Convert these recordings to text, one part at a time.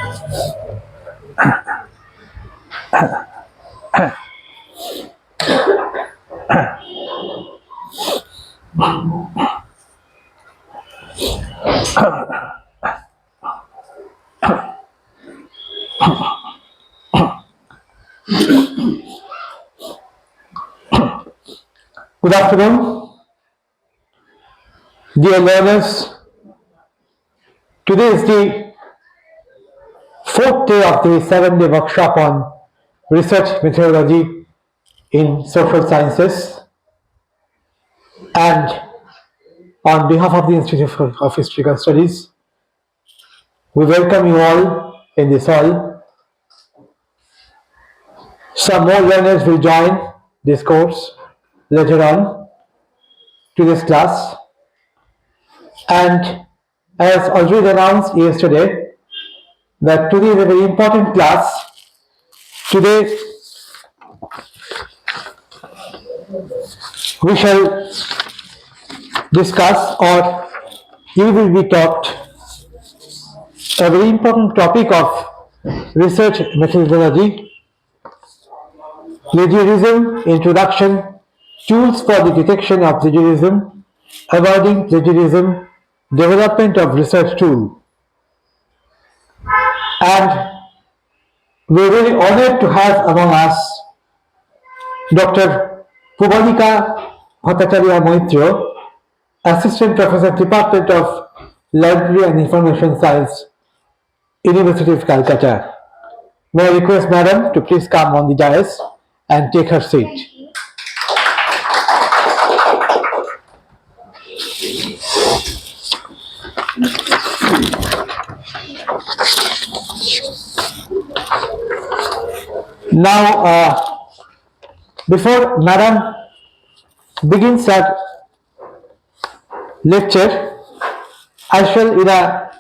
Good afternoon, dear learners. Today is the fourth day of the 7-day workshop on research methodology in social sciences, and on behalf of the Institute of Historical Studies, we welcome you all in this hall. Some more learners will join this course later on to this class, and as already announced yesterday, that today is a very important class. Today we shall discuss, or you will be taught, a very important topic of research methodology: plagiarism, introduction, tools for the detection of plagiarism, avoiding plagiarism, development of research tool. And we're very honored to have among us Dr. Pubalika Bhattacharya, Assistant Professor, Department of Library and Information Science, University of Calcutta. May I request Madam to please come on the dais and take her seat. Now, before Madam begins her lecture, I shall in a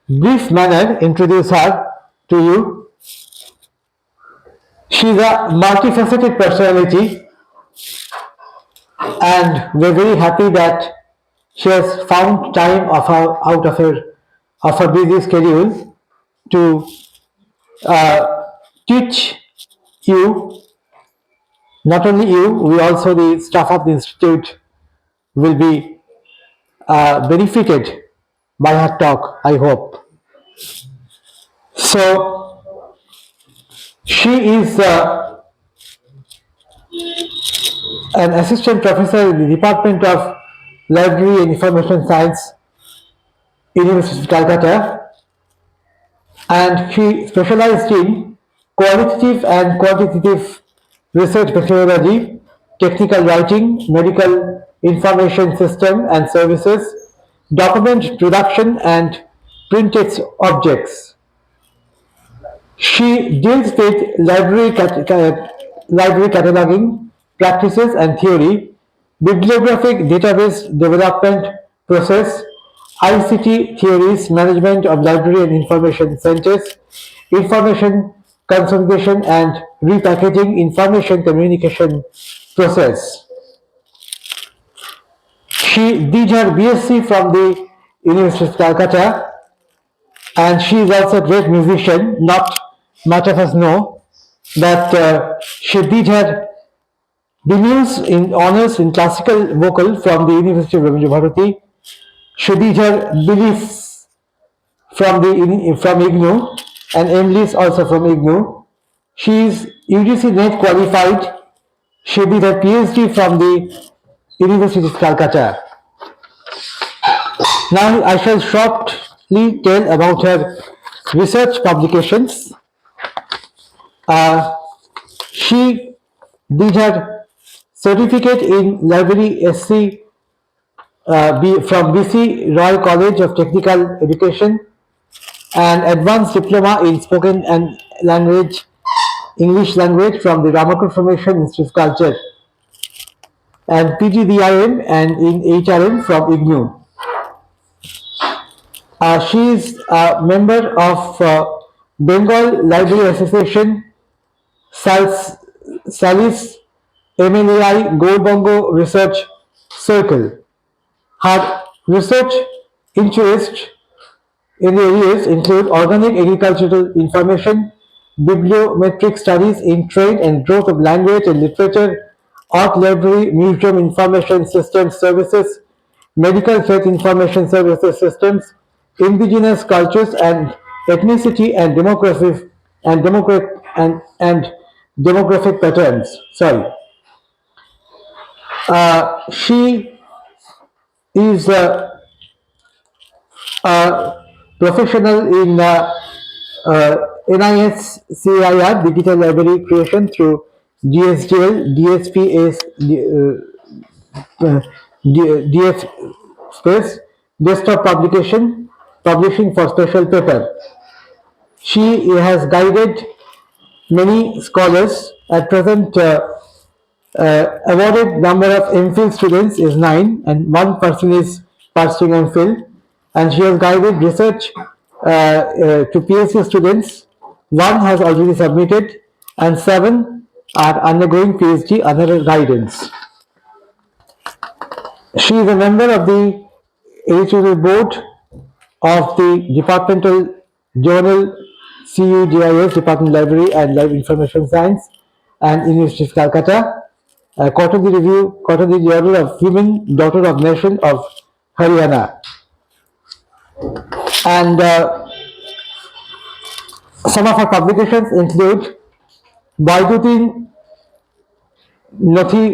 brief manner introduce her to you. She is a multifaceted personality, and we're very happy that she has found time out of her busy schedule to teach you. Not only you, we also, the staff of the institute, will be benefited by her talk, I hope. So, she is an assistant professor in the Department of Library and Information Science, University of Calcutta, and she specialized in qualitative and quantitative research methodology, technical writing, medical information system and services, document production, and printed objects. She deals with library cataloging practices and theory, bibliographic database development process, ICT theories, management of library and information centers, information consolidation and repackaging, information communication process. She did her BSc from the University of Calcutta, and she is also a great musician. Not much of us know that she did her degrees in honors in classical vocal from the University of Bhattacharya. She did her beliefs from IGNOU, and MLIS also from IGNOU. She is UGC NET qualified. She did her PhD from the University of Calcutta. Now I shall shortly tell about her research publications. She did her certificate in library SC from BC Royal College of Technical Education, and advanced diploma in spoken and language, English language from the Ramakrishna Formation Institute of Culture, and PGDIM and in HRM from IGNOU. She is a member of Bengal Library Association, Salis MLAI Gorbongo Research Circle. Her research interests in the areas include organic agricultural information, bibliometric studies in trade and growth of language and literature, art library, museum information systems services, medical health information services systems, indigenous cultures and ethnicity and demographic and demographic patterns. Sorry. She is a professional in NISCIR digital library creation through GSDL, DSP, DF space, desktop publishing for special paper. She has guided many scholars. At present, awarded number of MPhil students is 9, and one person is pursuing MPhil, and she has guided research to PhD students. One has already submitted, and 7 are undergoing PhD under her guidance. She is a member of the editorial board of the departmental journal CUGIS, Department Library and Library Information Science, and University of Calcutta. Quarterly review, quarterly journal of Women, Daughter of Nation of Haryana. And some of her publications include Baidutin Nothi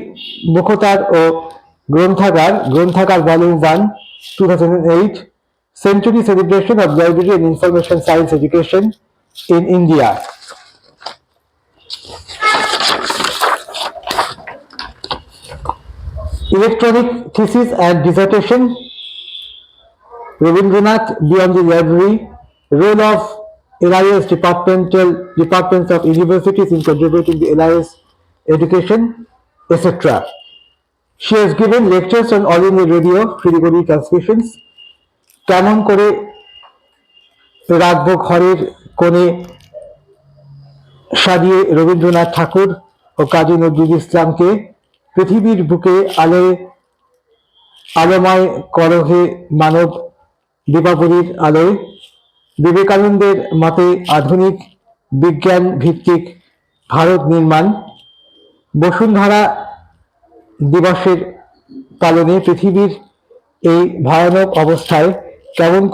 Mukhotar O Gronthagar Volume 1, 2008, Century Celebration of Library and Information Science Education in India. Electronic thesis and dissertation, Rabindranath Beyond the Library, role of LIS departments of universities in contributing the LIS education, etc. She has given lectures on All India Radio, Siliguri transmissions, কেমন করে রাখবো ঘরের কোণে সাজিয়ে রবীন্দ্রনাথ ঠাকুর ও কাজী নজরুল ইসলামকে, পৃথিবীর বুকে আলোময় করহে মানব দীপাবলির আলোয়, বিবেকানন্দের মতে আধুনিক বিজ্ঞান ভিত্তিক ভারত নির্মাণ, বসুন্ধরা দিবসের পালনে পৃথিবীর এই ভয়ানক অবস্থায় কেমন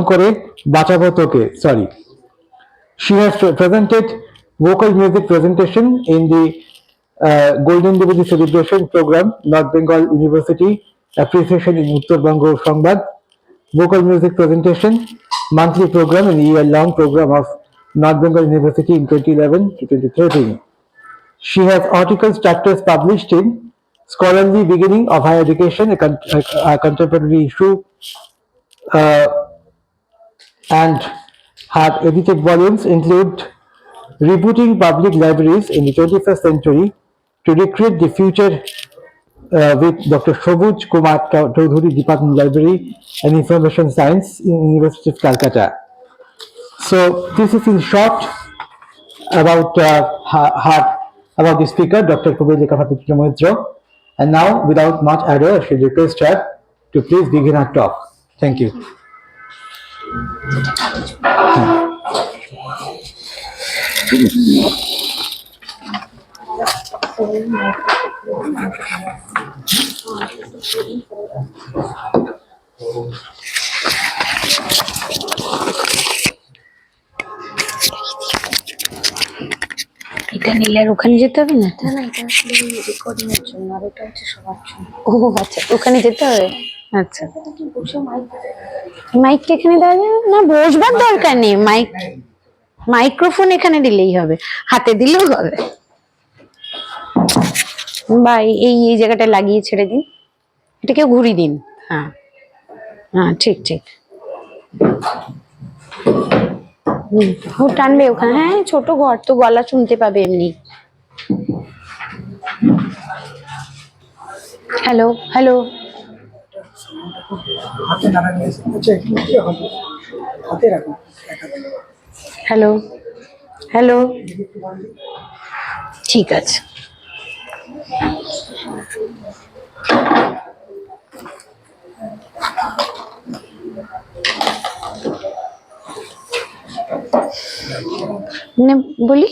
করে বাঁচাবো তোকে, sorry. She has presented vocal music presentation in the Golden Jubilee Celebration Program, North Bengal University Appreciation in Uttar Bengal Sangbad, vocal music presentation, monthly program and year-long program of North Bengal University in 2011 to 2013. She has articles, chapters published in Scholarly Beginning of Higher Education, a contemporary issue, and her edited volumes include Rebooting Public Libraries in the 21st Century to Recreate the Future with Dr. Shobuj Kumar Chaudhuri, Department of Library and Information Science in University of Calcutta. So this is in short about about the speaker, Dr. Pubalika Bhattacharya. And now, without much ado, I should request her to please begin her talk. Thank you. এটা নিলে আর ওখানে যেতে হবে না? না, এটা আসলে recording এর জন্য, আর এটা হচ্ছে সবার জন্য। ও আচ্ছা, ওখানে যেতে হবে। আচ্ছা, মাইকটা এখানে দেওয়া যাবে না? বসবার দরকার নেই, মাইক্রোফোন এখানে দিলেই হবে, হাতে দিলেও হবে। বা এই জায়গাটা লাগিয়ে ছেড়ে দিন, এটাকে ঘুরিয়ে দিন। হ্যাঁ হ্যাঁ, ঠিক ঠিক। টানবে ওখানে। হ্যাঁ, ছোট ঘর তো, গলা শুনতে পাবে এমনি। হ্যালো হ্যালো, হ্যালো হ্যালো, ঠিক আছে। बोली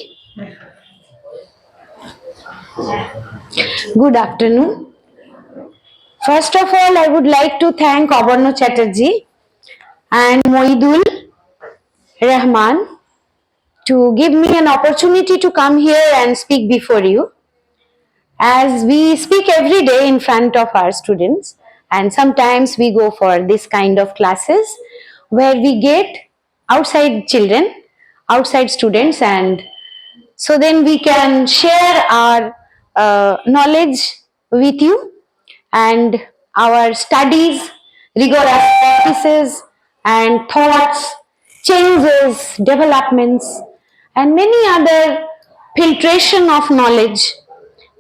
Good afternoon. First of all, I would like to thank Abarno Chatterjee and Moidul Rahman to give me an opportunity to come here and speak before you. As we speak every day in front of our students, and sometimes we go for this kind of classes where we get outside children, outside students, and so then we can share our knowledge with you and our studies, rigorous practices and thoughts, changes, developments, and many other filtration of knowledge,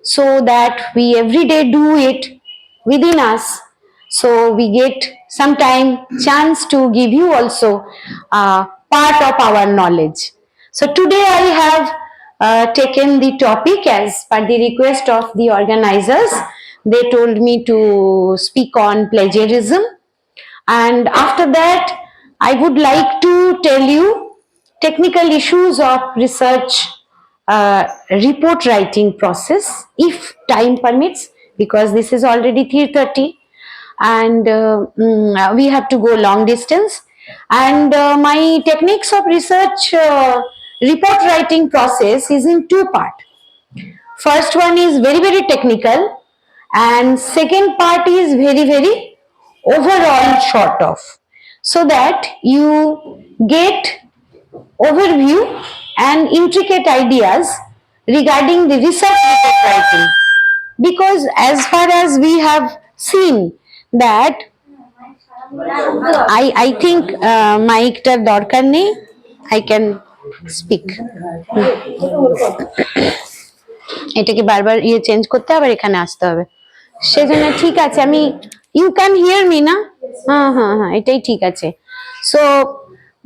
so that we every day do it within us, so we get sometime chance to give you also part of our knowledge. So today I have taken the topic as per the request of the organizers. They told me to speak on plagiarism, and after that I would like to tell you technical issues of research report writing process, if time permits, because this is already 3:30 and we have to go long distance. And my techniques of research report writing process is in two parts. First one is very, very technical, and second part is very, very overall short of, so that you get overview and intricate ideas regarding the research report writing. Because as far as we have seen that I think মাইকটার দরকার নেই, I can speak. এটাকে বারবার ইয়ে change করতে আবার এখানে আসতে হবে, সেজন্য ঠিক আছে আমি ইউ ক্যান হিয়ার মি না? হ্যাঁ হ্যাঁ হ্যাঁ এটাই ঠিক আছে. So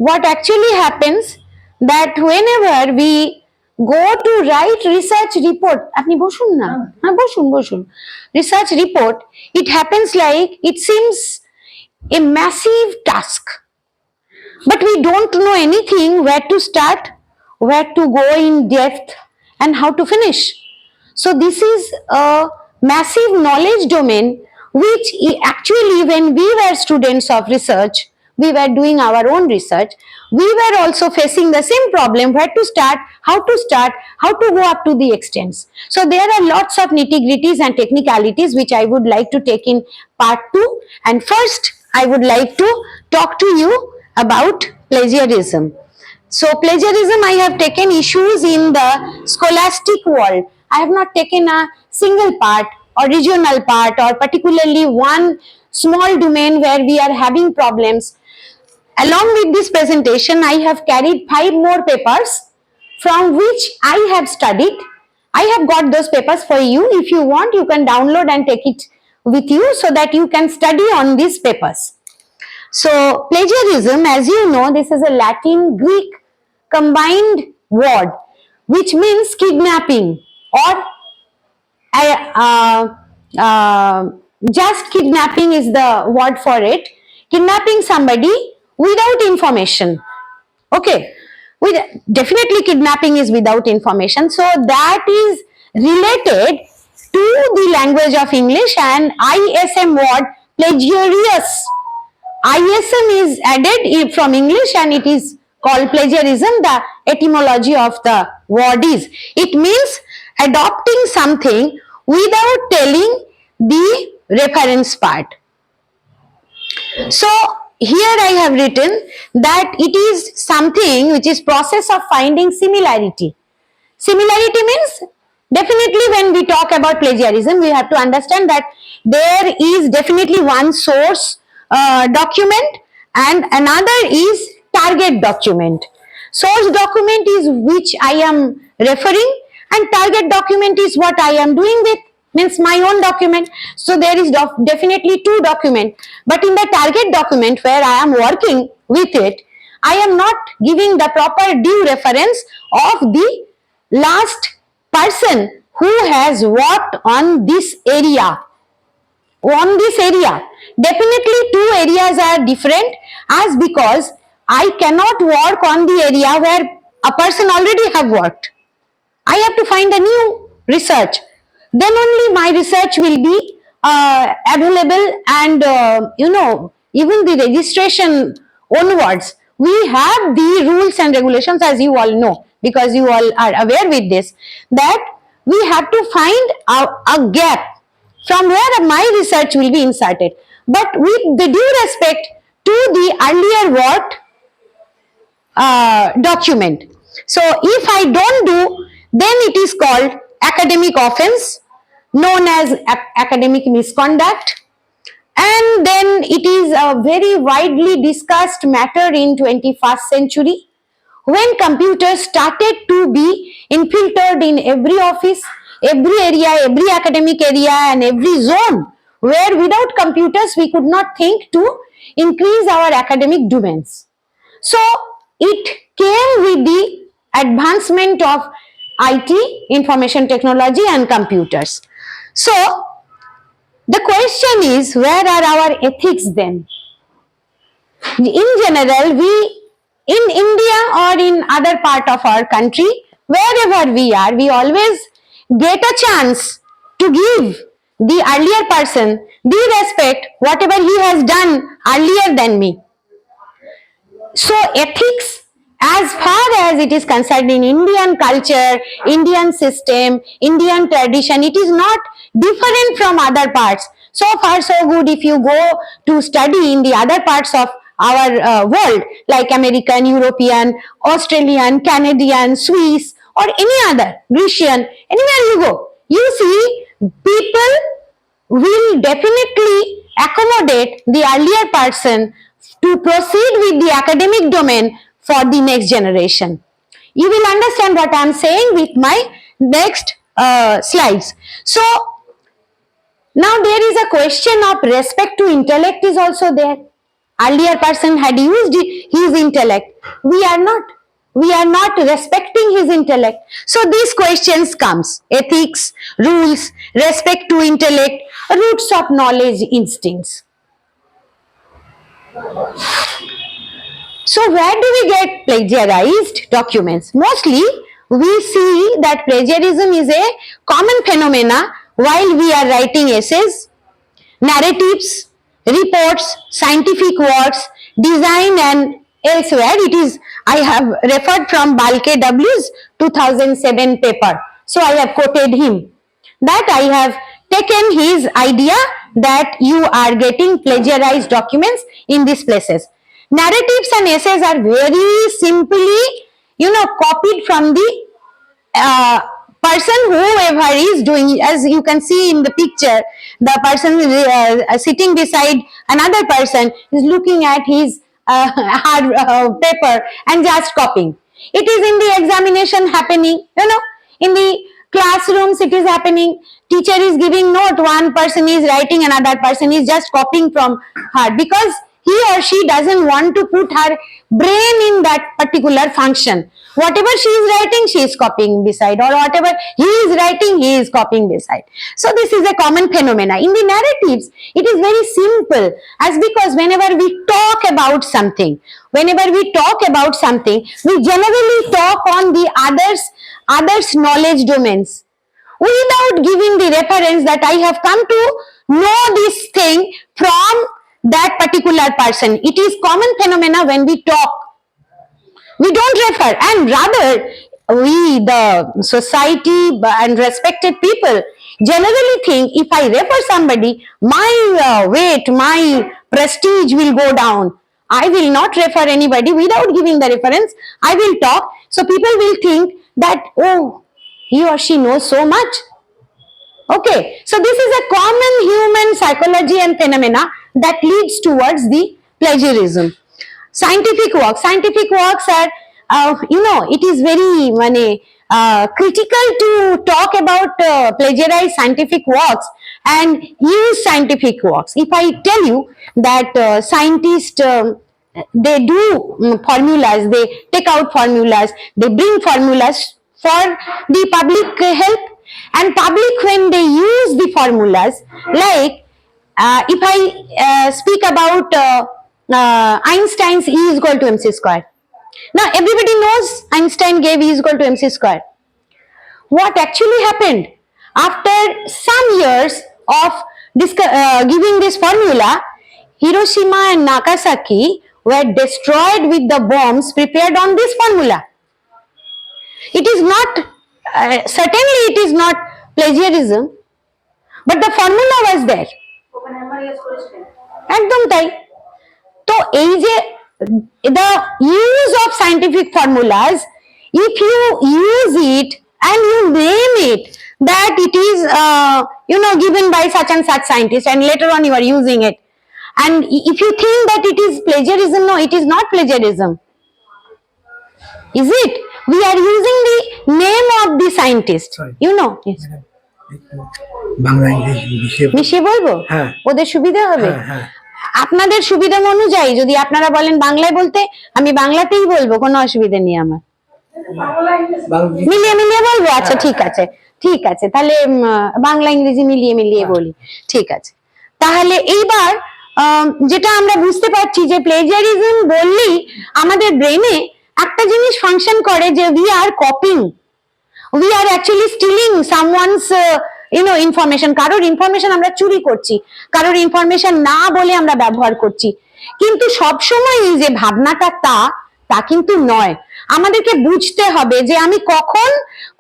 what actually happens that whenever we go to write research report, আপনি বসুন না, হ্যাঁ বসুন বসুন, research report, it happens like it seems a massive task, but we don't know anything where to start, where to go in depth and how to finish. So this is a massive knowledge domain which actually when we were students of research, we were doing our own research, we were also facing the same problem, where to start, how to go up to the extents. So there are lots of nitty-gritties and technicalities which I would like to take in part 2. And first I would like to talk to you about plagiarism. So plagiarism, I have taken issues in the scholastic world. I have not taken a single part or regional part or particularly one small domain where we are having problems. Along with this presentation, I have carried 5 more papers from which I have studied. I have got those papers for you. If you want, you can download and take it with you so that you can study on these papers. So plagiarism, as you know, this is a Latin Greek combined word which means kidnapping, or just kidnapping is the word for it. Kidnapping somebody without information. Okay, definitely kidnapping is without information, so that is related to the language of English, and ISM word plagiarious. ISM is added from English and it is called plagiarism. The etymology of the word is, it means adopting something without telling the reference part. So here I have written that it is something which is process of finding similarity. Similarity means, definitely when we talk about plagiarism, we have to understand that there is definitely one source document and another is target document. Source document is which I am referring, and target document is what I am doing with, means my own document. So there is definitely 2 documents, but in the target document where I am working with it, I am not giving the proper due reference of the last person who has worked on this area. Definitely two areas are different, as because I cannot work on the area where a person already have worked. I have to find a new research. Then only my research will be available, and even the registration onwards. We have the rules and regulations, as you all know, because you all are aware with this, that we have to find a gap from where my research will be inserted. But with the due respect to the earlier worked document. So if I don't do, then it is called academic offense, known as academic misconduct, and then it is a very widely discussed matter in 21st century, when computers started to be infiltrated in every office, every area, every academic area, and every zone, where without computers we could not think to increase our academic domains. So it came with the advancement of IT, information technology, and computers. So the question is, where are our ethics then? In general, we in India or in other part of our country, wherever we are, we always get a chance to give the earlier person the respect whatever he has done earlier than me. So ethics, as far as it is concerned in Indian culture, Indian system, Indian tradition, it is not different from other parts. So far so good. If you go to study in the other parts of our world, like American, European, Australian, Canadian, Swiss, or any other, Grecian, anywhere you go, you see people will definitely accommodate the earlier person to proceed with the academic domain for the next generation. You will understand what I am saying with my next slides. So now there is a question of respect to intellect is also there. Earlier person had used his intellect. We are not. We are not respecting his intellect. So these questions comes: ethics, rules, respect to intellect, roots of knowledge, instincts. So where do we get plagiarized documents? Mostly we see that plagiarism is a common phenomena while we are writing essays, narratives, reports, scientific works, design, and elsewhere. It is, I have referred from Balke W's 2007 paper. So I have quoted him, that I have taken his idea that you are getting plagiarized documents in these places. Narratives and essays are very simply, copied from the uh, person whoever is doing. As you can see in the picture, the person sitting beside another person is looking at his hard paper and just copying. It is in the examination happening, in the classrooms it is happening. Teacher is giving note, one person is writing, another person is just copying from her, because he or she doesn't want to put her brain in that particular function. Whatever she is writing, she is copying beside, or whatever he is writing, he is copying beside. So this is a common phenomena. In the narratives, it is very simple, as because whenever we talk about something, we generally talk on the others knowledge domains, without giving the reference that I have come to know this thing from that particular person. It is common phenomena when we talk. We don't refer, and rather we, the society and respected people, generally think if I refer somebody, my weight, my prestige will go down. I will not refer anybody without giving the reference. I will talk. So people will think that, oh, he or she knows so much. Okay, so this is a common human psychology and phenomena that leads towards the plagiarism. Scientific works are, it is very critical to talk about plagiarized scientific works and use scientific works. If I tell you that scientists, they do formulas, they take out formulas, they bring formulas for the public help, and public, when they use the formulas, like if I speak about Einstein's E is equal to mc square. Now everybody knows Einstein gave E is equal to mc square. What actually happened after some years of giving this formula? Hiroshima and Nagasaki were destroyed with the bombs prepared on this formula. It is not certainly it is not plagiarism, but the formula was there. একদম তাই। তো এই যে the use of scientific formulas, if you use it and you name it that it is given by such and such scientist, and later on you are using it, and if you think that it is plagiarism, no, it is not plagiarism. Is it? We are using the name of the scientist. Sorry. You know. Yes. Bangla English মিশিয়ে বলবো, ওদের সুবিধা হবে। আপনাদের সুবিধা অনুযায়ী যদি আপনারা বলেন বাংলায় বলতে, আমি বাংলাতেই বলবো, কোনো অসুবিধা নেই আমার। মিলিয়ে মিলিয়ে বলবো? আচ্ছা ঠিক আছে, ঠিক আছে, তাহলে বাংলা ইংরেজি মিলিয়ে মিলিয়ে বলি, ঠিক আছে। তাহলে এইবার যেটা আমরা বুঝতে পারছি যে প্লেজিয়ারিজম বললেই আমাদের ব্রেনে একটা জিনিস ফাংশন করে যে we are copying, we are actually stealing someone's information. কারোর ইনফরমেশন আমরা চুরি করছি, কারোর ইনফরমেশন না বলে আমরা ব্যবহার করছি, কিন্তু সবসময় এই যে ভাবনাটা তা কিন্তু নয়। আমাদেরকে বুঝতে হবে যে আমি কখন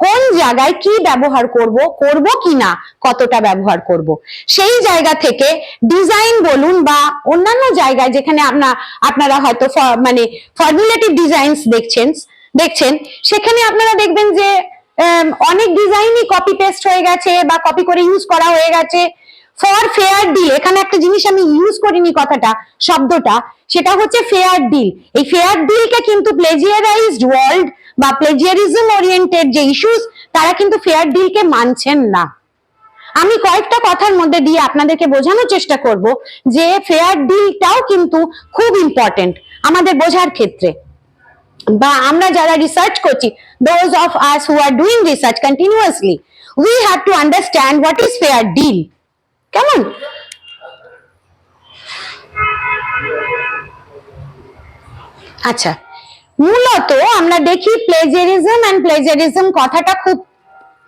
কোন জায়গায় কি ব্যবহার করব কি না, কতটা ব্যবহার করব। সেই জায়গা থেকে ডিজাইন বলুন বা অন্যান্য জায়গায় যেখানে আপনারা হয়তো মানে ফর্মুলেটিভ ডিজাইনস দেখছেন, সেখানে আপনারা দেখবেন যে অনেক ডিজাইনই কপি পেস্ট হয়ে গেছে বা কপি করে ইউজ করা হয়ে গেছে ফর ফেয়ার ডিল। এখানে একটা জিনিস আমি ইউজ করিনি শব্দটা, সেটা হচ্ছে ফেয়ার ডিল। এই ফেয়ার ডিলকে কিন্তু প্লেজিয়ারাইজড ওয়ার্ল্ড বা প্লেজিয়ারিজম ওরিয়েন্টেড যে ইস্যুস, তারা কিন্তু ফেয়ার ডিলকে মানছেন না। আমি কয়েকটা কথার মধ্যে দিয়ে আপনাদেরকে বোঝানোর চেষ্টা করব যে ফেয়ার ডিলটাও কিন্তু খুব ইম্পর্টেন্ট আমাদের বোঝার ক্ষেত্রে, বা আমরা যারা রিসার্চ করছি, those of us who are doing research continuously, we have to understand what is fair deal. কেমন? আচ্ছা, মূলত আমরা দেখি প্লেজিয়ারিজম কথাটা খুব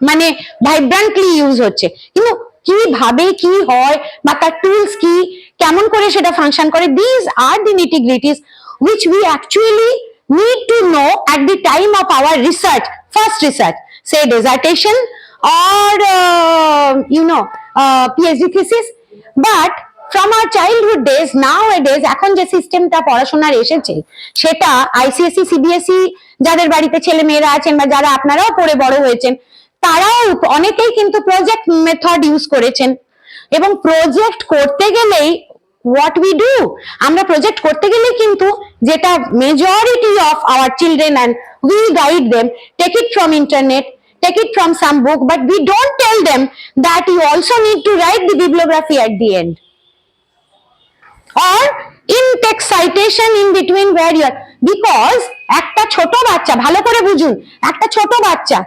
মানে ভাইব্রান্টলি ইউজ হচ্ছে, কিন্তু কিভাবে কি হয় বা তার টুলস কি, কেমন করে সেটা ফাংশন করে, these are the nitty-gritties which we actually need to know at the time of our research, first research, say dissertation or PhD thesis. But from our childhood days, nowadays এখন যে সিস্টেমটা পড়াশোনার এসেছে, সেটা ICSE CBSE যাদের বাড়িতে ছেলে মেয়েরা আছেন বা যারা আপনারাও পড়ে বড় হয়েছেন, তারাও অনেকেই কিন্তু প্রজেক্ট মেথড ইউজ করেছেন। এবং প্রজেক্ট করতে গেলেই what we do, আমরা প্রজেক্ট করতে গেলে কিন্তু যেটা majority of our children, and we guide them, take it from internet, take it from some book, but we don't tell them that you also need to write the bibliography at the end, or in text citation in between where you are, because একটা ছোট বাচ্চা, ভালো করে বুঝুন, একটা ছোট বাচ্চা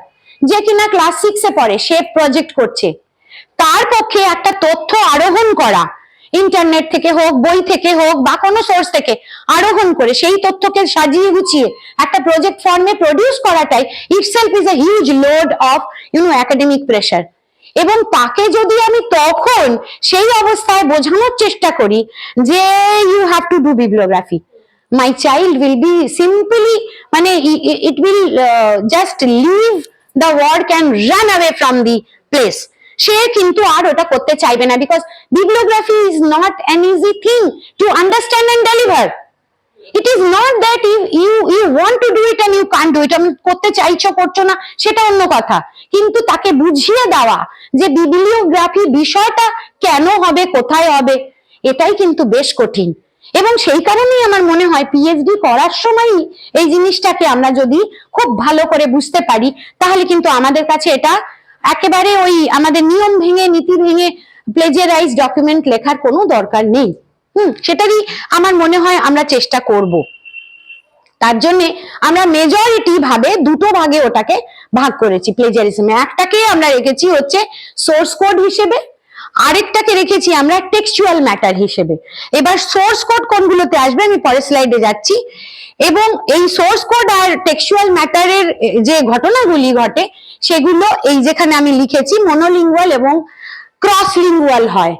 যে কিনা ক্লাস 6 এ পড়ে, সে প্রজেক্ট করছে, তার পক্ষে একটা তথ্য আরোহণ করা, ইন্টারনেট থেকে হোক, বই থেকে হোক বা কোনো সোর্স থেকে আরোহণ করে সেই তথ্যকে সাজিয়ে গুছিয়ে একটা প্রজেক্ট ফর্মে প্রডিউস করাটাই itself is a huge load of academic pressure. এবং তাকে যদি আমি তখন সেই অবস্থায় বোঝানোর চেষ্টা করি যে you have to do bibliography, my child will be simply মানে it will just leave the work and run away from the place. সে কিন্তু আর ওটা করতে চাইবে না, because bibliography is not an easy thing to understand and deliver. It is not that you want to do it and you can't do it, আমি করতে চাইছো করছো না সেটা অন্য কথা, কিন্তু তাকে বুঝিয়ে দেওয়া যে বিবলিওগ্রাফি বিষয়টা কেন হবে, কোথায় হবে, এটাই কিন্তু বেশ কঠিন। এবং সেই কারণেই আমার মনে হয় পিএইচডি করার সময়ই এই জিনিসটাকে আমরা যদি খুব ভালো করে বুঝতে পারি, তাহলে কিন্তু আমাদের কাছে এটা একেবারে ওই আমাদের নিয়ম ভেঙে নীতি ভেঙে প্লেজিয়ারাইজ ডকুমেন্ট লেখার কোনো দরকার নেই। সেটারই আমার মনে হয় আমরা চেষ্টা করব। তার জন্য আমরা মেজরিটি ভাবে দুটো ভাগে ওটাকে ভাগ করেছি প্লেজিয়ারিজমে। একটাকে আমরা রেখেছি হচ্ছে সোর্স কোড হিসেবে, আরেকটাকে রেখেছি আমরা টেক্সচুয়াল ম্যাটার হিসেবে। এবার সোর্স কোড কোনগুলোতে আসবে আমি পরের স্লাইডে যাচ্ছি। এবং এই সোর্স কোড আর টেক্সচুয়াল ম্যাটারের যে ঘটনাগুলি ঘটে সেগুলো এই যেখানে আমি লিখেছি মনোলিঙ্গুয়াল এবং ক্রস লিঙ্গুয়াল হয়।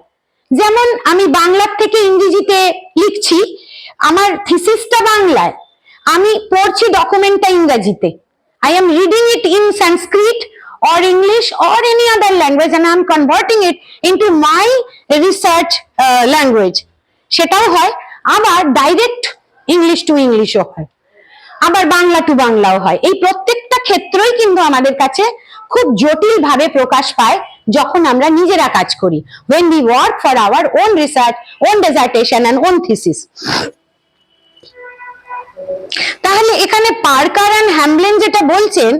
যেমন আমি বাংলার থেকে ইংরেজিতে লিখছি, আমার থিসিসটা বাংলায়, আমি পড়ছি ডকুমেন্টটা ইংরেজিতে, I am reading it in Sanskrit or English or any other language and I am converting it into my research language, সেটাও হয়। আবার ডাইরেক্ট ইংলিশ টু ইংলিশও হয়, আবার বাংলা টু বাংলাও হয়। এই প্রত্যেকটা ক্ষেত্রই কিন্তু আমাদের কাছে খুব জটিল ভাবে প্রকাশ পায় যখন আমরা নিজেরা কাজ করি, when we work for our own research, own dissertation and own thesis। তাহলে এখানে পার্কার এন্ড হ্যামব্লেন যেটা বলছেন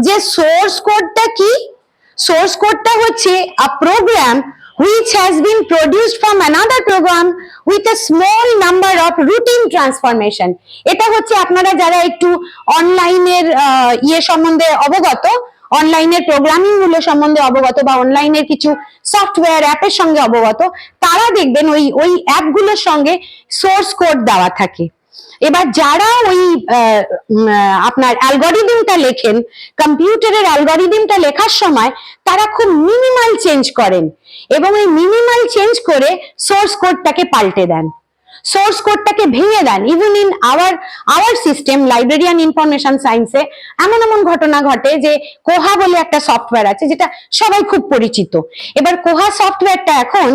যে সোর্স কোডটা কি, সোর্স কোডটা হচ্ছে a program which has been produced from another program with a small number of routine transformation। এটা হচ্ছে আপনারা যারা একটু অনলাইনের সম্বন্ধে অবগত, অনলাইনের প্রোগ্রামিং গুলো সম্বন্ধে অবগত বা অনলাইনের কিছু সফটওয়্যার অ্যাপের সঙ্গে অবগত, তারা দেখবেন ওই অ্যাপগুলোর সঙ্গে সোর্স কোড দেওয়া থাকে। এবার যারা ওই আপনার অ্যালগরিদমটা লেখেন, কম্পিউটারের অ্যালগরিদমটা লেখার সময় তারা খুব মিনিমাল চেঞ্জ করেন এবং এই মিনিমাল চেঞ্জ করে সোর্স কোডটাকে পাল্টে দেন, সোর্স কোডটাকে ভেঙে দেন। Even in our system librarian information সায়েন্সে এমন এমন ঘটনা ঘটে যে কোহা বলে একটা সফটওয়্যার আছে যেটা সবাই খুব পরিচিত। এবার কোহা সফটওয়্যারটা এখন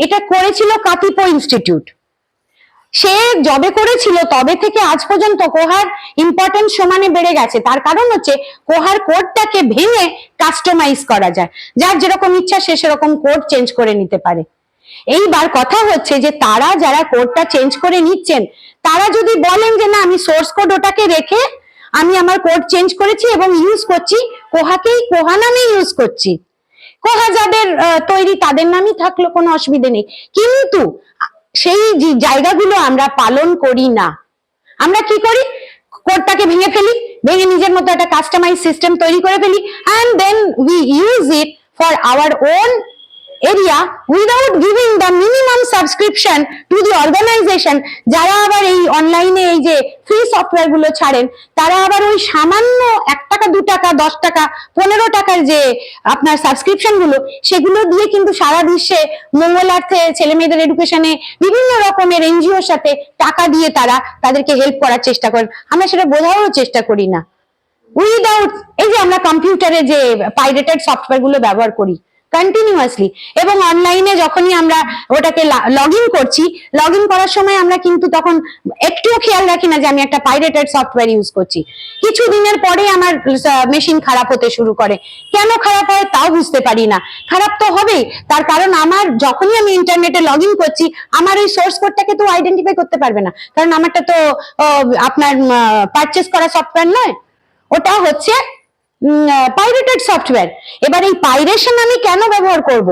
এটা করেছিল কাতিপো ইনস্টিটিউট, সে যবে করেছিল তবে থেকে আজ পর্যন্ত কোহার ইম্পর্টেন্স সমানে বেড়ে গেছে। তার কারণ হচ্ছে কোহার কোডটাকে ভেঙে কাস্টমাইজ করা যায়, যার যেরকম ইচ্ছা সে সেরকম কোড চেঞ্জ করে নিতে পারে। এইবার কথা হচ্ছে যে তারা যারা কোডটা চেঞ্জ করে নিচ্ছেন তারা যদি বলেন যে না আমি সোর্স কোড ওটাকে রেখে আমি আমার কোড চেঞ্জ করেছি এবং ইউজ করছি কোহাকেই, কোহা নামে ইউজ করছি, কোহা যাদের তৈরি তাদের নামই থাকলো, কোনো অসুবিধে নেই। কিন্তু সেই জায়গাগুলো আমরা পালন করি না। আমরা কি করি, কোডটাকে ভেঙে ফেলি, ভেঙে নিজের মতো একটা কাস্টমাইজ সিস্টেম তৈরি করে ফেলি and then we use it for our own area without giving the minimum subscription to the organization। যারা আবার এই অনলাইনে এই যে ফ্রি সফটওয়্যার গুলো ছাড়েন তারা আবার ওই সামান্য 1 টাকা 2 টাকা 10 টাকা 15 টাকার যে আপনার সাবস্ক্রিপশন গুলো সেগুলো দিয়ে কিন্তু সারা বিশ্বে মঙ্গলার্থে ছেলে মেয়েদের এডুকেশনে বিভিন্ন রকমের এনজিওর সাথে টাকা দিয়ে তারা তাদেরকে হেল্প করার চেষ্টা করেন। আমরা সেটা বোঝারও চেষ্টা করি না। উইদাউট এই যে আমরা কম্পিউটারে যে পাইরেটেড সফটওয়্যার গুলো ব্যবহার করি কন্টিনিউয়াসলি এবং অনলাইনে যখনই আমরা ওটাকে লগ ইন করছি, লগ ইন করার সময় আমরা কিন্তু তখন একটুও খেয়াল রাখি না যে আমি একটা পাইরেটেড সফটওয়্যার ইউজ করছি। কিছু দিনের পরে আমার মেশিন খারাপ হতে শুরু করে, কেন খারাপ হয় তাও বুঝতে পারি না। খারাপ তো হবেই, তার কারণ আমার যখনই আমি ইন্টারনেটে লগ ইন করছি আমার ওই সোর্স কোডটাকে তো আইডেন্টিফাই করতে পারবে না, কারণ আমারটা তো আপনার পারচেস করা সফটওয়্যার নয়, ওটা হচ্ছে পাইরেটেড সফটওয়্যার। এবার এই পাইরেশন আমি কেন ব্যবহার করব,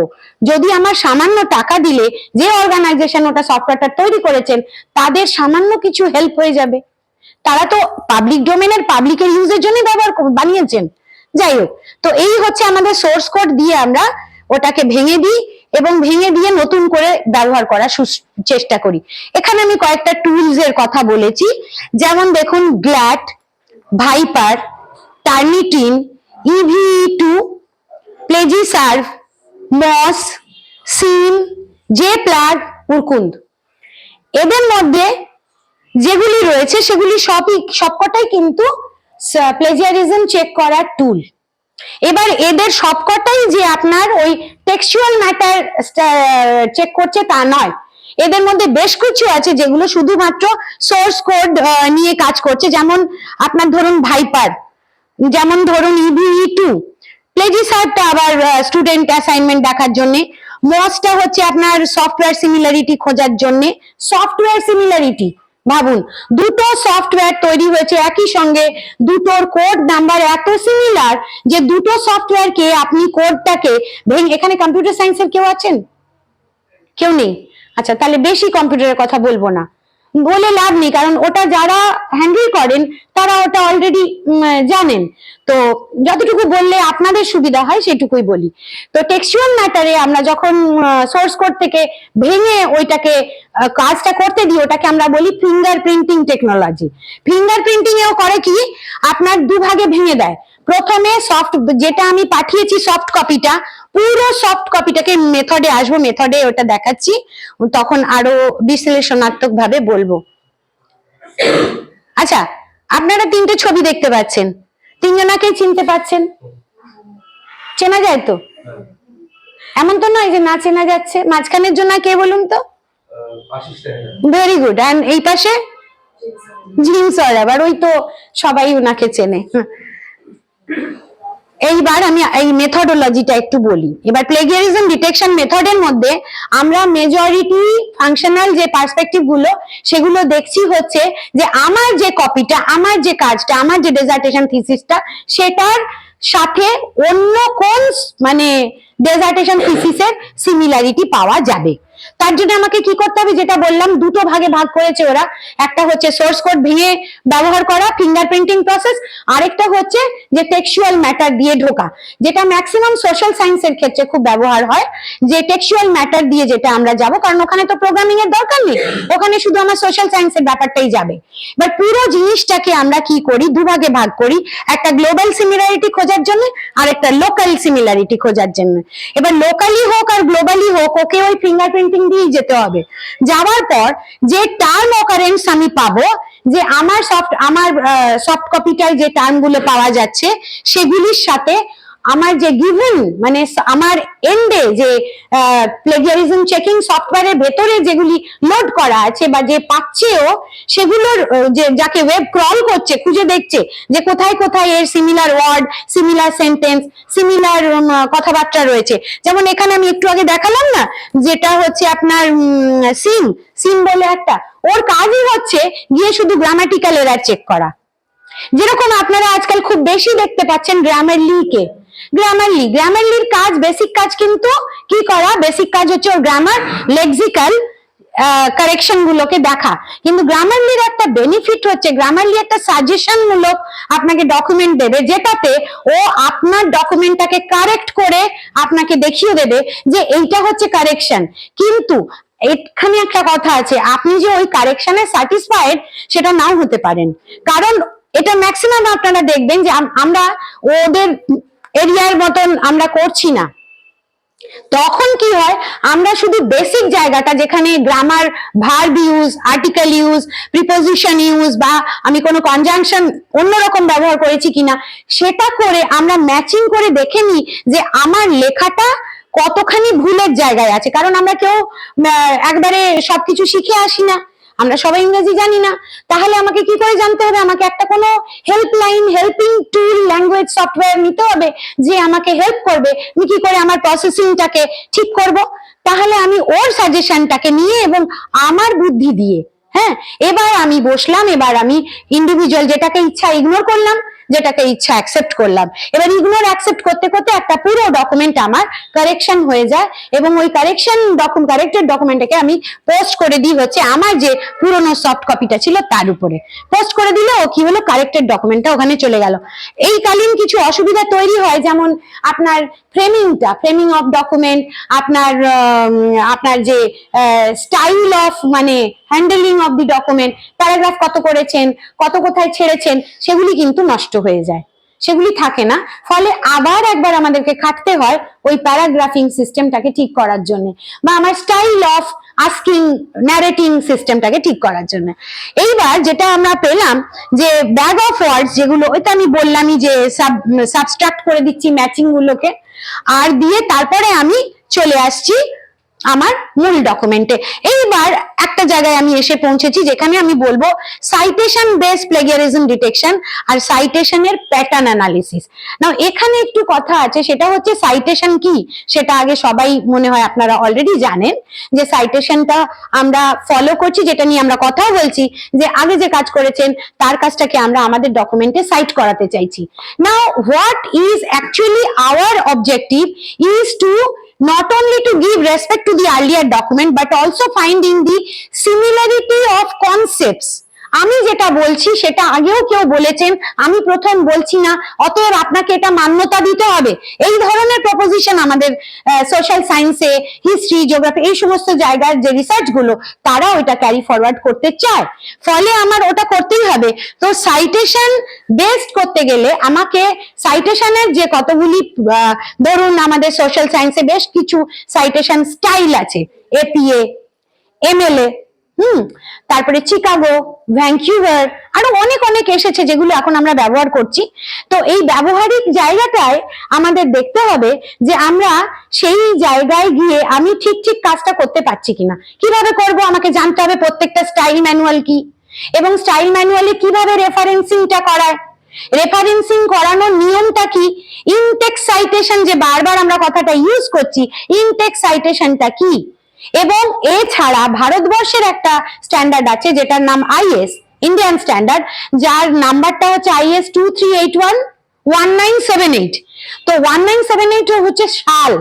যদি আমার সামান্য টাকা দিলে যে অর্গানাইজেশন ওটা সফটওয়্যারটা তৈরি করেছেন তাদের সামান্য কিছু হেল্প হয়ে যাবে। তারা তো পাবলিক ডোমেনের পাবলিকের ইউজের জন্য ব্যবহার বানিয়েছেন। যাই হোক, তো এই হচ্ছে আমাদের সোর্স কোড দিয়ে আমরা ওটাকে ভেঙে দিই এবং ভেঙে দিয়ে নতুন করে ব্যবহার করার চেষ্টা করি। এখানে আমি কয়েকটা টুলস এর কথা বলেছি, যেমন দেখুন গ্ল্যাট, ভাইপার, টার্নিটিন, EVE2, প্লেজিসার্ভ, মস, সিম, জেপ্লাগ, উরকুন্দ। এদের মধ্যে যেগুলি রয়েছে সেগুলি সবকটাই কিন্তু প্লেজিয়ারিজম চেক করার টুল। এবার এদের সবকটাই যে আপনার ওই টেক্সচুয়াল ম্যাটার চেক করছে তা নয়, এদের মধ্যে বেশ কিছু আছে যেগুলো শুধুমাত্র সোর্স কোড নিয়ে কাজ করছে। যেমন আপনার ধরুন ভাইপার, যেমন ধরুন EVE2, প্লেজিসার্ভটা আবার স্টুডেন্ট অ্যাসাইনমেন্ট দেখার জন্য, মসটা হচ্ছে আপনার সফটওয়্যার সিমিলারিটি খোঁজার জন্য। সফটওয়্যার সিমিলারিটি ভাবুন, দুটো সফটওয়্যার তৈরি হয়েছে একই সঙ্গে, দুটোর কোড নাম্বার এত সিমিলার যে দুটো সফটওয়্যারকে আপনি কোডটাকে ভেঙে, এখানে কম্পিউটার সায়েন্সের কেউ আছেন? কেউ নেই? আচ্ছা, তাহলে বেশি কম্পিউটারের কথা বলবো না, বলে লাভ নেই, কারণ ওটা যারা হ্যান্ডেল করেন তারা ওটা অলরেডি জানেন, তো যতটুকু বললে আপনাদের সুবিধা হয় সেটুকুই বলি। তো টেক্সচুয়াল ম্যাটারে আমরা যখন সোর্স কোড থেকে ভেঙে ওইটাকে কাজটা করতে দিই, ওটাকে আমরা বলি finger printing technology. Finger printing এও করে কি, আপনার দুভাগে ভেঙে দেয়। প্রথমে সফট, যেটা আমি পাঠিয়েছি সফট কপিটা, পুরো সফট কপিটাকে, মেথডে আসবো, মেথডে ওটা দেখাচ্ছি, তখন আরো বিশ্লেষণাত্মক ভাবে বলবো। আচ্ছা, আপনারা তিনটে ছবি দেখতে পাচ্ছেন, তিনজনাকে চিনতে পাচ্ছেন? চেনা যায় তো? এমন তো নয় যে না চেনা যাচ্ছে। মাঝখানের জন্য কে বলুন তো? Very good. এন্ড এই পাশে জিম স্যার, আবার ওই তো সবাই ওনাকে চেনে। এইবার আমি এই মেথডোলজিটা একটু বলি। এবার প্লেগিয়ারিজম ডিটেকশন মেথডের মধ্যে আমরা মেজরিটি ফাংশনাল যে পার্সপেক্টিভ গুলো সেগুলো দেখছি হচ্ছে যে আমার যে কপিটা, আমার যে কাজটা, আমার যে ডেজার্টেশন থিসিসটা, সেটার সাথে অন্য কোন মানে ডেজার্টেশন থিসিসের সিমিলারিটি পাওয়া যাবে। তার জন্য আমাকে কি করতে হবে, যেটা বললাম দুটো ভাগে ভাগ করেছে ওরা, একটা হচ্ছে সোর্স কোড ভেঙে ব্যবহার করা ফিঙ্গারপ্রিন্টিং প্রসেস, আরেকটা হচ্ছে যে টেক্সচুয়াল ম্যাটার দিয়ে ঢোকা, যেটা ম্যাক্সিমাম সোশ্যাল সায়েন্সের ক্ষেত্রে খুব ব্যবহার হয়, যে টেক্সচুয়াল ম্যাটার দিয়ে যেটা আমরা যাব, কারণ ওখানে তো প্রোগ্রামিং এর দরকার নেই, ওখানে শুধু আমার সোশ্যাল সায়েন্সের ব্যাপারটাই যাবে। এবার পুরো জিনিসটাকে আমরা কি করি, দুভাগে ভাগ করি, একটা গ্লোবাল সিমিলারিটি খোঁজার জন্য আর একটা লোকাল সিমিলারিটি খোঁজার জন্য। এবার লোকালি হোক আর গ্লোবালি হোক, ওকে ওই ফিঙ্গারপ্রিন্টিং দিয়েই যেতে হবে। যাওয়ার পর যে টার্ম অকারেন্স আমি পাবো, যে আমার সফট কপিটায় যে টার্মগুলো পাওয়া যাচ্ছে সেগুলির সাথে আমার যে গিভেন, মানে আমার এন্ডে যে প্লেগিয়ারিজম চেকিং সফটওয়্যারের ভেতরে যেগুলি লোড করা আছে বা যে পাচ্ছেও, সেগুলোর যে যাকে ওয়েব ক্রল করছে খুঁজে দেখছে যে কোথায় কোথায় এর similar word, similar sentence, similar কথাবার্তা রয়েছে। যেমন এখানে আমি একটু আগে দেখালাম না, যেটা হচ্ছে আপনার সিম বলে একটা, ওর কাজই হচ্ছে গিয়ে শুধু গ্রামাটিক্যাল এরার চেক করা। যেরকম আপনারা আজকাল খুব বেশি দেখতে পাচ্ছেন গ্রামারলিকে, গ্রামারলির কাজ, বেসিক কাজ কিন্তু কি করা, বেসিক কাজ হচ্ছে ওর গ্রামার লেক্সিক্যাল কারেকশন গুলোকে দেখা। কিন্তু গ্রামারলির একটা বেনিফিট হচ্ছে, গ্রামারলি একটা সাজেশন মূলক আপনাকে ডকুমেন্ট দেবে, যেটাতে ও আপনার ডকুমেন্টটাকে কারেক্ট করে আপনাকে দেখিয়ে দেবে যে এইটা হচ্ছে কারেকশন। কিন্তু এখানে একটা কথা আছে, আপনি যে ওই কারেকশনে স্যাটিসফাইড সেটা নাও হতে পারেন, কারণ এটা ম্যাক্সিমাম আপনারা দেখবেন যে আমরা ওদের এরিয়ার মতন আমরা করছি না। তখন কি হয়, আমরা শুধু বেসিক জায়গাটা, যেখানে grammar, verb use, article use, preposition use, বা আমি কোনো কনজাংশন অন্যরকম ব্যবহার করেছি কিনা, সেটা করে আমরা ম্যাচিং করে দেখে নিই যে আমার লেখাটা কতখানি ভুলের জায়গায় আছে। কারণ আমরা কেউ একবারে সবকিছু শিখে আসি না, আমরা সবাই ইংরেজি জানি না। তাহলে আমাকে কি করে জানতে হবে, আমাকে একটা কোনো হেল্পলাইন, হেল্পিং টুল, ল্যাঙ্গুয়েজ সফটওয়্যার নিতে হবে যে আমাকে হেল্প করবে আমি কি করে আমার প্রসেসিংটাকে ঠিক করব। তাহলে আমি ওর সাজেশনটাকে নিয়ে এবং আমার বুদ্ধি দিয়ে, হ্যাঁ, এবার আমি বসলাম, এবার আমি ইন্ডিভিজুয়াল যেটাকে ইচ্ছা ইগনোর করলাম, যেটাকে ইচ্ছা অ্যাকসেপ্ট করলাম। এবার ইগনোর অ্যাকসেপ্ট করতে করতে একটা পুরো ডকুমেন্ট আমার কারেকশন হয়ে যায়, এবং ওই কারেক্টেড ডকুমেন্টটাকে আমি পোস্ট করে দিই হচ্ছে আমার যে পুরনো সফট কপিটা ছিল তার উপরে পোস্ট করে দিলে ও কি হলো, কারেক্টেড ডকুমেন্টটা ওখানে চলে গেল। এই কালীন কিছু অসুবিধা তৈরি হয়, যেমন আপনার ফ্রেমিং অফ ডকুমেন্ট, আপনার যে স্টাইল অফ মানে handling of the document, paragraph কত করেছেন, কত কোথায় ছেড়েছেন, সেগুলি কিন্তু নষ্ট হয়ে যায়, সেগুলি থাকে না। ফলে আবার একবার আমাদেরকে খাটতে হয় ওই প্যারাগ্রাফিং সিস্টেমটাকে ঠিক করার জন্য, বা আমার স্টাইল অফ আস্কিং ন্যারেটিং সিস্টেমটাকে ঠিক করার জন্য। এইবার যেটা আমরা পেলাম যে ব্যাগ অফ ওয়ার্ডস, যেগুলো ওইটা আমি বললামই যে সাবস্ট্রাক্ট করে দিচ্ছি ম্যাচিং গুলোকে, আর দিয়ে তারপরে আমি চলে আসছি আমার মূল ডকুমেন্টে। এইবার একটা জায়গায় আমি এসে পৌঁছেছি যেখানে আমি বলবো সাইটেশন বেস প্লেগিয়ারিজম ডিটেকশন আর সাইটেশনের প্যাটার্ন অ্যানালিসিস। নাও এখানে একটু কথা আছে, সেটা হচ্ছে সাইটেশন কি, সেটা আগে সবাই মনে হয় আপনারা অলরেডি জানেন যে সাইটেশনটা আমরা ফলো করছি, যেটা নিয়ে আমরা কথা বলছি, যে আগে যে কাজ করেছেন তার কাজটাকে আমরা আমাদের ডকুমেন্টে সাইট করাতে চাইছি। Now what is actually our objective is to not only to give respect to the earlier document but also finding the similarity of concepts আমি যেটা বলছি সেটা আগেও কেউ বলেছেন, আমি প্রথম বলছি না, অতএব আপনাকে এটা মান্যতা দিতে হবে। এই ধরনের প্রপোজিশন আমাদের সোশ্যাল সায়েন্সে, হিস্ট্রি, জিওগ্রাফি এই সমস্ত জায়গার যে রিসার্চ গুলো তারা ওইটা ক্যারি ফরওয়ার্ড করতে চায়, ফলে আমার ওটা করতেই হবে। তো সাইটেশন বেসড করতে গেলে আমাকে সাইটেশনের যে কতগুলি ধরুন আমাদের সোশ্যাল সায়েন্সে বেশ কিছু সাইটেশন স্টাইল আছে, এপিএ, এমএলএ, তারপরে চিকাগো, ভ্যাঙ্কুভার, আরো অনেক অনেক এসেছে যেগুলো এখন আমরা ব্যবহার করছি। তো এই ব্যবহারিক জায়গাটায় আমাদের দেখতে হবে যে আমরা সেই জায়গায় গিয়ে আমি ঠিক ঠিক কাজটা করতে পারছি কিনা। কিভাবে করব, আমাকে জানতে হবে প্রত্যেকটা স্টাইল ম্যানুয়াল কি, এবং স্টাইল ম্যানুয়ালে কিভাবে রেফারেন্সিংটা করায়, রেফারেন্সিং করানোর নিয়মটা কি, ইনটেক্সট সাইটেশন যে বারবার আমরা কথাটা ইউজ করছি, ইনটেক্সট সাইটেশনটা কি। এবং এছাড়া ভারতবর্ষের একটা স্ট্যান্ডার্ড আছে যেটার নাম আইএস, ইন্ডিয়ান স্ট্যান্ডার্ড, যার নাম্বারটা হচ্ছে আইএস 23811978। তো 1978 হচ্ছে সাল,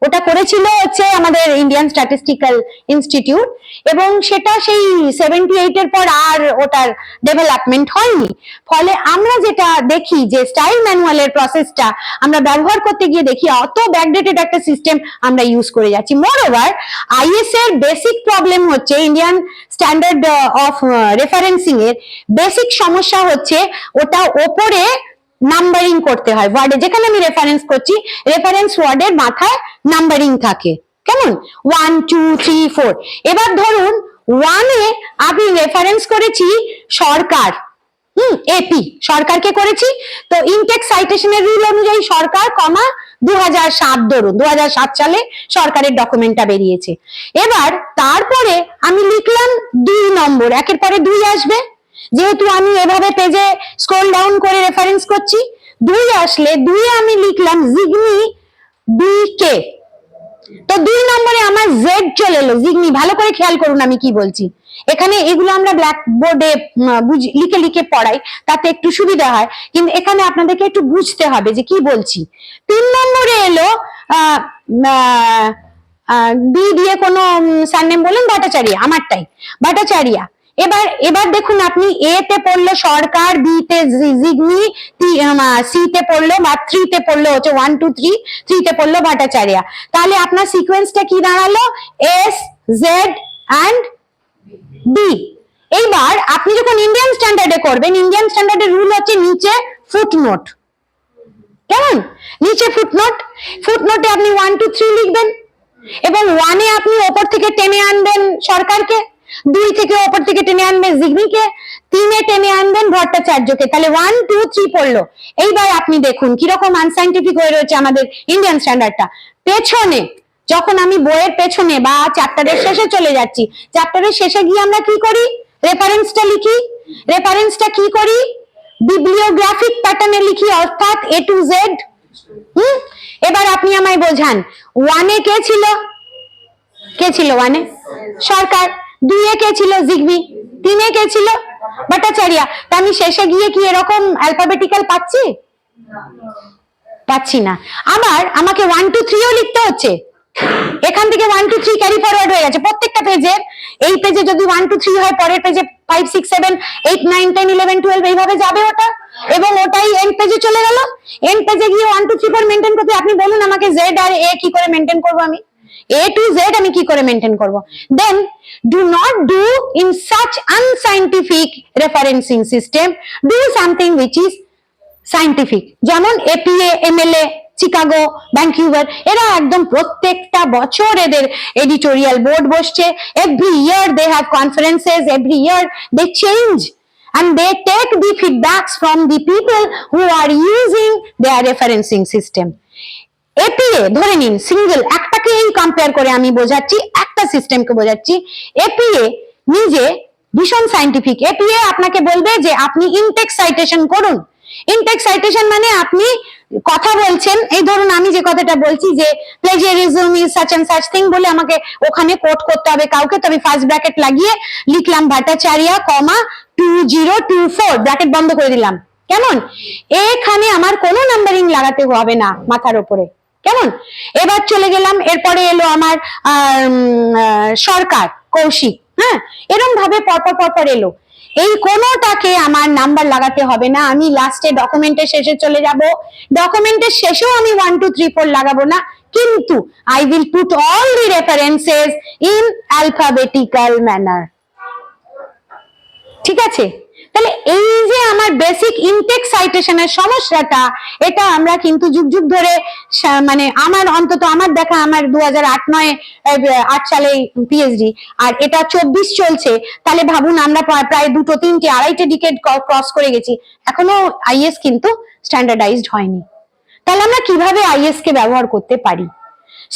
ওটা করেছিল হচ্ছে আমাদের ইন্ডিয়ান স্ট্যাটিস্টিক্যাল ইনস্টিটিউট, এবং সেটা সেই 78 এর পর আর ওটার ডেভেলপমেন্ট হয়নি। ফলে আমরা যেটা দেখি যে স্টাইল ম্যানুয়ালের প্রসেসটা আমরা ব্যবহার করতে গিয়ে দেখি অত ব্যাকডেটেড একটা সিস্টেম আমরা ইউজ করে যাচ্ছি। মোরওভার আইএস এর বেসিক প্রবলেম হচ্ছে, ইন্ডিয়ান স্ট্যান্ডার্ড অফ রেফারেন্সিং এর বেসিক সমস্যা হচ্ছে ওটা ওপরে নাম্বারিং করতে হয়। ওয়ার্ডে যেখানে আমি রেফারেন্স করছি, রেফারেন্স ওয়ার্ডের মাথায় নাম্বারিং থাকে, কেমন 1 2 3 4। এবার ধরুন 1 এ আমি রেফারেন্স করেছি সরকার, এপি, সরকারকে করেছি। তো ইনটেক্সট সাইটেশনের রুল অনুযায়ী সরকার, 2007, ধরুন 2007 সালে সরকারের ডকুমেন্টটা বেরিয়েছে। এবার তারপরে আমি লিখলাম 2 নম্বর, একের পরে 2 আসবে, যেহেতু আমি এভাবে পেজে স্ক্রল ডাউন করে রেফারেন্স করছি। 2 আসলে 2 এ আমি লিখলাম জিগনি বিকে। তো 2 নম্বরে আমার জেড চলে এলো, জিগনি। ভালো করে খেয়াল করুন আমি কি বলছি, এখানে এগুলো আমরা ব্ল্যাক বোর্ডে লিখে লিখে পড়াই, তাতে একটু সুবিধা হয়, কিন্তু এখানে আপনাদেরকে একটু বুঝতে হবে যে কি বলছি। 3 নম্বরে এলো বি দিয়ে কোনো সারনেম বলেন, ভট্টাচার্য, আমারটাই ভট্টাচার্য। এবার দেখুন, আপনি এ তে পড়লো সরকার, বি তে জিগনি, সি তে পড়লো বা 3 তে পড়লো হচ্ছে 1 2 3, 3 তে পড়লো ভট্টাচার্য। তাহলে আপনার সিকোয়েন্সটা কি দাঁড়ালো, এস, জেড অ্যান্ড বি। এইবার আপনি যখন ইন্ডিয়ান স্ট্যান্ডার্ডে করবেন, ইন্ডিয়ান স্ট্যান্ডার্ডের রুল হচ্ছে নিচে ফুটনোট, কেমন, নিচে ফুটনোট, ফুটনোটে আপনি 1 2 3 লিখবেন, এবং 1 এ আপনি ওপর থেকে টেনে আনবেন সরকারকে, 2 থেকে ওপর থেকে টেনে আনবেন জিগনিকে, 3 এ টেনে আনবেন ভট্টাচার্যকে। তাহলে 1 2 3 পড়লো। এইবার আপনি দেখুন কিরকম আনসাইন্টিফিক হয়ে রয়েছে আমাদের ইন্ডিয়ান স্ট্যান্ডার্ডটা। পেছনে যখন আমি বইয়ের পেছনে বা চ্যাপ্টারের শেষে চলে যাচ্ছি, চ্যাপ্টারের শেষে গিয়ে আমরা কি করি, রেফারেন্সটা লিখি। রেফারেন্সটা কি করি, বিবলিওগ্রাফিক প্যাটার্নে লিখি, অর্থাৎ এ টু জেড। এবার আপনি আমায় বোঝান, 1 এ কে ছিল, 1 এ সরকার, 2 এ কে ছিল, জিগনি, 3 এ কে ছিল, ভট্টাচার্য। তা আমি শেষে গিয়ে কি এরকম অ্যালফাবেটিক্যাল পাচ্ছি না। আবার আমাকে 1 2 3 ও লিখতে হচ্ছে, এখান থেকে 1 2 3 ক্যারি ফরওয়ার্ড হয়ে গেছে প্রত্যেকটা পেজের। এই পেজে যদি 1 2 3 হয়, পরের পেজে 5 6 7 8 9 10 11 12 এইভাবে যাবে ওটা, এবং ওটাই এন্ড পেজে চলে গেল। এন্ড পেজে গিয়ে 1 2 3 4 মেইনটেইন করতে, আপনি বলুন আমাকে জেড আর এ কি করে মেইনটেইন করব, আমি এ টু জেড আমি কি করে মেইনটেইন করব। Then do not do in such unscientific referencing system, do something which is scientific. যেমন এপিএ, এমএলএ, চিকাগো, ভ্যাঙ্কুভার, এরা একদম প্রত্যেকটা বছর এদের এডিটোরিয়াল বোর্ড বসছে। Every year they have conferences, every year they change and they take the feedbacks from the people who are using their referencing system. APA ধরে নিন single একটাকেই compare করে আমি বোঝাচ্ছি, একটা সিস্টেমকে বোঝাচ্ছি। এপিএ নিজে ভীষণ সাইন্টিফিক। এপিএ আপনাকে বলবে যে আপনি ইনটেক্সট সাইটেশন করুন। ইনটেক্সট সাইটেশন মানে আপনি কথা বলছেন, এই ধরুন আমি যে কথাটা বলছি যে plagiarism is such and such thing বলে আমাকে ওখানে কোট করতে হবে কাউকে, তো আমি ফার্স্ট ব্র্যাকেট লাগিয়ে লিখলাম ভট্টাচার্য, 2024, ব্র্যাকেট বন্ধ করে দিলাম, কেমন। এখানে আমার কোনো নাম্বারিং লাগাতে হবে না মাথার উপরে, কেমন। এবার চলে গেলাম, এরপরে এলো আমার সরকার, কৌশিক, এরকম ভাবে পরপর এলো। এই কোনোটাকে আমার নাম্বার লাগাতে হবে না, আমি লাস্টে ডকুমেন্টের শেষে চলে যাব, ডকুমেন্টের শেষেও আমি 1 2 3 4 লাগাবো না, কিন্তু I will put all the references in alphabetical manner। ঠিক আছে, তাহলে এই যে আমার বেসিক ইনটেক সাইটেশনের সমস্যাটা, এটা আমরা কিন্তু যুগ যুগ ধরে, মানে আমার অন্তত আমার দেখা, আমার 2008 সালে পিএইচডি, আর এটা 24 চলছে, তাহলে ভাবুন আমরা প্রায় 2 3 2.5 ডিকেড ক্রস করে গেছি, এখনো আইএস কিন্তু স্ট্যান্ডার্ডাইজড হয়নি। তাহলে আমরা কিভাবে আইএস কে ব্যবহার করতে পারি?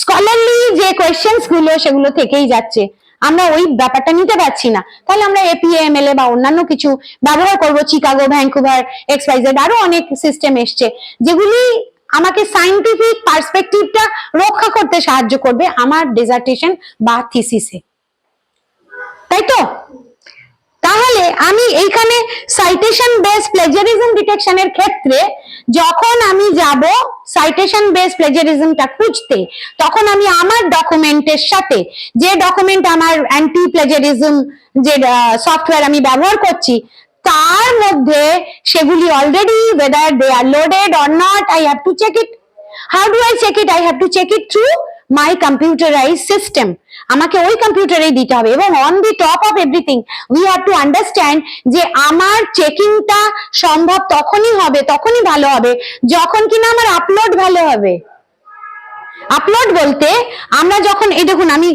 স্কলারলি যে কোয়েশ্চেন্স গুলো সেগুলো থেকেই যাচ্ছে, আমরা ওই ব্যাপারটা নিতে পারছি না, তাহলে আমরা এপিএমএলএ বা অন্যান্য কিছু ব্যবহার করব, চিকাগো, ভ্যাঙ্কুভার, এক্সওয়াইজেড, আরো অনেক সিস্টেম এসছে যেগুলি আমাকে সায়েন্টিফিক পার্সপেক্টিভটা রক্ষা করতে সাহায্য করবে আমার ডিসার্টেশন বা থিসিসে, তাই তো? তাহলে আমি এইখানে সাইটেশন বেস প্লেজারিজম ডিটেকশনের ক্ষেত্রে যখন আমি যাব সাইটেশন বেস প্লেজারিজমটা খুঁজতে, তখন আমি আমার ডকুমেন্টের সাথে, যে ডকুমেন্ট আমার অ্যান্টি প্লেজারিজম যে সফটওয়্যার আমি ব্যবহার করছি, তার মধ্যে সেগুলি already whether they are loaded or not, I have to check it. How do I check it? I have to check it through my computerized system. আমাকে ওই কম্পিউটারে দিতে হবে, এবং on the top of everything we have to understand যে আমার চেকিংটা সম্ভব তখনই হবে, তখনই ভালো হবে যখন কিনা আমার আপলোড ভালো হবে। আপলোড বলতে আমরা যখন, এই দেখুন আমি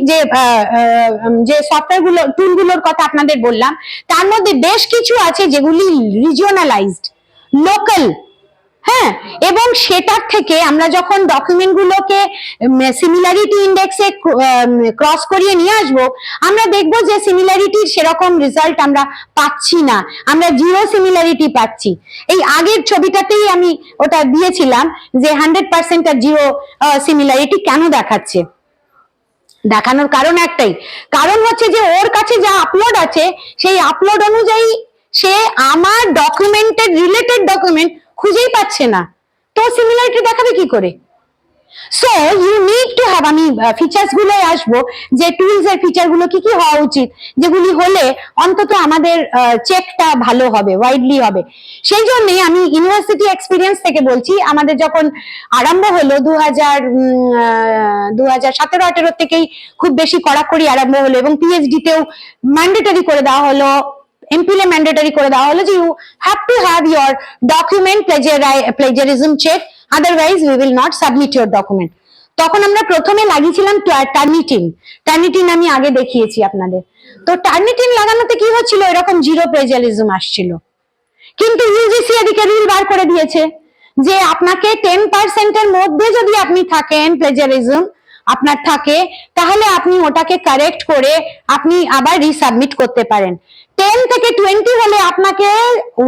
যে সফটওয়্যার গুলো, টুল গুলোর কথা আপনাদের বললাম, তার মধ্যে বেশ কিছু আছে যেগুলি রিজিওনালাইজড, লোকাল, হ্যাঁ, এবং সেটার থেকে আমরা যখন ডকুমেন্ট গুলোকে সিমিলারিটি ইন্ডেক্সে ক্রস করিয়ে নিয়ে আসবো, আমরা দেখবো যে সিমিলারিটির সেরকম রেজাল্ট আমরা পাচ্ছি না, আমরা জিরো সিমিলারিটি পাচ্ছি। এই আগের ছবিটাতেই আমি ওটা দিয়েছিলাম যে 100% আর জিরো সিমিলারিটি কেন দেখাচ্ছে। দেখানোর কারণ একটাই, কারণ হচ্ছে যে ওর কাছে যা আপলোড আছে সেই আপলোড অনুযায়ী সে আমার ডকুমেন্টের রিলেটেড ডকুমেন্ট খুঁজেই পাচ্ছে না, তো সিমিলারিটি দেখাবে কি করে? So you need to have, আমি ফিচার্স গুলো আসবো যে টুলস এর ফিচার গুলো কি কি হওয়া উচিত, যেগুলি হলে অন্তত আমাদের চেকটা ভালো হবে, ওয়াইডলি হবে। সেই জন্যই আমি ইউনিভার্সিটি এক্সপিরিয়েন্স থেকে বলছি, আমাদের যখন আরম্ভ হলো 2017-18 থেকেই খুব বেশি কড়াকড়ি আরম্ভ হলো, এবং পিএইচডি তেও ম্যান্ডেটরি করে দেওয়া হলো, এমপিএল ম্যান্ডেটরি করে দেওয়া হলো যে you have to have your document plagiarism check, otherwise we will not submit your document. তখন আমরা প্রথমে লাগিয়েছিলাম টার্নিটিন, আমি আগে দেখিয়েছি আপনাদের। তো টার্নিটিন লাগানোতে কি হচ্ছিল, এরকম জিরো প্লেজারিজম আসছিল, কিন্তু ইউজিসি এদিকে রুল বার করে দিয়েছে যে আপনাকে 10% এর মধ্যে যদি আপনি থাকেন, প্লেজারিজম আপনার থাকে, তাহলে আপনি ওটাকে কারেক্ট করে আপনি আবার রিসাবমিট করতে পারেন। 10 থেকে 20 হলে আপনাকে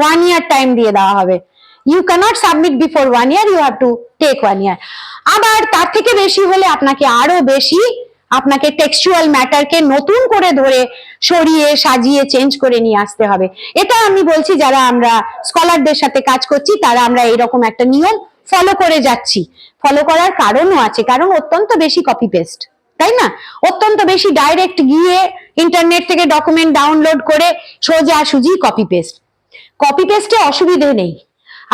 1 ইয়ার টাইম দিয়ে দেওয়া হবে, you cannot submit before 1 year, you have to take 1 year. আবার তার থেকে বেশি হলে আপনাকে আরো বেশি, আপনাকে টেক্সচুয়াল ম্যাটারকে নতুন করে ধরে সরিয়ে সাজিয়ে চেঞ্জ করে নিয়ে আসতে হবে। এটা আমি বলছি যারা আমরা স্কলারদের সাথে কাজ করছি, তারা আমরা এরকম একটা নিয়ম ফলো করে যাচ্ছি। ফলো করার কারণও আছে, কারণ অত্যন্ত বেশি কপি পেস্ট, তাই না? অত্যন্ত বেশি ডাইরেক্ট গিয়ে ইন্টারনেট থেকে ডকুমেন্ট ডাউনলোড করে সোজাসুজি কপি পেস্ট। কপি পেস্টে অসুবিধে নেই,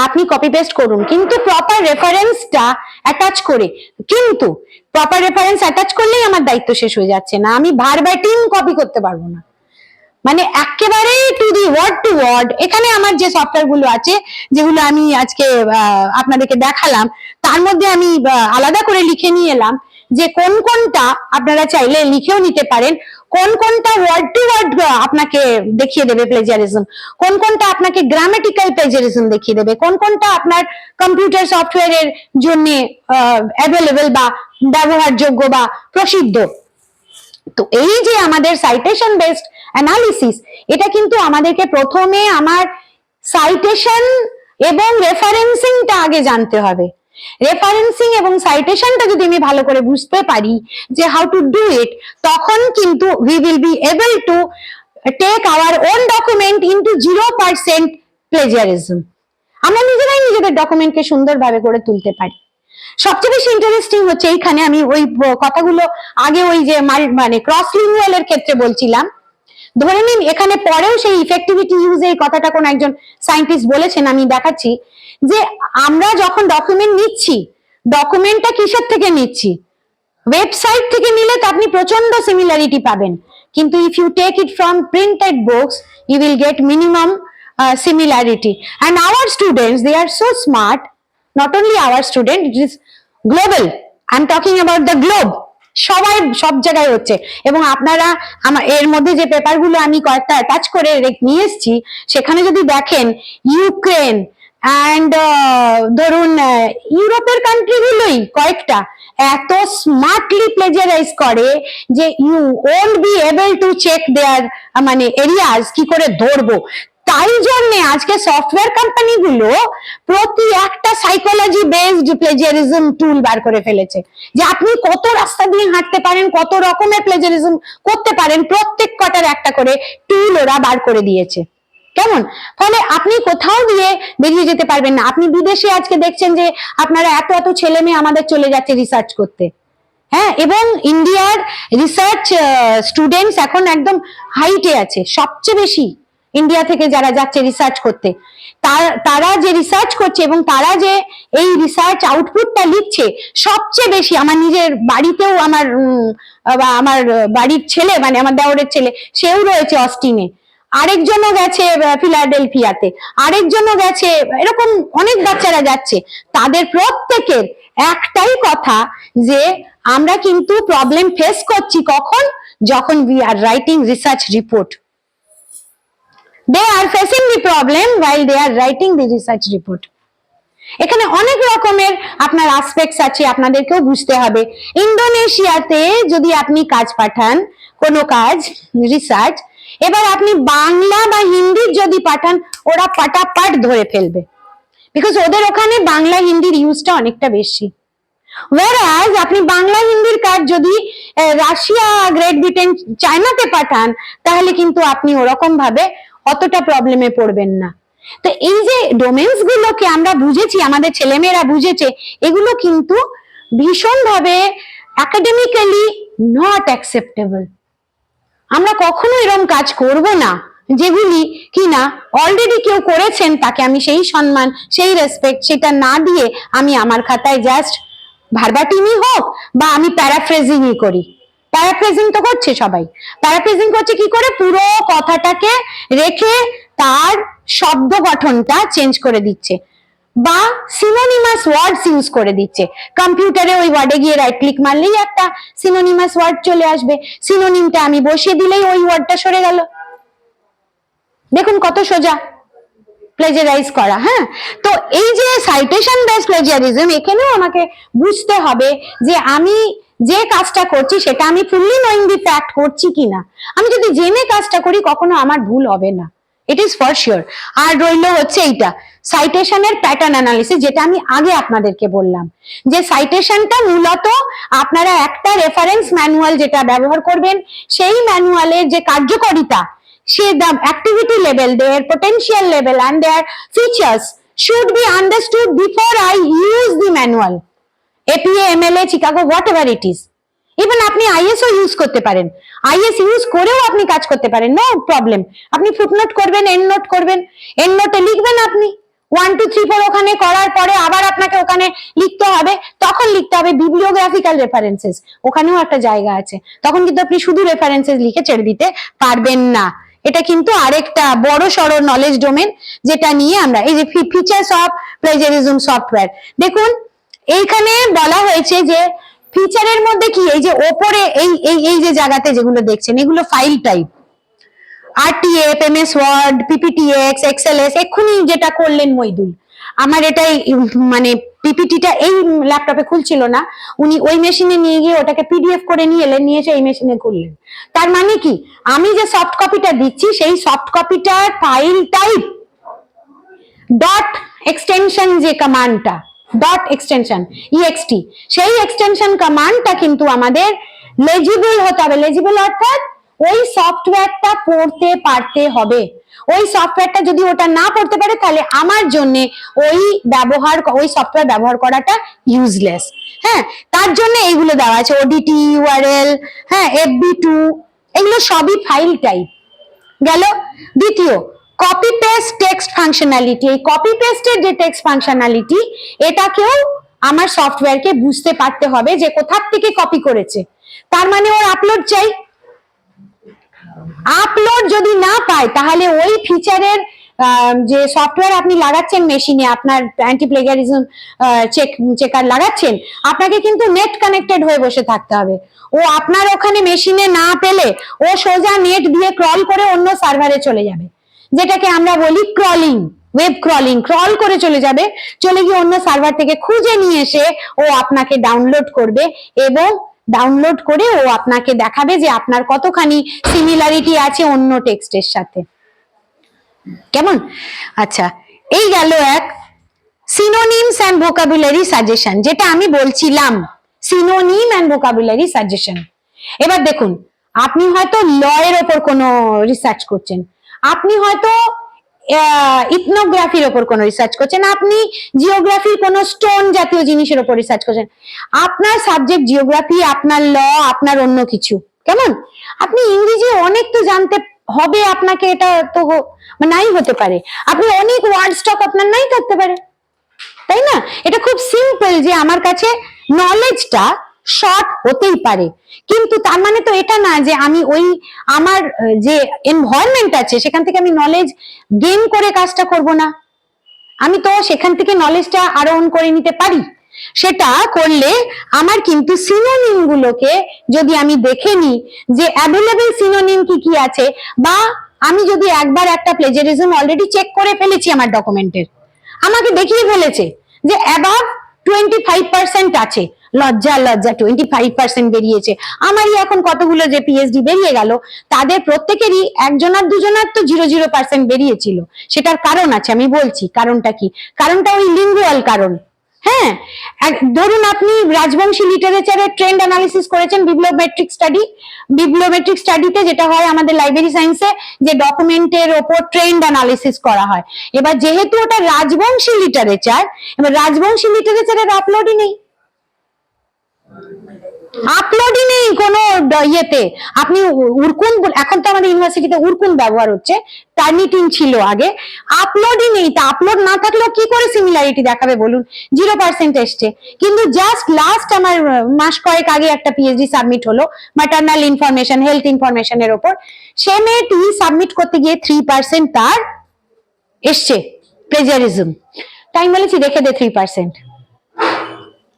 আপনি কপি পেস্ট করুন, কিন্তু প্রপার রেফারেন্সটা অ্যাটাচ করে, কিন্তু প্রপার রেফারেন্স অ্যাটাচ করলেই আমার দায়িত্ব শেষ হয়ে যাচ্ছে না, আমি ভার্বাটিম কপি করতে পারবো না, মানে একেবারে to the word to word. এখানে আমার যে সফটওয়্যার গুলো আছে, যেগুলো আমি আজকে আপনাদেরকে দেখালাম, তার মধ্যে আমি আলাদা করে লিখে নিয়ে এলাম যে কোন কোনটা, আপনারা চাইলে লিখেও নিতে পারেন, কোন কোনটা ওয়ার্ড টু ওয়ার্ড আপনাকে দেখিয়ে দেবে প্লেজারিজম, কোন কোনটা আপনাকে গ্রামাটিক্যাল প্লেজারিজম দেখিয়ে দেবে, কোন কোনটা আপনার কম্পিউটার সফটওয়্যারের জন্য অ্যাভেলেবল বা ব্যবহারযোগ্য বা প্রসিদ্ধ। তো এই যে আমাদের সাইটেশন বেসড অ্যানালিসিস, এটা কিন্তু আমাদেরকে প্রথমে আমার সাইটেশন এবং রেফারেন্সিংটা আগে জানতে হবে। রেফারেন্সিং এবং সাইটেশনটা যদি আমি ভালো করে বুঝতে পারি যে হাউ টু ডু ইট, তখন কিন্তু we will be able to take our own document into 0% plagiarism. আমরা নিজেরাই নিজেদের ডকুমেন্টকে সুন্দরভাবে করে তুলতে পারি। সবচেয়ে বেশি ইন্টারেস্টিং হচ্ছে এইখানে, আমি ওই কথাগুলো আগে ওই যে মানে ক্রস লিঙ্গুয়াল এর ক্ষেত্রে বলছিলাম, ধরে নিন এখানে পরেও সেই ইফেক্টিভিটি ইউজ এই কথাটা কোন একজন সায়েন্টিস্ট বলেছেন, আমি দেখাচ্ছি যে আমরা যখন ডকুমেন্ট নিচ্ছি, ডকুমেন্টটা কিসের থেকে নিচ্ছি? ওয়েবসাইট থেকে নিলে তো আপনি প্রচন্ড সিমিলারিটি পাবেন, কিন্তু if you take it from printed books you will get minimum similarity. And our students, they are so smart. Not only our student, it is global. I'm talking about the globe. সবাই সব জায়গায় হচ্ছে। এবং আপনারা আমার এর মধ্যে যে পেপারগুলো আমি কয়েকটা অ্যাটাচ করে নিয়ে এসেছি, সেখানে যদি দেখেন ইউক্রেন অ্যান্ড ধরুন ইউরোপের কান্ট্রিগুলোই কয়েকটা এত স্মার্টলি প্লেজারাইজ করে যে you won't be able to check their মানে এরিয়াজ কি করে ধরবো। তাই জন্য আজকে সফটওয়্যার কোম্পানিগুলো প্রতি একটা সাইকোলজি বেসড প্লেজারিজম টুল বার করে ফেলেছে, যে আপনি কত রাস্তা দিয়ে হাঁটতে পারেন, কত রকমের প্লেজারিজম করতে পারেন, প্রত্যেক কটার একটা করে টুল ওরা বার করে দিয়েছে। কেমন? ফলে আপনি কোথাও দিয়ে বেরিয়ে যেতে পারবেন না। আপনি বিদেশে আজকে দেখছেন যে আপনারা এত এত ছেলে মেয়ে আমাদের চলে যাচ্ছে রিসার্চ করতে, হ্যাঁ, এবং ইন্ডিয়ার রিসার্চ স্টুডেন্টস এখন একদম হাইটে আছে, সবচেয়ে বেশি ইন্ডিয়া থেকে যারা যাচ্ছে রিসার্চ করতে, তারা যে রিসার্চ করছে এবং তারা যে এই রিসার্চ আউটপুটটা লিখছে সবচেয়ে বেশি। আমার নিজের বাড়িতেও আমার বাড়ির ছেলে মানে আমার দেওরের ছেলে, সেও রয়েছে অস্টিনে, আরেকজনও গেছে ফিলাডেলফিয়াতে, আরেকজনও গেছে, এরকম অনেক বাচ্চারা যাচ্ছে। তাদের প্রত্যেকের একটাই কথা যে আমরা কিন্তু প্রবলেম ফেস করছি কখন, যখন we are writing research report. They are facing the problem while they are writing the research report. এখানে অনেক রকমের আপনার অ্যাসপেক্টস আছে, আপনাদেরকেও বুঝতে হবে। ইন্দোনেশিয়াতে যদি আপনি কাজ পাঠান, কোনো কাজ রিসার্চ, এবার আপনি বাংলা বা হিন্দি যদি পাঠান, ওরা পাটাপাট ধরে ফেলবে, বিকজ ওদের ওখানে বাংলা হিন্দির ইউজটা অনেকটা বেশি। whereas আপনি বাংলা হিন্দির কাজ যদি রাশিয়া, গ্রেট ব্রিটেন, চায়নাতে পাঠান, তাহলে কিন্তু আপনি ওরকম ভাবে অতটা প্রবলেমে পড়বেন না। তো এই যে ডোমেন্স গুলোকে আমরা বুঝেছি, আমাদের ছেলেমেয়েরা বুঝেছে, এগুলো কিন্তু ভীষণভাবে একাডেমিক্যালি নট অ্যাকসেপ্টেবল। আমরা কখনো এরকম কাজ করব না যেগুলি কিনা অলরেডি কেউ করেছেন, তাকে আমি সেই সম্মান, সেই রেসপেক্ট সেটা না দিয়ে আমি আমার খাতায় জাস্ট ভার্বাটিমই হোক বা আমি প্যারাফ্রেজিংই করি। প্যারাফ্রেজিং তো করছে সবাই, প্যারাফ্রেজিং করছে কি করে? পুরো কথাটাকে রেখে তার শব্দ গঠনটা চেঞ্জ করে দিচ্ছে বা সিনোনিমাস ওয়ার্ডস ইউজ করে দিচ্ছে। কম্পিউটারে ওই ওয়ার্ডে গিয়ে রাইট ক্লিক মারলেই একটা সিনোনিমাস ওয়ার্ড চলে আসবে, সিনোনিমটা আমি বসিয়ে দিলেই ওই ওয়ার্ডটা সরে গেল। দেখুন কত সোজা প্লেজারাইজ করা। হ্যাঁ, তো এই যে সাইটেশন বেসড প্লেজারিজম, এখানেও আমাকে বুঝতে হবে যে আমি যে কাজটা করছি সেটা আমি ফুললি নোয়িং দি ফ্যাক্ট করছি কিনা। আমি যদি জেনে কাজটা করি কখনো আমার ভুল হবে না, ইট ইজ ফর শিওর। আর রইল হচ্ছে এইটা সাইটেশনের প্যাটার্ন অ্যানালিসিস, যেটা আমি আগে আপনাদেরকে বললাম যে সাইটেশনটা মূলত আপনারা একটা রেফারেন্স ম্যানুয়াল যেটা ব্যবহার করবেন, সেই ম্যানুয়ালের যে কার্যকারিতা, the activity level, their potential level and their features should be understood before I use the manual. APA, MLA, Chicago, whatever it is. Even আপনি ISO ইউজ করতে পারেন, IS ইউজ করেও আপনি কাজ করতে পারেন, নো প্রবলেম। আপনি ফুটনোট করবেন, এন্ড নোট করবেন, এন্ড নোটে লিখবেন আপনি 1 2 3 4 ওখানে করার পরে আবার আপনাকে ওখানে লিখতে হবে, তখন লিখতে হবে বিবলিওগ্রাফিক্যাল রেফারেন্সেস, ওখানেও একটা জায়গা আছে, তখন কিন্তু আপনি শুধু রেফারেন্সেস লিখে ছেড়ে দিতে পারবেন না। এটা কিন্তু আরেকটা বড় সড় নলেজ ডোমেন, যেটা নিয়ে আমরা এই যে ফিচার্স অফ প্লেজারিজম সফটওয়্যার, দেখুন এইখানে বলা হয়েছে যে ফিচারের মধ্যে কি, এই যে ওপরে এই যে জায়গাতে যেগুলো দেখছেন এগুলো file type, RTF, MS Word, PPTX, XLS. এক্ষুনি যেটা করলেন মইদুল, আমার এটাই মানে পিপিটিটা এই ল্যাপটপে খুলছিল না, উনি ওই মেশিনে নিয়ে গিয়ে ওটাকে পিডিএফ করে নিয়ে এলেন, নিয়ে এসে এই মেশিনে খুললেন। তার মানে কি, আমি যে সফট কপিটা দিচ্ছি সেই সফট কপিটার ফাইল টাইপ ডট এক্সটেনশন, যে কমান্ডটা ডট এক্সটেনশন ইএক্সটি, সেই এক্সটেনশন কমান্ডটা কিন্তু আমাদের লেজিবল হতে হবে। লেজিবল অর্থাৎ ওই সফটওয়্যারটা পড়তে পারতে হবে। ওই সফটওয়্যারটা যদি ওটা না পড়তে পারে, তাহলে আমার জন্য ওই সফটওয়্যার ব্যবহার করাটা ইউজলেস। হ্যাঁ, তার জন্য এইগুলো দেওয়া আছে, ওডিটি, ইউআরএল, হ্যাঁ, FB2, এগুলো সবই ফাইল টাইপ। গেল। দ্বিতীয়, কপি পেস্ট টেক্সট ফাংশনালিটি। এই কপি পেস্টের যে টেক্সট ফাংশনালিটি, এটাকেও আমার সফটওয়্যারকে বুঝতে পারতে হবে যে কোথা থেকে কপি করেছে। তার মানে ওর আপলোড চাই। আপলোড যদি না পায় তাহলে ওই ফিচারের যে সফটওয়্যার আপনি লাগাচ্ছেন মেশিনে, আপনার অ্যান্টি প্লেগারিজম চেকার লাগাচ্ছেন, আপনাকে কিন্তু নেট কানেক্টেড হয়ে বসে থাকতে হবে। ও আপনার ওখানে মেশিনে না পেলে ও সোজা নেট দিয়ে ক্রল করে অন্য সার্ভারে চলে যাবে, যেটাকে আমরা বলি ক্রলিং, ওয়েব ক্রলিং। ক্রল করে চলে যাবে, চলে গিয়ে অন্য সার্ভার থেকে খুঁজে নিয়ে এসে ও আপনাকে ডাউনলোড করবে, এবং ডাউনলোড করে ও আপনাকে দেখাবে যে আপনার কতখানি সিমিলারিটি আছে অন্য টেক্সটের সাথে। কেমন? আচ্ছা, এই গেল এক। সিনোনিমস এন্ড ভোকাবুলারি সাজেশন, যেটা আমি বলছিলাম, সিনোনিম এন্ড ভোকাবুলারি সাজেশন। এবার দেখুন, আপনি হয়তো ল এর ওপর কোনো রিসার্চ করছেন, আপনি হয়তো ইথনোগ্রাফির ওপর কোনো রিসার্চ করছেন, আপনি জিওগ্রাফির কোনো স্টোন জাতীয় জিনিসের ওপর রিসার্চ করছেন। আপনার সাবজেক্ট জিওগ্রাফি, আপনার ল, আপনার অন্য কিছু। কেমন? আপনি ইংরেজি অনেক তো জানতে হবে আপনাকে, এটা তো নাই হতে পারে। আপনি অনেক ওয়ার্ড স্টক আপনার নাই থাকতে পারে, তাই না? এটা খুব সিম্পল যে আমার কাছে নলেজটা শর্ট হতেই পারে, কিন্তু তার মানে তো এটা না যে আমি ওই আমার যে এনভায়রনমেন্ট আছে সেখান থেকে আমি নলেজ গেইন করে কাজটা করব না। আমি তো সেখান থেকে নলেজটা আরোহণ করে নিতে পারি। সেটা করলে আমার কিন্তু সিনোনিম গুলোকে যদি আমি দেখে নিই যে অ্যাভেলেবল সিনোনিম কি কি আছে, বা আমি যদি একবার একটা প্লেজারিজম অলরেডি চেক করে ফেলেছি আমার ডকুমেন্টের, আমাকে দেখিয়ে ফেলেছে যে অ্যাবাভ 25% আছে, লজ্জা লজ্জা 25% বেরিয়েছে। আমারই এখন কতগুলো যে পিএইচডি বেরিয়ে গেল, তাদের প্রত্যেকেরই একজনের দুজনের তো 0% বেরিয়েছিল। সেটার কারণ আছে, আমি বলছি কারণটা কি। কারণটা ওই লিঙ্গুয়াল কারণ। হ্যাঁ, ধরুন আপনি রাজবংশী লিটারেচারের ট্রেন্ড অ্যানালিসিস করেছেন, বিবলিওমেট্রিক স্টাডি। বিবলিওমেট্রিক স্টাডিতে যেটা হয় আমাদের লাইব্রেরি সায়েন্সে, যে ডকুমেন্টের ওপর ট্রেন্ড অ্যানালিসিস করা হয়। এবার যেহেতু ওটা রাজবংশী লিটারেচার, এবার রাজবংশী লিটারেচারের আপলোডই নেই, আপলোডই নেই কোনো ইয়েতে। আপনি উরকুন, এখন তো আমাদের ইউনিভার্সিটিতে উরকুন ব্যবহার হচ্ছে, টার্নিটিন ছিল আগে, আপলোডই নেই। তা আপলোড না থাকলেও কি করে সিমিলারিটি দেখাবে বলুন? 0% এসছে। কিন্তু জাস্ট লাস্ট আমার মাস কয়েক আগে একটা পিএইচডি সাবমিট হলো ম্যাটারনাল ইনফরমেশন, হেলথ ইনফরমেশনের ওপর। সে মেয়েটি সাবমিট করতে গিয়ে 3% তার এসছে প্লেজারিজম। তাই বলেছি রেখে দে 3%।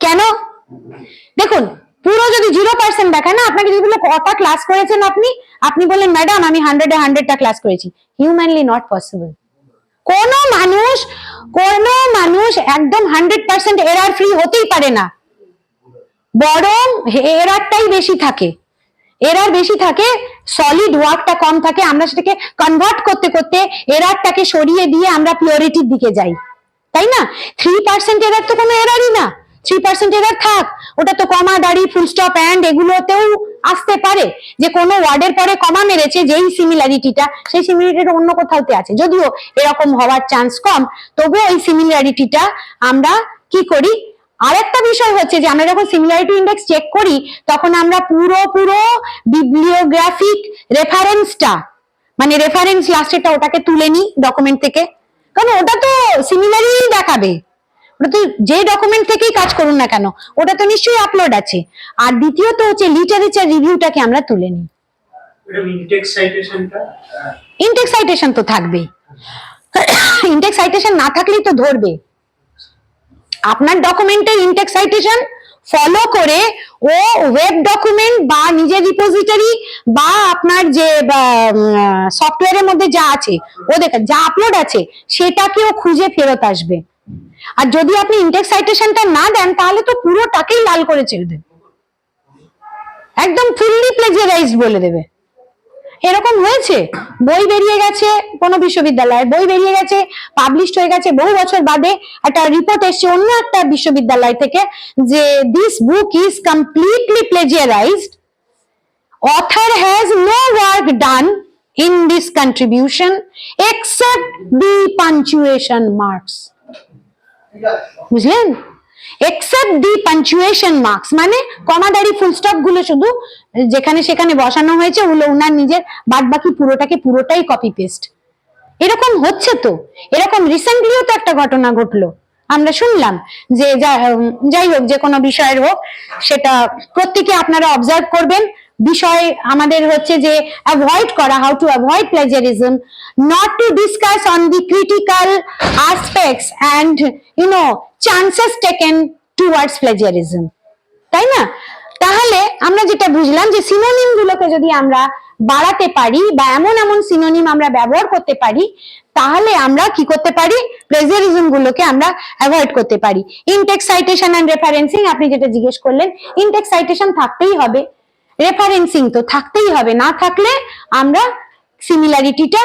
কেন? দেখুন, পুরো যদি 0% দেখায় না, আপনাকে যদি বলে কটা ক্লাস করেছেন আপনি, আপনি বলেন ম্যাডাম আমি 100-এ 100টা ক্লাস করেছি, হিউম্যানলি নট পসিবল। কোন মানুষ একদম 100% এরার ফ্রি হতেই পারে না, বরং এরারটাই বেশি থাকে। এরার বেশি থাকে, সলিড ওয়ার্কটা কম থাকে। আমরা সেটাকে কনভার্ট করতে করতে এরারটাকে সরিয়ে দিয়ে আমরা পিওরিটির দিকে যাই, তাই না? 3% এরার তো কোনো এরারই না। 3% এরার থাক, ওটা তো কমা, দাড়ি, ফুল স্টপ, এন্ড এগুলোতেও আসতে পারে, যে কোনো ওয়ার্ডের পরে কমা মেরেছে, যেই সিমিলারিটিটা, সেই সিমিলারিটিটা অন্য কোথাওতে আছে। যদিও এরকম হওয়ার চান্স কম, তবুও ওই সিমিলারিটিটা আমরা কি করি। আরেকটা বিষয় হচ্ছে যে আমরা যখন সিমিলারিটি ইন্ডেক্স চেক করি, তখন আমরা পুরো বিবলিওগ্রাফিক রেফারেন্সটা, মানে রেফারেন্স লাস্টেরটা, ওটাকে তুলে নিই ডকুমেন্ট থেকে, কারণ ওটা তো সিমিলারই দেখাবে। ওটা তো যে ডকুমেন্ট থেকেই কাজ করুন না কেন, ওটা তো নিশ্চয়ই আপলোড আছে। আর দ্বিতীয়ত হচ্ছে লিটারেচার রিভিউটাকে আমরা তুলে নিই। ইনটেক্স সাইটেশন তো থাকবেই, ইনটেক্স সাইটেশন না থাকলেই তো ধরবে। আপনার ডকুমেন্টের ইনটেক্স সাইটেশন ফলো করে ও ওয়েব ডকুমেন্ট বা নিজের রিপোজিটরি বা আপনার যে সফটওয়্যারের মধ্যে যা আছে, ও দেখে যা আপলোড আছে সেটাকেও খুঁজে ফেরত আসবে। আর যদি আপনি ইনটেক্স সাইটেশনটা না দেন, তাহলে তো পুরোটাকেই লাল করে ছেড়ে দেবে, একদম ফুললি প্লেজিয়ারাইজড বলে দেবে। এরকম হয়েছে, বই বেরিয়ে গেছে, কোনো বিশ্ববিদ্যালয়ের বই বেরিয়ে গেছে, পাবলিশড হয়ে গেছে, বহু বছর বাদে একটা রিপোর্ট এসছে অন্য একটা বিশ্ববিদ্যালয় থেকে যে this book is completely plagiarised, author has no work done in this contribution except the punctuation marks। বুঝলেন? এক্সেপ্ট দি পাঞ্চুয়েশন মার্কস, মানে কমাদারি ফুল স্টপ গুলো শুধু যেখানে সেখানে বসানো হয়েছে, ওগুলো উনার নিজের, বাদ বাকি পুরোটাই কপি পেস্ট। এরকম হচ্ছে তো, এরকম রিসেন্টলিও তো একটা ঘটনা ঘটলো, আমরা শুনলাম যে যাই হোক, যে কোনো বিষয়ের হোক, সেটা প্রত্যেকে আপনারা অবজার্ভ করবেন। বিষয় আমাদের হচ্ছে যে অ্যাভয়েড করা, how to avoid plagiarism, not to discuss on the critical aspects and chances taken towards plagiarism, তাই না? তাহলে আমরা যেটা বুঝলাম যে সিনোনিম গুলোকে যদি আমরা বাড়াতে পারি বা এমন এমন সিনোনিম আমরা ব্যবহার করতে পারি, তাহলে আমরা কি করতে পারি, প্লেজারিজম গুলোকে আমরা অ্যাভয়েড করতে পারি। ইনটেক্সট সাইটেশন এন্ড রেফারেন্সিং, আপনি যেটা জিজ্ঞেস করলেন, ইনটেক্সট সাইটেশন থাকতেই হবে, রেফারেন্সিং তো থাকতেই হবে, না থাকলে আমরা সিমিলারিটিটা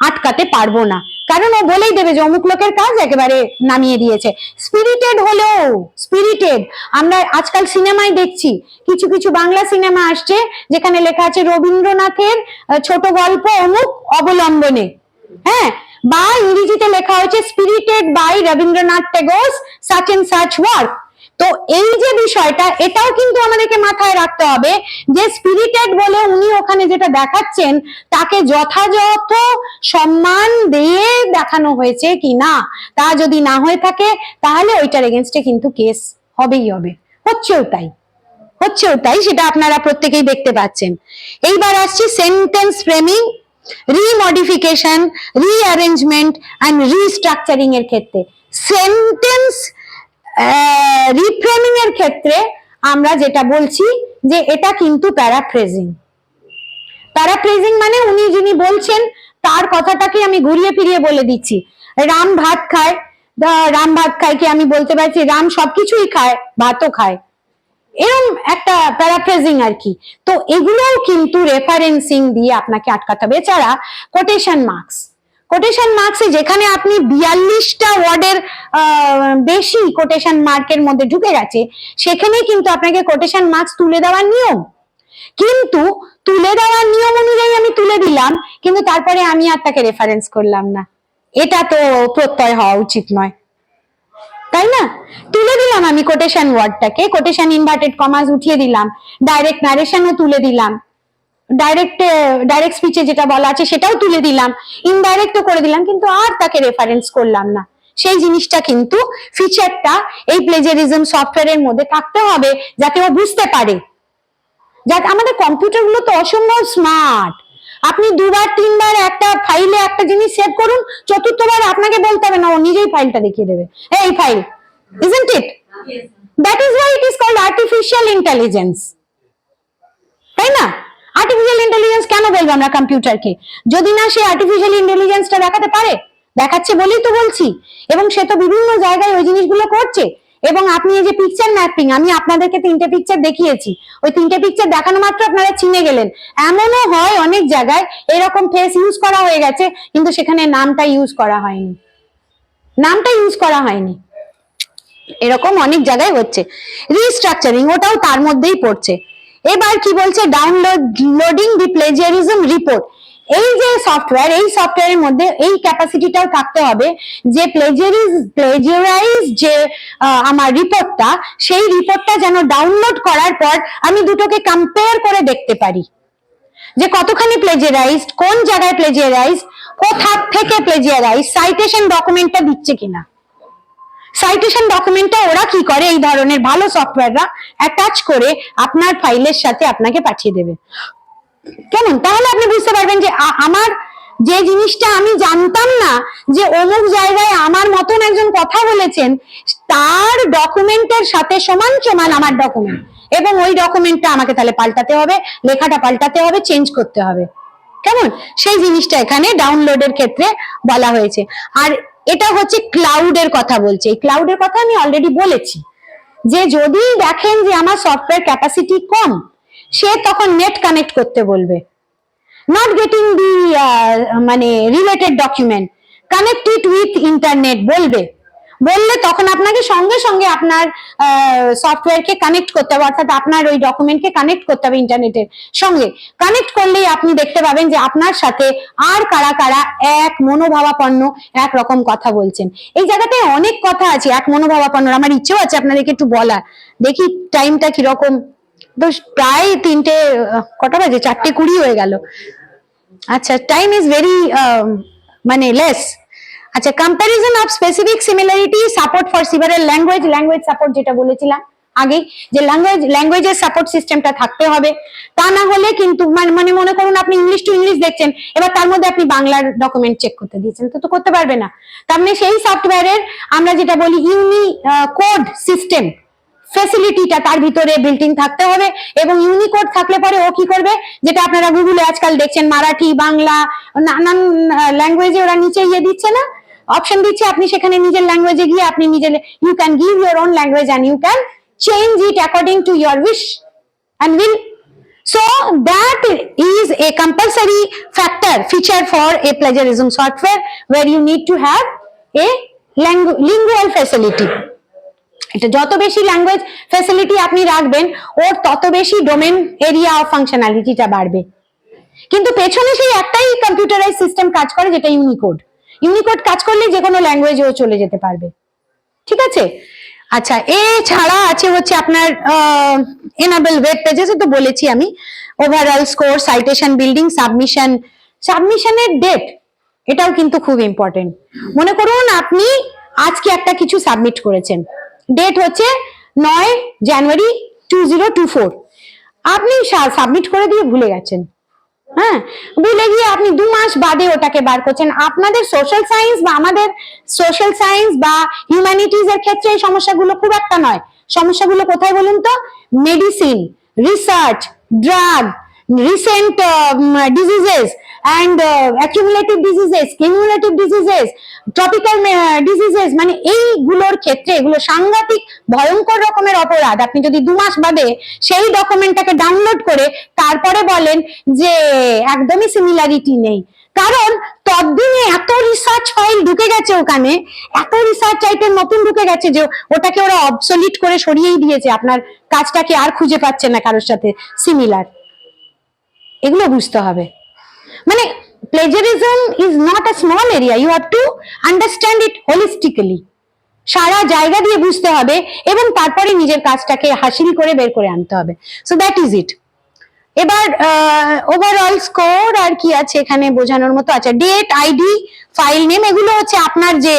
আটকাতে পারবো না, কারণ ও বলেই দেবে যে অমুক লোকের কাজ একেবারে নামিয়ে দিয়েছে। স্পিরিটেড হলেও, স্পিরিটেড আমরা আজকাল সিনেমায় দেখছি, কিছু কিছু বাংলা সিনেমা আসছে যেখানে লেখা আছে রবীন্দ্রনাথের ছোট গল্প অমুক অবলম্বনে, হ্যাঁ, বা ইংরেজিতে লেখা হয়েছে spirited by Rabindranath Tagore such and such work. তো এই যে বিষয়টা, এটাও কিন্তু আমাদেরকে মাথায় রাখতে হবে যে স্পিরিটেড বলে উনি ওখানে যেটা দেখাচ্ছেন তাকে যথাযথ সম্মান দিয়ে দেখানো হয়েছে কিনা, তা যদি না হয়ে থাকে তাহলে ওইটার এগেনস্টে কিন্তু কেস হবেই হবে, হচ্ছেও তাই, সেটা আপনারা প্রত্যেকেই দেখতে পাচ্ছেন। এইবার আসছি sentence framing, remodification, rearrangement and restructuring এর ক্ষেত্রে। সেন্টেন্স রিফ্রেমিং এর ক্ষেত্রে আমরা যেটা বলছি যে এটা কিন্তু প্যারাফ্রেজিং। প্যারাফ্রেজিং মানে উনি যিনি বলছেন তার কথাটাকে আমি ঘুরিয়ে ফিরিয়ে বলে দিচ্ছি। রাম ভাত খায়, রাম ভাত খায় কি আমি বলতে পারছি রাম সবকিছুই খায়, ভাতও খায়, এরকম একটা প্যারাফ্রেজিং আর কি। তো এগুলোও কিন্তু রেফারেন্সিং দিয়ে আপনাকে আটকাতে হবে। এছাড়া কোটেশন মার্কস, কোটেশন মার্কসে যেখানে আপনি 42টা ওয়ার্ডের বেশি কোটেশন মার্কের মধ্যে ঢুকে গেছে, সেখানে কিন্তু আপনাকে কোটেশন মার্কস তুলে দেওয়ার নিয়ম, কিন্তু তুলে দেওয়ার নিয়ম অনুযায়ী আমি তুলে দিলাম, কিন্তু তারপরে আমি আর তাকে রেফারেন্স করলাম না, এটা তো প্রত্যয় হওয়া উচিত নয়, তাই না? তুলে দিলাম আমি কোটেশন ওয়ার্ডটাকে, কোটেশন ইনভার্টেড কমাস উঠিয়ে দিলাম, ডাইরেক্ট নারেশনও তুলে দিলাম, ডাইরেক্ট স্পিচে যেটা বলা আছে সেটাও তুলে দিলাম, ইনডাইরেক্টও করে দিলাম, কিন্তু আর তাকে রেফারেন্স করলাম না। সেই জিনিসটা কিন্তু ফিচারটা এই প্লেজারিজম সফটওয়্যারের মধ্যে থাকতে হবে, যাতে ও বুঝতে পারে। যাতে আমাদের কম্পিউটার গুলো তো অসম্ভব স্মার্ট, আপনি দুবার তিনবার একটা ফাইলে একটা জিনিস সেভ করুন, চতুর্থবার আপনাকে বলতে হবে না, ও নিজেই ফাইলটা দেখিয়ে দেবে, এই file, isn't it? That is why it is called artificial intelligence, তাই না? আর্টিফিশিয়াল ইন্টেলিজেন্স কেন বলবো আমরা কম্পিউটারকে, যদি না সে আর্টিফিশিয়াল ইন্টেলিজেন্সটা দেখাতে পারে, দেখাচ্ছে বলেই তো বলছি, এবং সে তো বিভিন্ন জায়গায় ওই জিনিসগুলো করছে। এবং আপনি এই যে পিকচার ম্যাপিং, আমি আপনাদেরকে 3টে পিকচার দেখিয়েছি, ওই 3টে পিকচার দেখানো মাত্র আপনারা চিনে গেলেন। এমনও হয় অনেক জায়গায় এরকম ফেস ইউজ করা হয়ে গেছে, কিন্তু সেখানে নামটা ইউজ করা হয়নি, এরকম অনেক জায়গায় হচ্ছে। রিস্ট্রাকচারিং, ওটাও তার মধ্যেই পড়ছে। এবার কি বলছে, ডাউনলোডিং দি প্লেজিয়ারিজম রিপোর্ট। এই যে সফটওয়্যার, এই সফটওয়্যারের মধ্যে এই ক্যাপাসিটিটাও থাকতে হবে যে প্লেজিয়ারাইজ যে আমার রিপোর্টটা, সেই রিপোর্টটা যেন ডাউনলোড করার পর আমি দুটোকে কম্পেয়ার করে দেখতে পারি যে কতখানি প্লেজিয়ারাইজড, কোন জায়গায় প্লেজিয়ারাইজড, কোথা থেকে প্লেজিয়ারাইজ, সাইটেশন ডকুমেন্টটা দিচ্ছে কিনা। সাইটেশন ডকুমেন্টটা ওরা কি করে, এই ধরনের ভালো সফটওয়্যাররা অ্যাটাচ করে আপনার ফাইলের সাথে আপনাকে পাঠিয়ে দেবে, কেমন? তাহলে আপনি বুঝতে পারবেন যে আমার যে জিনিসটা আমি জানতাম না যে অমুক জায়গায় আমার মতন একজন কথা বলেছেন, তার ডকুমেন্টের সাথে সমান সমান আমার ডকুমেন্ট, এবং ওই ডকুমেন্টটা আমাকে তাহলে পাল্টাতে হবে, লেখাটা পাল্টাতে হবে, চেঞ্জ করতে হবে, কেমন? সেই জিনিসটা এখানে ডাউনলোডের ক্ষেত্রে বলা হয়েছে। আর এটা হচ্ছে ক্লাউডের কথা বলছে। এই ক্লাউডের কথা আমি অলরেডি বলেছি যে যদি দেখেন যে আমার সফটওয়্যার ক্যাপাসিটি কম, সে তখন নেট কানেক্ট করতে বলবে, নট গেটিং দি মানে related document, connect it with internet বলবে, বললে তখন আপনাকে সঙ্গে সঙ্গে আপনার সফটওয়্যারকে কানেক্ট করতে হবে, অর্থাৎ আপনার ওই ডকুমেন্টকে কানেক্ট করতে হবে ইন্টারনেটের সঙ্গে। কানেক্ট করলেই আপনি দেখতে পাবেন যে আপনার সাথে আর কারা কারা এক মনোভাবাপন্ন একরকম কথা বলছেন। এই জায়গাটায় অনেক কথা আছে এক মনোভাবাপন্ন, আমার ইচ্ছেও আছে আপনাদেরকে একটু বলা। দেখি টাইমটা কিরকম, তো প্রায় 3টে কটা বাজে, 4:20 হয়ে গেল। আচ্ছা, টাইম ইজ ভেরি মানে লেস। আচ্ছা, comparison of specific similarity, support for সিভারাল language, language support যেটা বলেছিলাম আগে, যে ল্যাঙ্গুয়েজের সাপোর্ট সিস্টেমটা থাকতে হবে। তা না হলে কিন্তু মানে মনে করুন আপনি ইংলিশ টু ইংলিশ দেখছেন, এবার তার মধ্যে আপনি বাংলার ডকুমেন্ট চেক করতে দিয়েছেন, তো করতে পারবে না। তার মানে সেই সফটওয়্যারের আমরা যেটা বলি ইউনিকোড সিস্টেম ফ্যাসিলিটিটা তার ভিতরে বিল্ট ইন থাকতে হবে, এবং ইউনিকোড থাকলে পরে ও কি করবে, যেটা আপনারা গুগলে আজকাল দেখছেন মারাঠি, বাংলা, নানান ল্যাঙ্গুয়েজে ওরা নিচে দিচ্ছে না, অপশন দিচ্ছে, আপনি সেখানে নিজের ল্যাঙ্গুয়েজে গিয়ে আপনি নিজের you can give your own language and you can change it according to your wish and will. So that is a compulsory feature for a plagiarism software, where you need to have a lingual facility. এটা যত বেশি language facility আপনি রাখবেন, ওর তত বেশি domain area of ফাংশনালিটিটা বাড়বে। কিন্তু পেছনে সেই একটাই কম্পিউটারাইজ সিস্টেম কাজ করে, যেটা ইউনিকোড। ইউনিকোড কাজ করলে যে কোনো ল্যাঙ্গুয়েজেও চলে যেতে পারবে, ঠিক আছে। আচ্ছা, এছাড়া আছে হচ্ছে আপনার এনাবেল ওয়েব পেজেস, তো বলেছি আমি, ওভারঅল স্কোর, সাইটেশন বিল্ডিং, সাবমিশনের ডেট, এটাও কিন্তু খুব ইম্পর্টেন্ট। মনে করুন আপনি আজকে একটা কিছু সাবমিট করেছেন, ডেট হচ্ছে 9 জানুয়ারি 2024, আপনি সাবমিট করে দিয়ে ভুলে গেছেন, হ্যাঁ, ভুলে গিয়ে আপনি 2 মাস বাদে ওটাকে বার করছেন। আপনাদের সোশ্যাল সায়েন্স বা আমাদের সোশ্যাল সায়েন্স বা হিউম্যানিটিজ এর ক্ষেত্রে এই সমস্যাগুলো খুব একটা নয়। সমস্যাগুলো কোথায় বলুন তো? Medicine, research, drug, recent diseases and accumulative diseases, cumulative diseases, tropical diseases, মানে এইগুলোর ক্ষেত্রে এগুলো সাংঘাতিক ভয়ঙ্কর রকমের অপরাধ। আপনি যদি 2 মাস বাদে সেই ডকুমেন্টটাকে ডাউনলোড করে তারপরে বলেন যে একদমই সিমিলারিটি নেই, কারণ ততদিনে এত রিসার্চ ফাইল ঢুকে গেছে ওখানে, এত রিসার্চ আইটেম নতুন ঢুকে গেছে যে ওটাকে ওরা অবসলিট করে সরিয়েই দিয়েছে, আপনার কাজটাকে আর খুঁজে পাচ্ছে না কারোর সাথে সিমিলার। এগুলো বুঝতে হবে। মানে plagiarism is not a small area, you have to understand it holistically, সারা জায়গা দিয়ে বুঝতে হবে এবং তারপরে নিজের কাজটাকে হাসিল করে বের করে আনতে হবে। So that is it. এবার ওভারঅল স্কোর আর কি আছে এখানে বোঝানোর মতো? আচ্ছা, ডেট, আইডি, ফাইল নেম, এগুলো হচ্ছে আপনার যে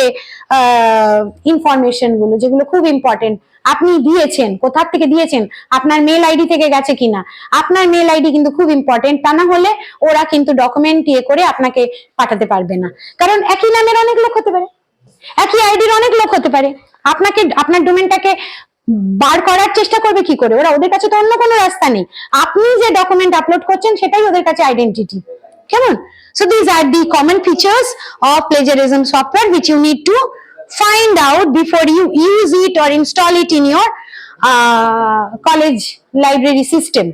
ইনফরমেশন গুলো যেগুলো খুব ইম্পর্টেন্ট, আপনি দিয়েছেন, কোথা থেকে দিয়েছেন, আপনার মেল আইডি থেকে গেছে কিনা, আপনার মেল আইডি কিন্তু খুব ইম্পর্টেন্ট। তা না হলে ওরা কিন্তু ডকুমেন্ট করে আপনাকে পাঠাতে পারবে না, কারণ একই নামের অনেক লোক হতে পারে, একই আইডির অনেক লোক হতে পারে। আপনাকে আপনার ডোমেনটাকে বার করার চেষ্টা করবে কি করে ওরা? ওদের কাছে তো অন্য কোনো রাস্তা নেই, আপনি যে ডকুমেন্ট আপলোড করছেন সেটাই ওদের কাছে আইডেন্টিটি, কেমন? So these are the common features of plagiarism software which you need to find out before you use it or install it in your college library system.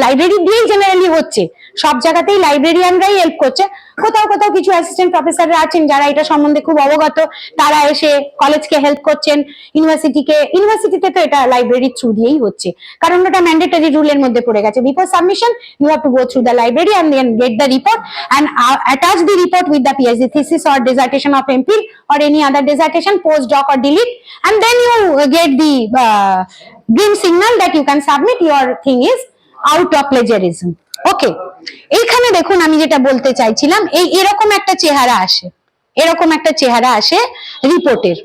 Library দিয়েই generally হচ্ছে, সব জায়গাতেই লাইব্রেরিয়ানরাই help করছে। কোথাও কোথাও কিছু assistant প্রফেসররা আছেন যারা এটা সম্বন্ধে খুব অবগত, তারা এসে কলেজকে হেল্প করছেন, ইউনিভার্সিটিতে তো এটা লাইব্রেরির থ্রু দিয়েই হচ্ছে, কারণ ওটা ম্যান্ডেটরি রুলের মধ্যে পড়ে গেছে। Before submission you have to go through the library and then get the report and attach the report with the PhD thesis or dissertation of MPhil or any other dissertation, postdoc or delete, and then you get the green signal that you can submit, your thing is out of plagiarism. ওকে, এইখানে দেখুন আমি যেটা বলতে চাইছিলাম, এরকম একটা চেহারা আসে, এরকম একটা চেহারা আসে রিপোর্টের।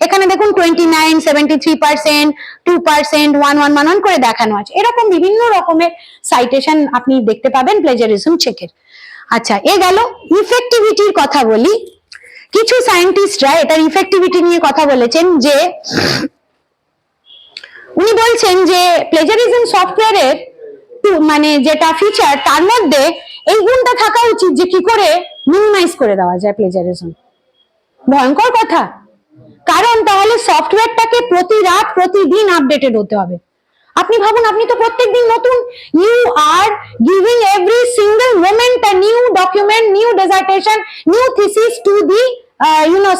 এখানে দেখুন 29, 73%, 2%, 1 করে দেখানো আছে। এরকম বিভিন্ন রকমের সাইটেশন আপনি দেখতে পাবেন প্লেজারিজম চেকের। আচ্ছা, এ গেল। ইফেক্টিভিটির কথা বলি। কিছু সায়েন্টিস্টরা এটার ইফেক্টিভিটি নিয়ে কথা বলেছেন, যে উনি বলছেন যে প্লেজারিজম সফটওয়্যারের মানে যেটা ফিচার, তার মধ্যে এই গুণটা থাকা উচিত যে কি করে মিনিমাইজ করে দেওয়া যায় প্লেজারিজম। ভয়ঙ্কর কথা, কারণ তাহলে সফটওয়্যারটাকে প্রতি রাত প্রতিদিন আপডেটেড হতে হবে। আপনি ভাবুন, আপনি তো প্রত্যেকদিন নতুন, you are giving every single moment a new document, new dissertation, new thesis to the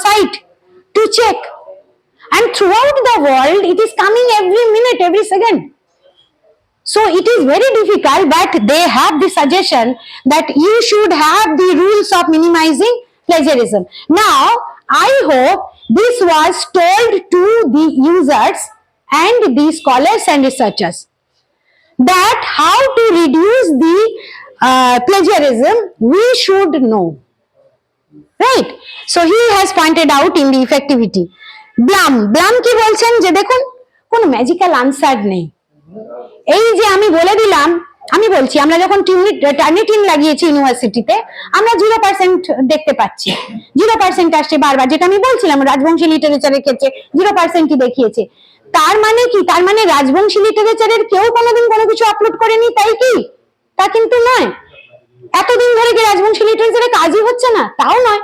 site to check. and throughout the world it is coming every minute, every second. So it is very difficult, but they have the suggestion that you should have the rules of minimizing plagiarism. Now I hope this was told to the users and the scholars and researchers, that how to reduce the plagiarism we should know, right? So he has pointed out in the effectivity. Blum কি বলছেন যে দেখুন কোন magical answer নেই, এই যে আমি বলে দিলাম, আমি বলছি আমরা যখন টার্নিটিন লাগিয়েছি ইউনিভার্সিটিতে আমরা 0% দেখতে পাচ্ছি, 0% আসছে বারবার, যেটা আমি বলছিলাম রাজবংশী লিটারেচারের ক্ষেত্রে 0%ই দেখিয়েছে। তার মানে কি? তার মানে রাজবংশী লিটারেচারের কেউ কোনোদিন কোনো কিছু আপলোড করেনি, তাই কি? তা কিন্তু নয়। এতদিন ধরে কি রাজবংশী লিটারেচারে কাজই হচ্ছে না? তাও নয়।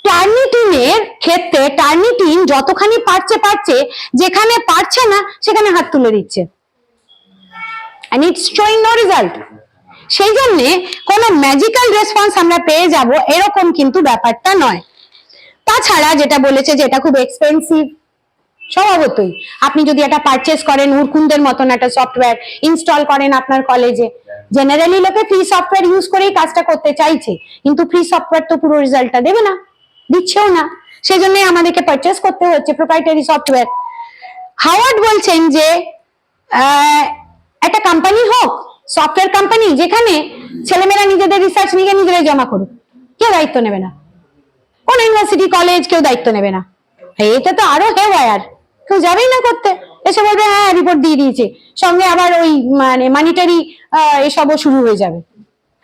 টার্নিটিনের ক্ষেত্রে টার্নিটিন যতখানি পারছে, যেখানে পারছে না সেখানে হাত তুলে দিচ্ছে, and it's showing no result. সেই জন্য কোন ম্যাজিক্যাল রেসপন্স আমরা পেয়ে যাব এরকম কিন্তু ব্যাপারটা নয়। তাছাড়া যেটা বলেছে যে এটা খুব এক্সপেন্সিভ, স্বভাবতই আপনি যদি এটা পারচেস করেন, উরকুন্দের মতন একটা সফটওয়্যার ইনস্টল করেন আপনার কলেজে, জেনারেলি লোকে ফ্রি সফটওয়্যার ইউজ করেই কাজটা করতে চাইছে, কিন্তু ফ্রি সফটওয়্যার তো পুরো রেজাল্টটা দেবে না, দিচ্ছেও না, সেজন্য আমাদেরকে পারচেস করতে হচ্ছে প্রোপ্রাইটারি সফটওয়্যার। হাওয়ার্ড বলছেন যে একটা কোম্পানি হোক, সফটওয়্যার কোম্পানি, যেখানে ছেলেমেয়েরা নিজেদের রিসার্চ নিজেরাই জমা করুক, কেউ দায়িত্ব নেবে না, কোন ইউনিভার্সিটি কলেজ কেউ দায়িত্ব নেবে না। এটা তো আরো হেওয়ার, কেউ যাবেই না করতে, এসে বলবে হ্যাঁ রিপোর্ট দিয়ে দিয়েছে, সঙ্গে আবার ওই মানে মানিটারি এসবও শুরু হয়ে যাবে,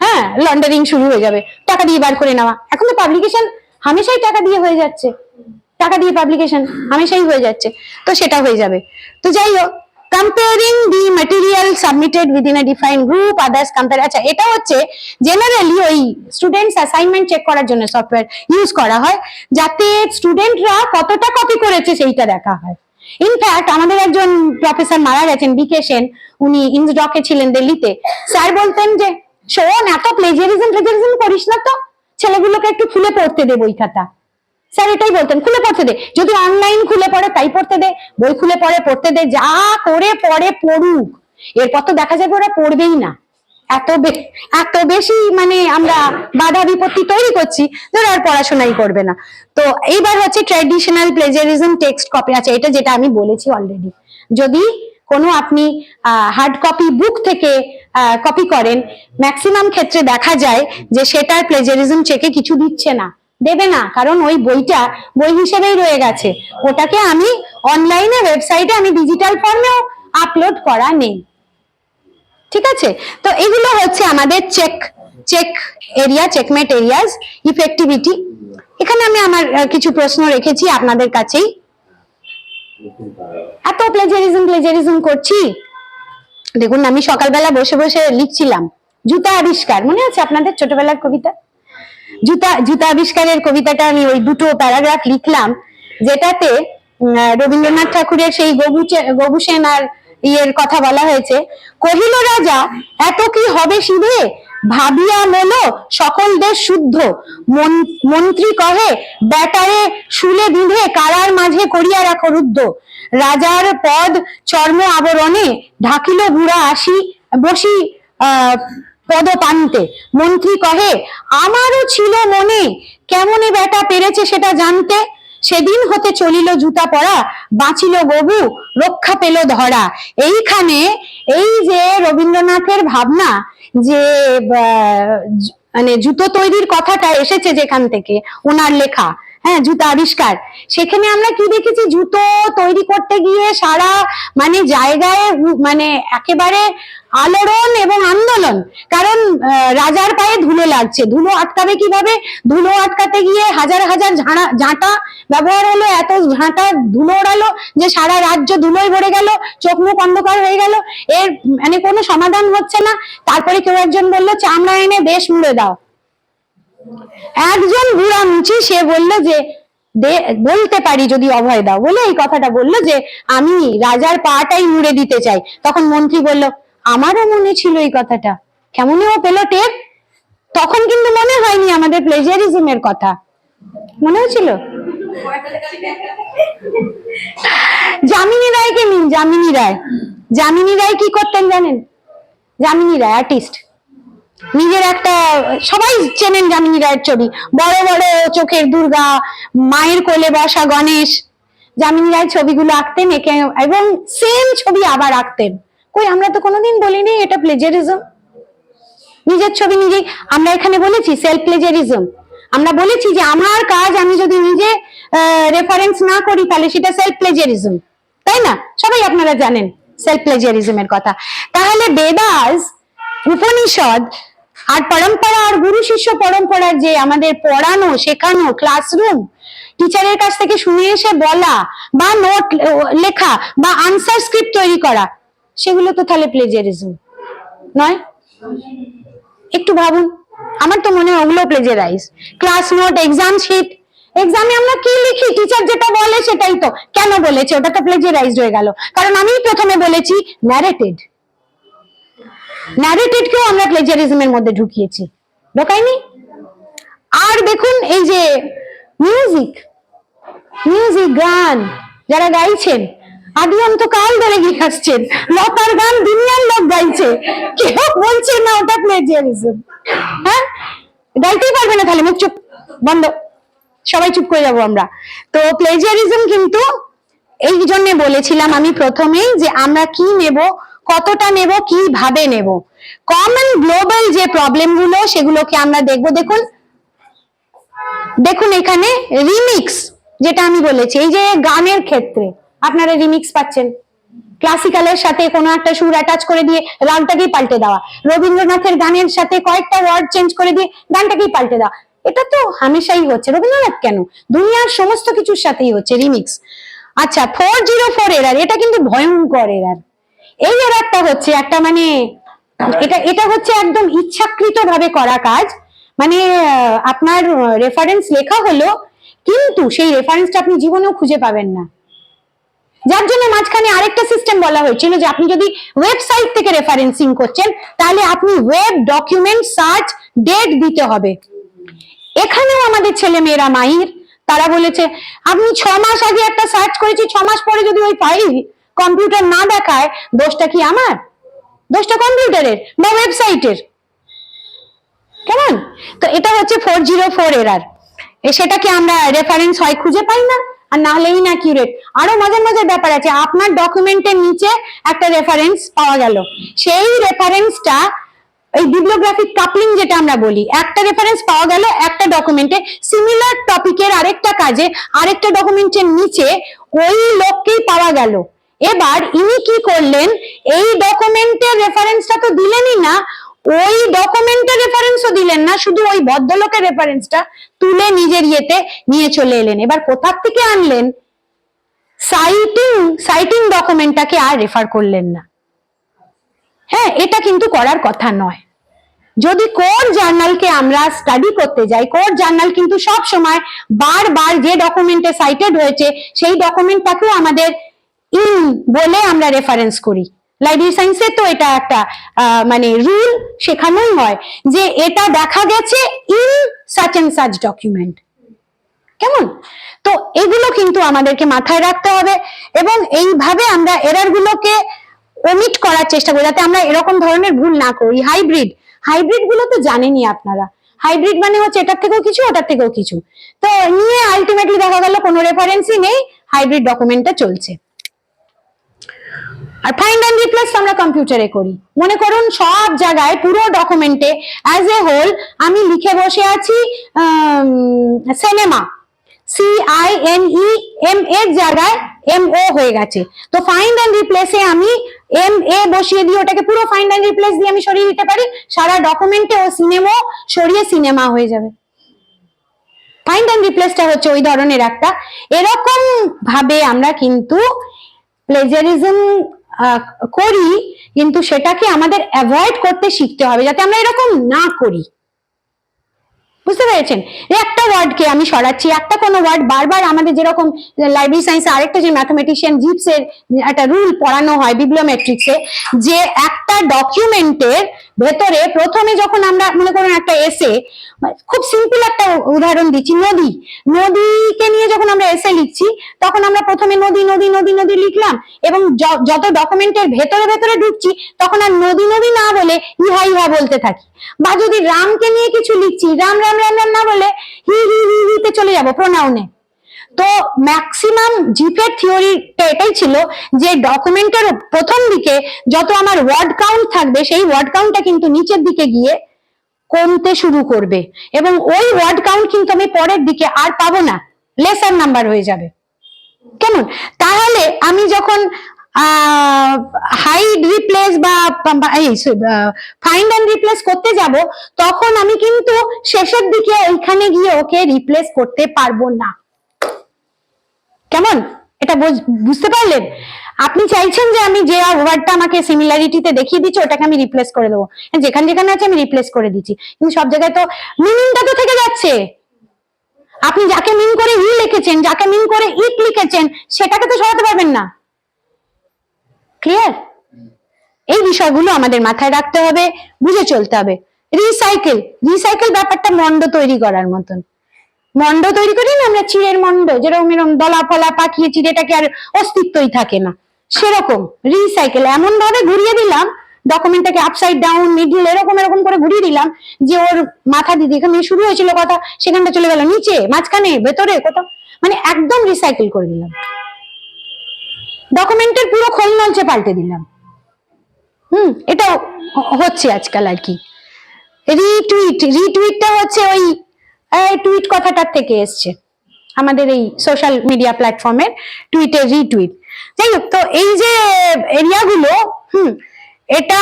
হ্যাঁ লন্ডারিং শুরু হয়ে যাবে, টাকা দিয়ে বার করে নেওয়া। এখন তো পাবলিকেশন হামেশাই টাকা দিয়ে হয়ে যাচ্ছে, টাকা দিয়ে পাবলিকেশন হামেশাই হয়ে যাচ্ছে, তো সেটা হয়ে যাবে। তো যাই হোক, comparing the material submitted within a defined group, others compare, আচ্ছা এটা হচ্ছে জেনারেলি ওই স্টুডেন্টস অ্যাসাইনমেন্ট চেক করার জন্য সফটওয়্যার ইউজ করা হয়, যাতে স্টুডেন্টরা কতটা কপি করেছে সেইটা দেখা হয়। ইনফ্যাক্ট আমাদের একজন প্রফেসর মারা গেছেন, বিকে সেন, উনি ইন্সডকে ছিলেন দিল্লিতে, স্যার বলতেন যে শোন এত প্লেজিয়ারিজম করিস না তো, ছেলেগুলোকে একটু খুলে পড়তে দে বই খাতা। স্যার এটাই বলতেন, খুলে পড়তে দে, যদি অনলাইন খুলে পড়ে তাই পড়তে দে, বই খুলে পড়ে পড়তে দে, যা করে পড়ে পড়ুক, এরপর তো দেখা যাবে ওরা পড়বেই না। এত বেশি মানে আমরা বাধা বিপত্তি তৈরি করছি যে আর পড়াশোনাই করবে না। তো এইবার হচ্ছে ট্র্যাডিশনাল প্লেজারিজম টেক্সট কপি। আচ্ছা এটা যেটা আমি বলেছি অলরেডি, যদি কোনো আপনি হার্ড কপি বুক থেকে কপি করেন, ম্যাক্সিমাম ক্ষেত্রে দেখা যায় যে সেটার প্লেজারিজম চেকে কিছু দিচ্ছে না, দেবে না, কারণ ওই বইটা বই হিসেবেই রয়ে গেছে, ওটাকে আমি অনলাইনে ওয়েবসাইটে আমি ডিজিটাল ফর্মেও আপলোড করা নেই, ঠিক আছে? তো এগুলো হচ্ছে আমাদের check area, checkmate areas, effectivity. এখানে আমি আমার কিছু প্রশ্ন রেখেছি আপনাদের কাছেই। এত প্লেজারিজম করছি, দেখুন আমি সকালবেলা বসে বসে লিখছিলাম জুতা আবিষ্কার, মনে আছে আপনাদের ছোটবেলার কবিতা? জুতা আবিষ্কারের কবিতাটা আমি ওই দুটো প্যারাগ্রাফ লিখলাম, যেটাতে রবীন্দ্রনাথ ঠাকুরের সেই গবু সেন আর ইয়ের কথা বলা হয়েছে। কহিল রাজা এত কি হবে সিধে, ভাবিয়া মেল সকল দেশ শুদ্ধ, মন্ত্রী কহে ব্যাটারে শুলে বিঁধে, কারার মাঝে করিয়া রাখো রুদ্ধ, রাজার পদ চর্ম আবরণে ঢাকিল বুড়া বসি পদপান্তে, মন্ত্রী কহে আমারও ছিল মনে, কেমনে বেটা পেরেছে সেটা জানতে, সেদিন হতে চলিল জুতা পরা, বাঁচিল গবু রক্ষা পেল ধরা। এইখানে এই যে রবীন্দ্রনাথের ভাবনা, যে মানে জুতো তৈরির কথাটা এসেছে যেখান থেকে ওনার লেখা, হ্যাঁ জুতা আবিষ্কার, সেখানে আমরা কি দেখেছি, জুতো তৈরি করতে গিয়ে সারা মানে জায়গায় মানে একেবারে আলোড়ন এবং আন্দোলন, কারণ রাজার পায়ে ধুলো লাগছে, ধুলো আটকাবে কিভাবে, ধুলো আটকাতে গিয়ে হাজার হাজার ঝাঁটা ব্যবহার হলো, এত ঝাঁটা ধুলো ওড়ালো যে সারা রাজ্য ধুলোয় ভরে গেল, চোখ মুখ অন্ধকার হয়ে গেল, এর মানে কোনো সমাধান হচ্ছে না। তারপরে কেউ একজন বললো চামড়া এনে দেশ মুড়ে দাও, একজন বুড়া মুচি সে বললো যে বলতে পারি যদি অভয় দাও, বলে এই কথাটা বললো যে আমি রাজার পাটাই মুড়ে দিতে চাই। তখন মন্ত্রী বলল আমারও মনে ছিল এই কথাটা, কেমন ও পেল টের, তখন কিন্তু মনে হয়নি আমাদের প্লেজিয়ারিজমের কথা, মনে হয়েছিল যামিনী রায়কে নিন, যামিনী রায়। যামিনী রায় কি করতেন জানেন? যামিনী রায় আর্টিস্ট, নিজের একটা, সবাই চেনেন যামিনী রায়ের ছবি, বড় বড় চোখের দুর্গা, মায়ের কোলে বসা গণেশ। যামিনী রায় ছবিগুলো আঁকতেন একে, এবং সেম ছবি আবার আঁকতেন। কই আমরা তো কোনোদিন বলিনি এটা প্লেজারিজম। নিজের ছবি নিজেই, আমরা এখানে বলেছি সেলফ প্লেজারিজম। আমরা বলেছি যে আমার কাজ আমি যদি নিজে রেফারেন্স না করি তাহলে সেটা সেলফ প্লেজারিজম, তাই না? সবাই আপনারা জানেন সেলফ প্লেজারিজমের কথা। তাহলে বেদাস, উপনিষদ আর পরম্পরা আর গুরু শিষ্য পরম্পরার যে আমাদের পড়ানো শেখানো ক্লাসরুম, টিচারের কাছ থেকে শুনে এসে বলা বা নোট লেখা বা আনসার স্ক্রিপ্ট তৈরি করা, সেগুলো তো তাহলে প্লেজারিজম নয়? একটু ভাবুন, আমার তো মনে হয় ওগুলো প্লেজারাইজ। ক্লাস নোট, এক্সাম শিট, এক্সামে আমরা কি লিখি, টিচার যেটা বলে সেটাই তো, কেন বলেছে ওটা তো প্লেজারাইজড হয়ে গেল, কারণ আমি প্রথমে বলেছি ন্যারেটেড। ন্যারেটেডকেও আমরা প্লেজারিজমের মধ্যে ঢুকিয়েছি, ঢোকাইনি? আর দেখুন এই যে মিউজিক, মিউজিক গান যারা গাইছেন আদি অন্তকাল ধরে গিয়ে আসছেন, লতার গান দুনিয়ার লোক গাইছে, কেউ বলছে না ওটা প্লেজিয়ারিজম। হ্যাঁ, গাইতেই পারবে না তাহলে মুখ চুপ, বন্ধ, সবাই চুপ করে যাবো আমরা। তো প্লেজিয়ারিজম কিন্তু এই জন্য বলেছিলাম আমি প্রথমেই যে আমরা কি নেব, কতটা নেব, কিভাবে নেব, কমন গ্লোবাল যে প্রবলেম গুলো সেগুলোকে আমরা দেখবো। দেখুন দেখুন এখানে রিমিক্স, যেটা আমি বলেছি, এই যে গানের ক্ষেত্রে আপনারা রিমিক্স পাচ্ছেন, ক্লাসিক্যালের সাথে কোনো একটা সুর অ্যাটাচ করে দিয়ে রাগটাকেই পাল্টে দেওয়া, রবীন্দ্রনাথের গানের সাথে কয়েকটা ওয়ার্ড চেঞ্জ করে দিয়ে গানটাকেই পাল্টে দেওয়া, এটা তো হামেশাই হচ্ছে। রবীন্দ্রনাথ কেন, দুনিয়ার সমস্ত কিছুর সাথেই হচ্ছে রিমিক্স। আচ্ছা, 404 এরার, এটা কিন্তু ভয়ঙ্কর এরার। এই এরারটা হচ্ছে একটা, মানে এটা হচ্ছে একদম ইচ্ছাকৃত ভাবে করা কাজ। মানে আপনার রেফারেন্স লেখা হলো কিন্তু সেই রেফারেন্সটা আপনি জীবনেও খুঁজে পাবেন না, যার জন্য মাঝখানে আরেকটা সিস্টেম বলা হয়েছিল যে আপনি যদি ওয়েবসাইট থেকে রেফারেন্সিং করছেন তাহলে আপনি ওয়েব ডকুমেন্ট সার্চ ডেট দিতে হবে। এখানেও আমাদের ছেলে মেয়েরা মাহির, তারা বলেছে আপনি 6 মাস আগে একটা সার্চ করেছি, 6 মাস পরে যদি ওই ফাইল কম্পিউটার না দেখায়, দোষটা কি আমার? দোষটা কম্পিউটারের বা ওয়েবসাইটের? কেমন? তো এটা হচ্ছে 404 এরার। সেটাকে আমরা রেফারেন্স হয় খুঁজে পাই না, আর না হলে ইনঅ্যাকিউরেট। আরো মজার মজার ব্যাপার আছে, আপনার ডকুমেন্টের নিচে একটা রেফারেন্স পাওয়া গেল, সেই রেফারেন্সটা এই বিবলিওগ্রাফিক কাপলিং যেটা আমরা বলি, একটা রেফারেন্স পাওয়া গেল একটা ডকুমেন্টে, সিমিলার টপিকের আরেকটা কাজে আরেকটা ডকুমেন্টের নিচে ওই লোককেই পাওয়া গেল। এবার ইনি কি করলেন, এই ডকুমেন্টের রেফারেন্সটা তো দিলেনই না, ওই ডকুমেন্টের রেফারেন্সও দিলেন না, শুধু ওই ভদ্রলোকের রেফারেন্সটা তুলে নিজের ইয়েতে নিয়ে চলে এলেন। এবার কোথা থেকে আনলেন? সাইটিং ডকুমেন্টটাকে আর রেফার করলেন না। হ্যাঁ, এটা কিন্তু করার কথা নয়। যদি কোর জার্নালকে আমরা স্টাডি করতে যাই, কোর জার্নাল কিন্তু সব সময় বারবার যে ডকুমেন্টে সাইটেড হয়েছে সেই ডকুমেন্টটাকেও আমাদের ইন বলে আমরা রেফারেন্স করি। লাইব্রেরি সায়েন্সে তো এটা একটা মানে রুল শেখানোই হয় যে এটা দেখা গেছে in such and such document. কেমন? তো এগুলো কিন্তু আমাদেরকে মাথায় রাখতে হবে, এবং এইভাবে আমরা এরার গুলোকে ওমিট করার চেষ্টা করি যাতে আমরা এরকম ধরনের ভুল না করি। হাইব্রিড গুলো তো জানেনই আপনারা, হাইব্রিড মানে হচ্ছে এটার থেকেও কিছু ওটার থেকেও কিছু, তো নিয়ে আলটিমেটলি দেখা গেল কোনো রেফারেন্সই নেই, হাইব্রিড ডকুমেন্টটা চলছে। আর ফাইন্ড এন্ড রিপ্লেস আমরা কম্পিউটারে করি। মনে করুন সব জায়গায় পুরো ডকুমেন্টে অ্যাজ এ হোল আমি লিখে বসে আছি সিনেমা, CINEM এর জায়গায় MO হয়ে গেছে, তো ফাইন্ড এন্ড রিপ্লেসে আমি MA বসিয়ে দিয়ে ওটাকে পুরো ফাইন্ড এন্ড রিপ্লেস দিয়ে আমি সরিয়ে দিতে পারি, সারা ডকুমেন্টে ও সিনেমা সরিয়ে সিনেমা হয়ে যাবে। ফাইন্ড এন্ড রিপ্লেসটা হচ্ছে ওই ধরনের একটা। এরকম ভাবে আমরা কিন্তু প্লেজারিজম করি, কিন্তু সেটাকে আমাদের অ্যাভয়েড করতে শিখতে হবে যাতে আমরা এরকম না করি। বুঝতে পেরেছেন? একটা ওয়ার্ডকে আমি সরাচ্ছি, একটা কোনো ওয়ার্ড বারবার আমাদের যেরকম লাইব্রেরি সায়েন্সে আরেকটা যে ম্যাথমেটিশিয়ান জিপসের একটা রুল পড়ানো হয় বিবলিওমেট্রিক্সে, যে একটা ডকুমেন্টের ভেতরে প্রথমে যখন আমরা মনে করুন একটা এসে, খুব সিম্পল একটা উদাহরণ দিচ্ছি, নদীকে নিয়ে যখন আমরা এসে লিখছি তখন আমরা প্রথমে নদী নদী নদী নদী লিখলাম, এবং যত ডকুমেন্টের ভেতরে ভেতরে ঢুকছি তখন আর নদী নদী না বলে ইহা ইহা বলতে থাকি। বা যদি রামকে নিয়ে কিছু লিখছি, রাম রাম রাম রাম না বলে হি হি হি হিতে চলে যাব প্রোনাউনে। তো ম্যাক্সিমাম জিপের থিওরিটা এটাই ছিল যে ডকুমেন্টের প্রথম দিকে যত আমার ওয়ার্ড কাউন্ট থাকবে সেই ওয়ার্ড কাউন্টটা কিন্তু নিচের দিকে গিয়ে কমতে শুরু করবে, এবং ওই ওয়ার্ড কাউন্ট কিন্তু আমি পরের দিকে আর পাবো না, লেসার নাম্বার হয়ে যাবে। কেমন? তাহলে আমি যখন হাইড রিপ্লেস বা ফাইন্ড এন্ড রিপ্লেস করতে যাব তখন আমি কিন্তু শেষের দিকে ওইখানে গিয়ে ওকে রিপ্লেস করতে পারবো না। কেমন? এটা বুঝতে পারলেন? আপনি চাইছেন যে আমি যে ওয়ার্ডটা আমাকে সিমিলারিটিতে দেখিয়ে দিচ্ছে ওটাকে আমি রিপ্লেস করে দেবো, যেখানে যেখানে আছে আমি রিপ্লেস করে দিচ্ছি, কিন্তু সব জায়গায় তো মিনিংটা তো থেকে যাচ্ছে। আপনি যাকে মিন করে ই লিখেছেন, যাকে মিন করে ইট লিখেছেন, সেটাকে তো সরাতে পারবেন না। ক্লিয়ার? এই বিষয়গুলো আমাদের মাথায় রাখতে হবে, বুঝে চলতে হবে। রিসাইকেল ব্যাপারটা মন্ড তৈরি করার মতন। মন্ড তৈরি করি না আমরা, চিড়ের মন্ড, যেরকম এরকম দলা ফলা পাকিয়ে চিড়েটাকে আর অস্তিত্বই থাকে না, সেরকম রিসাইকেল এমন ভাবে ঘুরিয়ে দিলাম ডকুমেন্টটাকে আপসাইড ডাউন মিডল এরকম এরকম করে ঘুরিয়ে দিলাম যে ওর মাথা দিদি এখানে শুরু হয়েছিল কথা সেখানটা চলে গেল নিচে, মাঝখানে, ভেতরে, কোথাও, মানে একদম রিসাইকেল করে দিলাম, ডকুমেন্টের পুরো খোলনলচে পাল্টে দিলাম। এটা হচ্ছে আজকাল আর কি। রিটুইটটা হচ্ছে ওই টুইট কথাটার থেকে এসছে, আমাদের এই সোশ্যাল মিডিয়া প্ল্যাটফর্মের টুইটের রিটুইট। যাই হোক, তো এই যে এরিয়াগুলো, এটা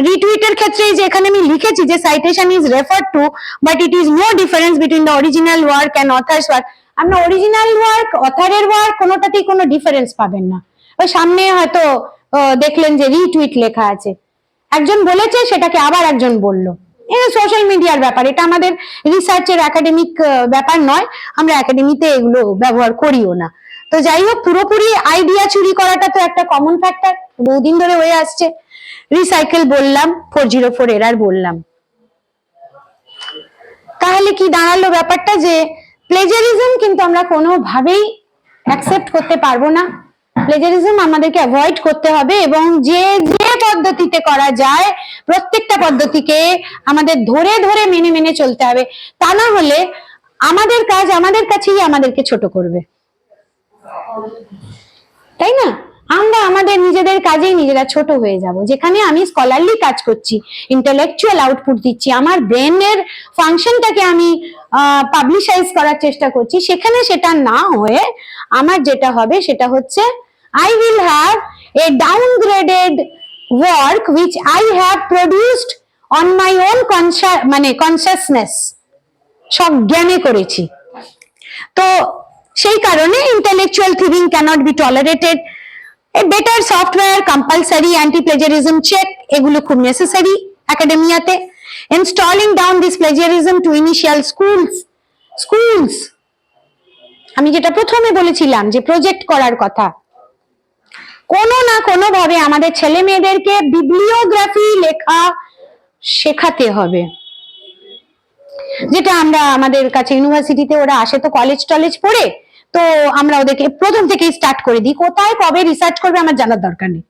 রিটুইটের ক্ষেত্রে যে এখানে আমি লিখেছি যে citation is referred to but it is no difference between the original work and author's work. আমরা অরিজিনাল ওয়ার্ক, অথারের ওয়ার্ক কোনোটাতেই কোনো ডিফারেন্স পাবেন না। ওই সামনে হয়তো দেখলেন যে রিটুইট লেখা আছে, একজন বলেছে সেটাকে আবার একজন বললো, এটা সোশ্যাল মিডিয়ার ব্যাপার, এটা আমাদের রিসার্চের একাডেমিক ব্যাপার নয়, আমরা একাডেমিতে এগুলো ব্যবহার করিও না। তো যাই হোক, পুরোপুরি আইডিয়া চুরি করাটা তো একটা কমন ফ্যাক্টর, বহুদিন ধরে হয়ে আসছে। রিসাইকেল বললাম, 404 এরার বললাম। তাহলে কি দাঁড়ালো ব্যাপারটা, যে প্লেজারিজম কিন্তু আমরা কোনোভাবেই অ্যাকসেপ্ট করতে পারবো না। প্লেজারিজম আমাদেরকে অ্যাভয়েড করতে হবে, এবং যে যে পদ্ধতিতে করা যায় প্রত্যেকটা পদ্ধতিকে আমাদের ধরে ধরে মেনে মেনে চলতে হবে, তা না হলে আমাদের কাজ আমাদের কাছেই আমাদেরকে ছোট করবে, তাই না? আমরা আমাদের নিজেদের কাজেই নিজেরা ছোট হয়ে যাব। যেখানে আমি স্কলারলি কাজ করছি, ইন্টেলেকচুয়াল আউটপুট দিচ্ছি, আমার ব্রেনের ফাংশনটাকে আমি পাবলিশাইজ করার চেষ্টা করছি, সেখানে সেটা না হয়ে আমার যেটা হবে সেটা হচ্ছে I will have a downgraded work which I have produced on my own consciousness, সব জ্ঞানে করেছি। তো সেই কারণে intellectual thieving cannot be tolerated. A better software, compulsory anti-plagiarism check, এগুলো খুব necessary একাডেমিয়াতে। Installing down this plagiarism to initial schools, আমি যেটা প্রথমে বলেছিলাম যে প্রজেক্ট করার কথা, কোনো না কোনো ভাবে আমাদের ছেলে মেয়েদেরকে বিবলিওগ্রাফি লেখা শেখাতে হবে, যেটা আমরা আমাদের কাছে ইউনিভার্সিটিতে ওরা আসে তো কলেজ টলেজ পড়ে, তো আমরা ওদেরকে প্রথম থেকেই স্টার্ট করে দিই, কোথায় কবে রিসার্চ করবে আমার জানার দরকার নেই,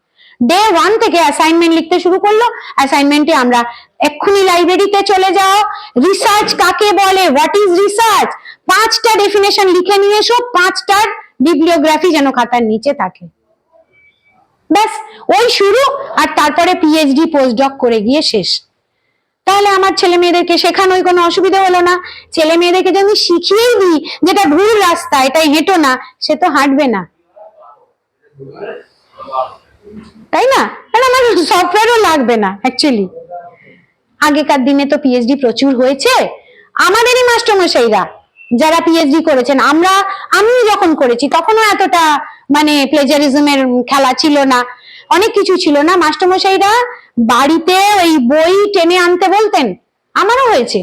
ডে 1 থেকে অ্যাসাইনমেন্ট লিখতে শুরু করলো, অ্যাসাইনমেন্টে আমরা এক্ষুনি লাইব্রেরিতে চলে যাও, রিসার্চ কাকে বলে, হোয়াট ইজ রিসার্চ, 5টা ডেফিনেশন লিখে নিয়ে এসো, 5টার বিবলিওগ্রাফি যেন খাতার নিচে থাকে, ব্যাস ওই শুরু, আর তারপরে পিএইচডি পোস্টডক করে গিয়ে শেষ। তাহলে আমার ছেলে মেয়েদেরকে শেখানোর কোনো অসুবিধা হলো না। ছেলে মেয়েদেরকে যদি শিখিয়েই দিই যেটা ভুল রাস্তা, এটাই হেঁটো না, সে তো হাঁটবে না, তাই না? আমার সফটওয়্যারও লাগবে না অ্যাকচুয়ালি। আগেকার দিনে তো পিএইচডি প্রচুর হয়েছে, আমাদেরই মাস্টারমশাইরা যারা পিএইচডি করেছেন, আমি যখন করেছি তখনও এতটা মানে প্লেজারিজমের খেলা ছিল না, অনেক কিছু ছিল না। মাস্টারমশাইরা বাড়িতে ওই বই টেনে আনতে বলতেন, আমারও হয়েছে,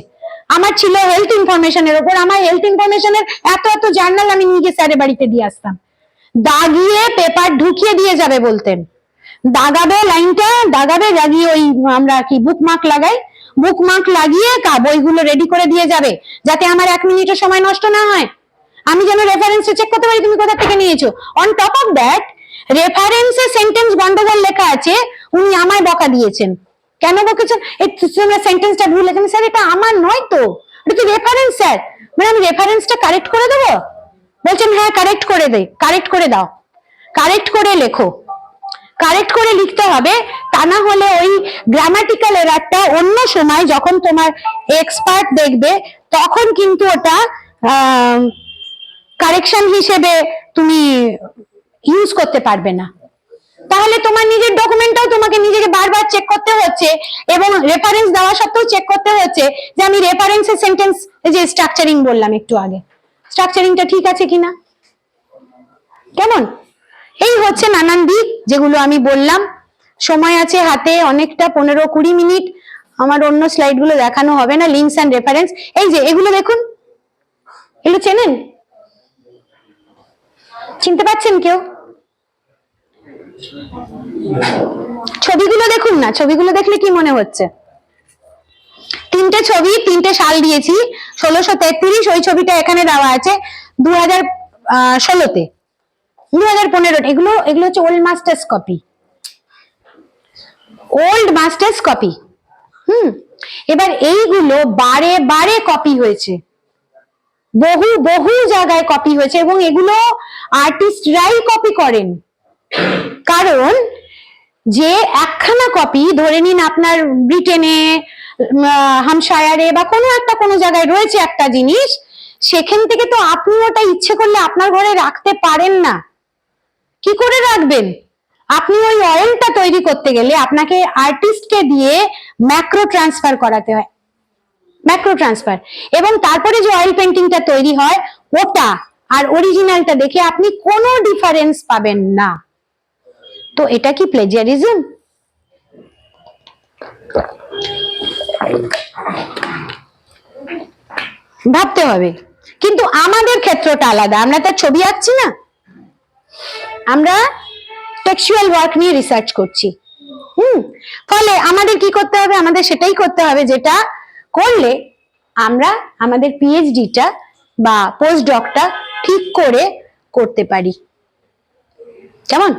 আমার ছিল হেলথ ইনফরমেশনের উপর, আমার হেলথ ইনফরমেশনের এত এত জার্নাল আমি নিজে স্যারের বাড়িতে দিয়ে আসতাম, দাগিয়ে পেপার ঢুকিয়ে দিয়ে যাবে বলতেন, দাগাবে লাইনটা, দাগাবে, দাগিয়ে ওই আমরা কি বুকমার্ক লাগাই, বুকমার্ক লাগিয়ে বইগুলো রেডি করে দিয়ে যাবে, যাতে আমার 1 মিনিটের সময় নষ্ট না হয়, আমি যেন রেফারেন্সে চেক করতে পারি তুমি কোথা থেকে নিয়েছো। অন টপ অফ দ্যাট রেফারেন্সে সেন্টেন্স গন্ডগোল লেখা আছে, উনি আমায় বকা দিয়েছেন। কেন বকেছেন? এই তোমরা সেন্টেন্সটা ভুল লেখেন। স্যার এটা আমার নয় তো, এটা তো রেফারেন্স স্যার। মানে আমি রেফারেন্সটা কারেক্ট করে দেবো? বলছেন হ্যাঁ কারেক্ট করে দে, কারেক্ট করে দাও, কারেক্ট করে লেখো, কারেক্ট করে লিখতে হবে, তা না হলে ওই গ্রামাটিক্যাল এরারটা অন্য সময় যখন তোমার এক্সপার্ট দেখবে তখন কিন্তু ওটা কারেকশন হিসেবে তুমি ইউজ করতে পারবে না। তাহলে তোমার নিজের ডকুমেন্টটাও তোমাকে নিজেকে বারবার চেক করতে হচ্ছে, এবং রেফারেন্স দেওয়া সত্ত্বেও চেক করতে হচ্ছে যে আমি রেফারেন্সের সেন্টেন্স, যে স্ট্রাকচারিং বললাম একটু আগে, স্ট্রাকচারিংটা ঠিক আছে কিনা। কেমন? এই হচ্ছে নানান দিক যেগুলো আমি বললাম। সময় আছে হাতে অনেকটা, 15-20 মিনিট, আমার অন্য স্লাইড গুলো দেখানো হবে না। লিঙ্কস এন্ড রেফারেন্স, এই যে এগুলো দেখুন, এগুলো চেনেন? চিনতে পারছেন কেউ? ছবিগুলো দেখুন না, ছবিগুলো দেখলে কি মনে হচ্ছে? 3টে ছবি, 3টে সাল দিয়েছি। 1633 ওই ছবিটা এখানে দেওয়া আছে 2016-তে, 2015। এগুলো হচ্ছে old masters copy, old masters copy. এবার এইগুলো বারে বারে কপি হয়েছে, বহু বহু জায়গায় কপি হয়েছে, এবং এগুলো আর্টিস্টরাই কপি করেন। কারণ যে একখানা কপি ধরে নিন আপনার ব্রিটেনে, হামশায়ারে বা কোনো জায়গায় রয়েছে একটা জিনিস, সেখান থেকে তো আপনি ওটা ইচ্ছে করলে আপনার ঘরে রাখতে পারেন না। কি করে রাখবেন? আপনি ওই অয়েলটা তৈরি করতে গেলে আপনাকে আর্টিস্টকে দিয়ে ম্যাক্রো ট্রান্সফার করাতে হয়, ম্যাক্রো ট্রান্সফার, এবং তারপরে যে অয়েল পেন্টিংটা তৈরি হয় ওটা আর অরিজিনালটা দেখে আপনি কোনো ডিফারেন্স পাবেন না। তো এটা কি প্লেজিয়ারিজম? ভাবতে হবে। কিন্তু আমাদের ক্ষেত্রটা আলাদা, আমরা তার ছবি আঁকছি না, আমরা টেক্সচুয়াল ওয়ার্ক নিয়ে রিসার্চ করছি। ফলে আমাদের কি করতে হবে? আমাদের সেটাই করতে হবে যেটা করলে আমরা আমাদের পিএইচডিটা বা পোস্ট ডকটা ঠিক করে করতে পারি। কেমন?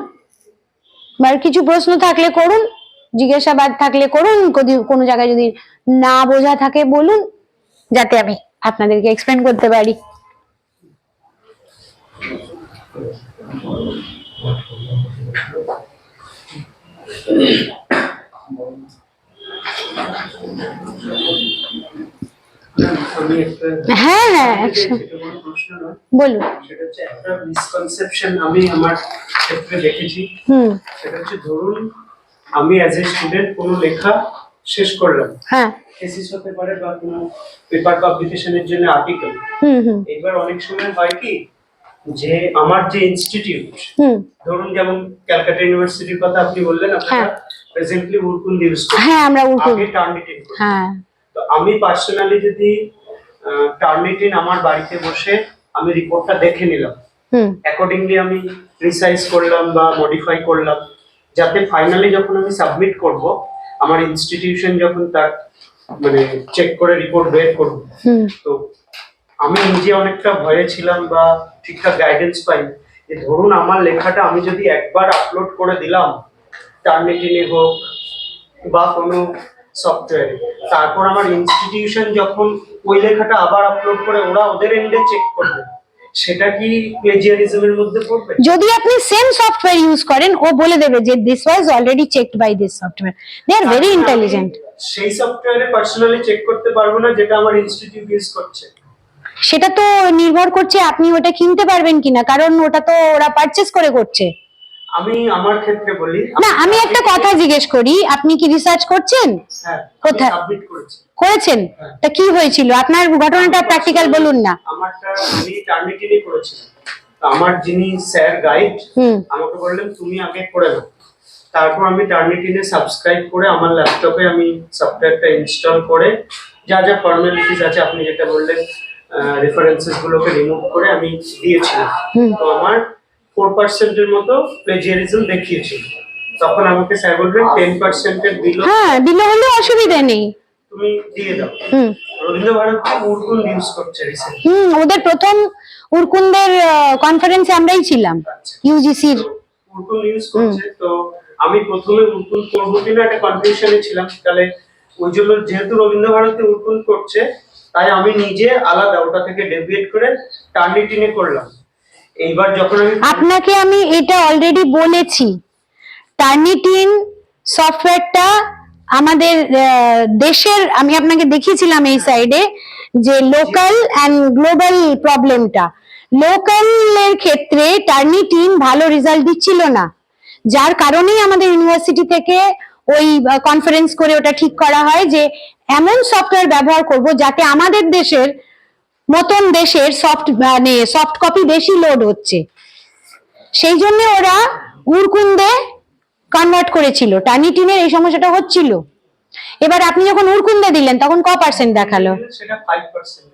আর কিছু প্রশ্ন থাকলে করুন, জিজ্ঞাসাবাদ থাকলে করুন, কোনো জায়গায় যদি না বোঝা থাকে বলুন, যাতে আমি আপনাদেরকে এক্সপ্লেন করতে পারি। হ্যাঁ হ্যাঁ বলুন। সেটা হচ্ছে একটা মিসকনসেপশন আমি আমার ক্ষেত্রে দেখেছি। সেটা হচ্ছে ধরুন আমি অ্যাজ এ স্টুডেন্ট কোনো লেখা শেষ করলাম, হ্যাঁ থিসিস হতে পারে বা কোনো পেপার পাবলিকেশনের জন্য আর্টিকেল। এবার অনেক সময় হয় কি যে আমার যে ইনস্টিটিউট, ধরুন যেমন ক্যালকাটা ইউনিভার্সিটির কথা আপনি বললেন, আপনারা প্রেজেন্টলি উরকুন্ড ইউজ করেন। হ্যাঁ আমরা উরকুন্ড, আগে টার্নিটিন। হ্যাঁ তো আমি পার্সোনালি যদি টার্নিটিন আমার বাড়িতে বসে আমি রিপোর্টটা দেখে নিলাম, অ্যাকর্ডিংলি আমি রিসাইজ করলাম বা মডিফাই করলাম, যাতে ফাইনালি যখন আমি সাবমিট করব আমার ইনস্টিটিউশন যখন তার মানে চেক করে রিপোর্ট বের করব, তো আমি নিজে অনেকটা ভয়ে ছিলাম বা ঠিকঠাক গাইডেন্স পাই যে ধরুন আমার লেখাটা আমি যদি একবার আপলোড করে দিলাম টার্নিটিনে হোক বা কোনো সফটওয়্যারে, তারপর আমার ইনস্টিটিউশন যখন ওই লেখাটা আবার আপলোড করে ওরা ওদের এন্ডে চেক করবে, সেটা কি প্লেজিয়ারিজমের মধ্যে পড়বে? যদি আপনি সেম সফটওয়্যার ইউজ করেন ও বলে দেবে যে this was already checked by this software, they are very intelligent. সেই সফটওয়্যারে পার্সোনালি চেক করতে পারবো না যেটা আমার ইনস্টিটিউট ইউজ করছে। সেটা তো নির্ভর করছে আপনি ওটা কিনতে পারবেন কিনা, কারণ ওটা তো ওরা পারচেজ করে করছে। আমি আমার ক্ষেত্রে বলি না, আমি একটা কথা জিজ্ঞেস করি, আপনি কি রিসার্চ করছেন? হ্যাঁ, কোথায় সাবমিট করেছি। করেছেন? তা কি হয়েছিল আপনার ঘটনাটা প্র্যাকটিক্যাল বলুন না। আমারটা আমি টার্নিটিনে করেছিলাম। আমার যিনি স্যার গাইড আমাকে বললেন তুমি আগে করে নাও, তারপর আমি টার্নিটিনে সাবস্ক্রাইব করে আমার ল্যাপটপে আমি সফটওয়্যারটা ইনস্টল করে যা যা ফর্মালিটিস আছে আপনি যেটা বললেন রেফারেন্সেস গুলোকে রিমুভ করে আমি দিয়েছিলাম। তো আমার 4% এর মতো প্লেজিয়ারিজম দেখিয়েছিল। তখন আমাকে স্যার বললেন 10% এর বিল, হ্যাঁ দিলে হলে অসুবিধা নেই, তুমি দিয়ে দাও। রবীন্দ্র ভারতী উর্দু ইউজ করছে রিসেন্টলি। ওদের প্রথম উরকুন্দের কনফারেন্সে আমরাই ছিলাম ইউজিসির। উর্দু ইউজ করছে, তো আমি প্রথমে উর্দু করবো কিনা একটা কনফিউশনে ছিলাম। তাহলে ওই জন্য যেহেতু রবীন্দ্র ভারতী উর্দু করছে, তাই আমি নিজে আলাদা ওটা থেকে ডেভিয়েট করে টার্নিটিনে করলাম। এইবার যখন আমি আপনাকে আমি এটা অলরেডি বলেছি, টার্নিটিন সফটওয়্যারটা আমাদের দেশের, আমি আপনাকে দেখিয়েছিলাম এই সাইডে যে লোকাল অ্যান্ড গ্লোবাল প্রবলেমটা। লোকালের ক্ষেত্রে টার্নিটিন ভালো রেজাল্ট দিচ্ছিল না, যার কারণেই আমাদের ইউনিভার্সিটি থেকে ওই কনফারেন্স করে ওটা ঠিক করা হয় যে এমন সফটওয়্যার ব্যবহার করব যাতে আমাদের দেশের মতন দেশের সফট কপি বেশি লোড হচ্ছে, সেই জন্য ওরা উরকুন্দে কনভার্ট করেছিল। টার্নিটিনের এই সমস্যাটা হচ্ছিল। এবার আপনি যখন উরকুন্দে দিলেন তখন ক পার্সেন্ট দেখালো? সেটা 5%।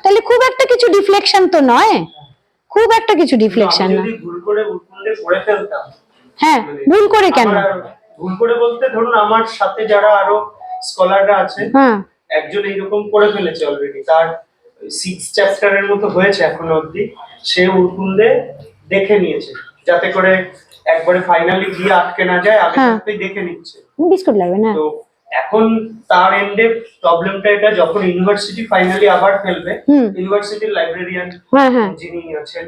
তাহলে খুব একটা কিছু ডিফ্লেকশন তো নয়, খুব একটা কিছু ডিফ্লেকশন না। যদি ভুল করে উরকুন্দে করে ফেলতাম, হ্যাঁ ভুল করে কেন? ভুল করে বলতে ধরুন আমার সাথে যারা আরো স্কলাররা আছে, একজন এইরকম করে ফেলেছে অলরেডি, তার 6 চ্যাপ্টারের মতো হয়েছে এখনো অবধি, সে উরকুন্দে দেখে নিয়েছে যাতে করে একবারে ফাইনালি গিয়ে আটকে না যায়, আগে থাকতেই দেখে নিচ্ছে। বিস্কুট লাগবে না? তো এখন তার এন্ডে প্রবলেমটা এটা, যখন ইউনিভার্সিটি ফাইনালি আবার ফেলবে, ইউনিভার্সিটির লাইব্রেরিয়ান যিনি আছেন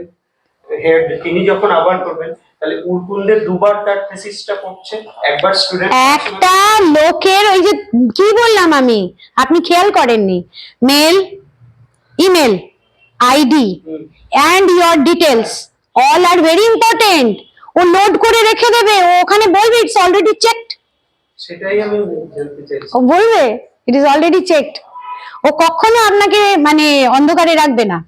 হেড, তিনি যখন আবার করবেন, তাহলে উরকুন্দে দুবার তার থিসিসটা পড়ছে। একবার স্টুডেন্ট, একটা লোকের ওই যে কি বললাম আমি, আপনি খেয়াল করেননি, mail, email ID and your details all are very important. ও নোট করে রেখে দেবে, ও ওখানে বলবে ইটস অলরেডি চেকড। সেটাই আমি জানতে চাইছি। ও বলবে ইট ইজ অলরেডি চেকড। ও কখনো আপনাকে মানে অন্ধকারে রাখবে না।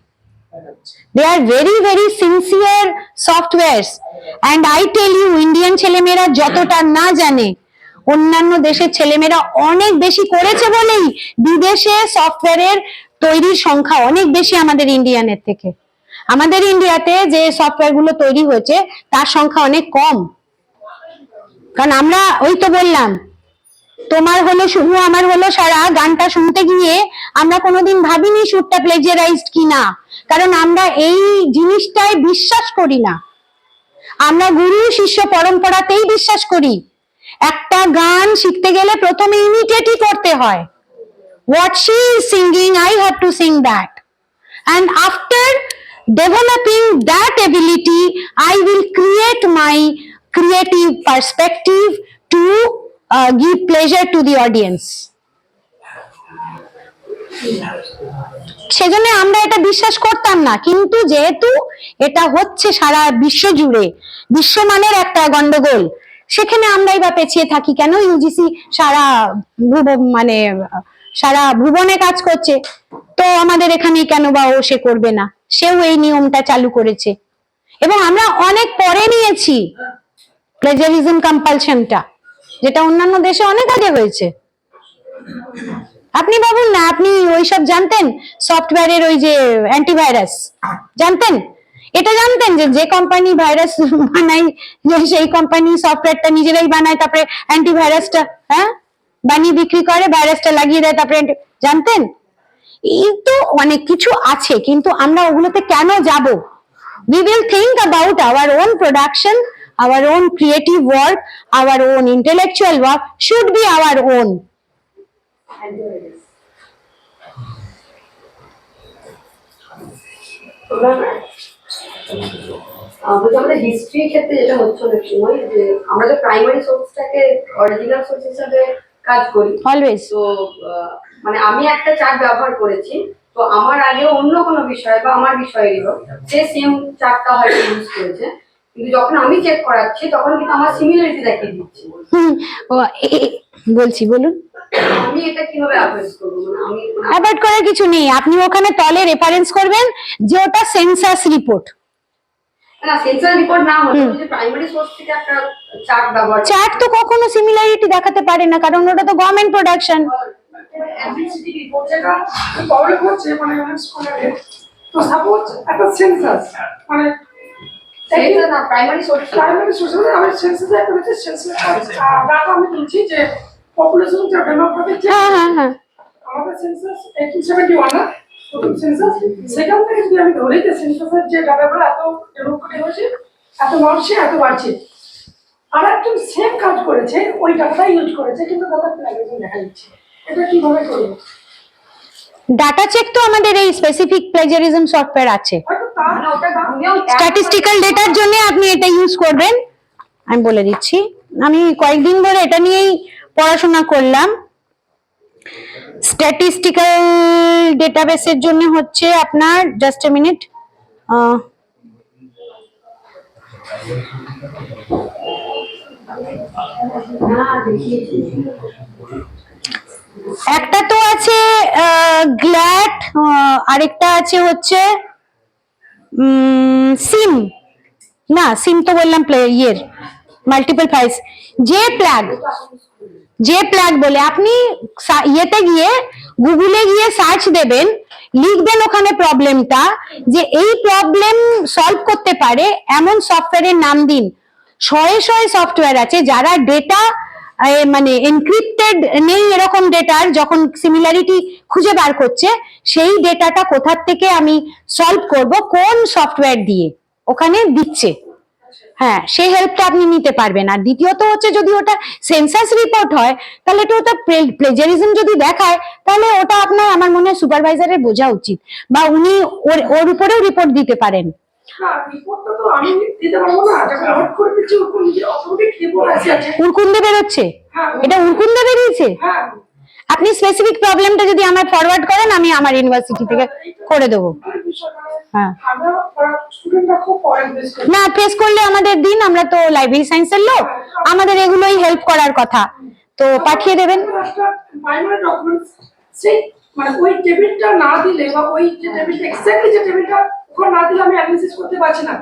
They are very very sincere softwares and I tell you, Indian ছেলেমেয়েরা যতটা না জানে, অন্যান্য দেশের ছেলেমেয়েরা অনেক বেশি করেছে বলেই বিদেশে সফটওয়্যারের তৈরির সংখ্যা অনেক বেশি আমাদের ইন্ডিয়ানের থেকে। আমাদের ইন্ডিয়াতে যে সফটওয়্যার গুলো তৈরি হয়েছে তার সংখ্যা অনেক কম, কারণ আমরা ওই তো বললাম, তোমার হলো শুভ আমার হলো সারা গানটা শুনতে গিয়ে আমরা কোনোদিন ভাবিনি সুরটা প্লেজিয়ারাইজড কিনা, কারণ আমরা এই জিনিসটাই বিশ্বাস করি না। আমরা গুরু শিষ্য পরম্পরাতেই বিশ্বাস করি। একটা গান শিখতে গেলে প্রথমে ইমিটেটই করতে হয়। What she is singing, I have to sing that, and after developing that ability I will create my creative perspective to give pleasure to the audience. সেজন্য আমরা এটা বিশ্বাস করতাম না, কিন্তু যেহেতু এটা হচ্ছে সারা বিশ্ব জুড়ে, বিশ্বমানের একটা গন্ডগোল, সেখানে আমরাই বা পেছিয়ে থাকি কেন? ইউজিসি সারা মানে সারা ভুবনে কাজ করছে, তো আমাদের এখানে কেন বা ও সে করবে না? সেও এই নিয়মটা চালু করেছে এবং আমরা অনেক পরে নিয়েছি প্লেজারিজম কম্পালশনটা, যেটা অন্যান্য দেশে অনেক আগে হয়েছে। আপনি ভাবুন না, আপনি ওইসব জানতেন? সফটওয়্যারের ওই যে অ্যান্টিভাইরাস জানতেন? এটা জানতেন যে যে কোম্পানি ভাইরাস বানায় সেই কোম্পানি সফটওয়্যারটা নিজেরাই বানায়, তারপরে অ্যান্টিভাইরাসটা বানিয়ে বিক্রি করে, ভাইরাসটা লাগিয়ে দেয়, তারপরে জানতেন? এই তো অনেক কিছু আছে, কিন্তু আমরা ওগুলোতে কেন যাব? We will think about our own production, our own creative work, our own intellectual work should be our own. আমাদের হিস্ট্রি ক্ষেত্রে যেটা হচ্ছে অনেক সময় যে আমরা যে প্রাইমারি সোর্সটাকে অরিজিনাল সোর্স হিসেবে কাজ করি অলওয়েজ, তো মানে আমি একটা চার্ট ব্যবহার করেছি, তো আমার আগে অন্য কোনো বিষয় বা আমার বিষয়েরই হোক সে সেম চার্টটা হয়তো ইউজ করেছে, কিন্তু যখন আমি চেক করাচ্ছি তখন কিন্তু আমার সিমিলারিটি দেখিয়ে দিচ্ছি। বলছি বলুন। আমি এটা কিভাবে অ্যাভয়েড করব? মানে আমি অ্যাভয়েড করার কিছু নেই, আপনি ওখানে তলে রেফারেন্স করবেন যে ওটা সেন্সাস রিপোর্ট। না, সেন্সাস রিপোর্ট না হলে যে প্রাইমারি সোর্স থেকে একটা চার্ট ব্যবহার, চার্ট তো কখনো সিমিলারিটি দেখাতে পারে না, কারণ ওটা তো গভর্নমেন্ট প্রোডাকশন। অ্যাডমিনিস্ট্রেটিভ রিপোর্ট যেটা প্রবলেম হচ্ছে মানে অনেক স্কলারে। তো সাপোজ একটা সেন্সাস মানে সেটা না প্রাইমারি সোর্স মানে আমি সেন্সাসে একটা হচ্ছে সেন্সাস ডাটা আমি তুলছি যে পপুলেশন যে ডেমোগ্রাফিক যে আমাদের সেন্সাস 1871 না প্রথম সেন্সাস, সেখান থেকে যদি আমি ধরি যে সেন্সাসের যে ডাটাগুলো এত ডেমোগ্রাফিক হয়েছে, এত মানুষ এত বাড়ছে, আর একজন সেম কাজ করেছে ওই ডাটাটা ইউজ করেছে কিন্তু তাদের প্লাগিয়ারিজম দেখা যাচ্ছে, এটা কিভাবে করব? ডাটা চেক তো আমাদের এই স্পেসিফিক প্লেজারিজম সফটওয়্যার আছে। হয়তো তার মানে ওটা ঘুমিয়েও স্ট্যাটিস্টিক্যাল ডেটার জন্য আপনি এটা ইউজ করবেন। আমি বলে দিচ্ছি, আমি কয়েকদিন ধরে এটা নিয়েই পড়াশোনা করলাম। স্ট্যাটিস্টিক্যাল ডেটাবেসের জন্য হচ্ছে আপনার জাস্ট এ মিনিট, একটা তো আছে গ্ল্যাট, আরেকটা আছে হচ্ছে সিম, না সিম তো বললাম ইয়ের মাল্টিপল ফাইলস, যে প্লাগ বলে আপনি ইয়েতে গিয়ে গুগলে গিয়ে সার্চ দেবেন, লিখবেন ওখানে প্রবলেমটা, যে এই প্রবলেম সলভ করতে পারে এমন সফটওয়্যারের নাম দিন। শয়ে শয়ে সফটওয়্যার আছে যারা ডেটা মানে এনক্রিপ্টেড নেই এরকম ডেটার যখন সিমিলারিটি খুঁজে বার করছে, সেই ডেটাটা কোথার থেকে আমি সলভ করব কোন সফটওয়্যার দিয়ে ওখানে দিচ্ছে। হ্যাঁ, সেই হেল্পটা আপনি নিতে পারবেন। আর দ্বিতীয়ত হচ্ছে যদি ওটা সেন্সাস রিপোর্ট হয় তাহলে তো ওটা প্লেজারিজম যদি দেখায় তাহলে ওটা আপনার আমার মনে হয় সুপারভাইজারের বোঝা উচিত, বা উনি ওর উপরেও রিপোর্ট দিতে পারেন। রিপোর্টটা তো আমি দিতে পারবো না, যখন নোট করে দিচ্ছি ওরকম যে অটোমেটিক রিপোর্ট আছে। উরকুন্দে বেরোচ্ছে, এটা উরকুন্দে বেরিয়েছে। আপনি স্পেসিফিক প্রবলেমটা যদি আমার ফরওয়ার্ড করেন আমি আমার ইউনিভার্সিটি থেকে করে দেবো। হ্যাঁ, না প্রেস করলে আমাদের দিন, আমরা তো লাইব্রেরি সায়েন্সের লোক, আমাদের এগুলোই হেল্প করার কথা, তো পাঠিয়ে দেবেন। প্রাইমারি ডকুমেন্টস সেই মানে ওই টেবিলটা না দিলে বা ওই যে টেবিলটা এক্স্যাক্টলি যে টেবিলটা ওখানে না দিলে আমি অ্যানালিসিস করতে পারছি না,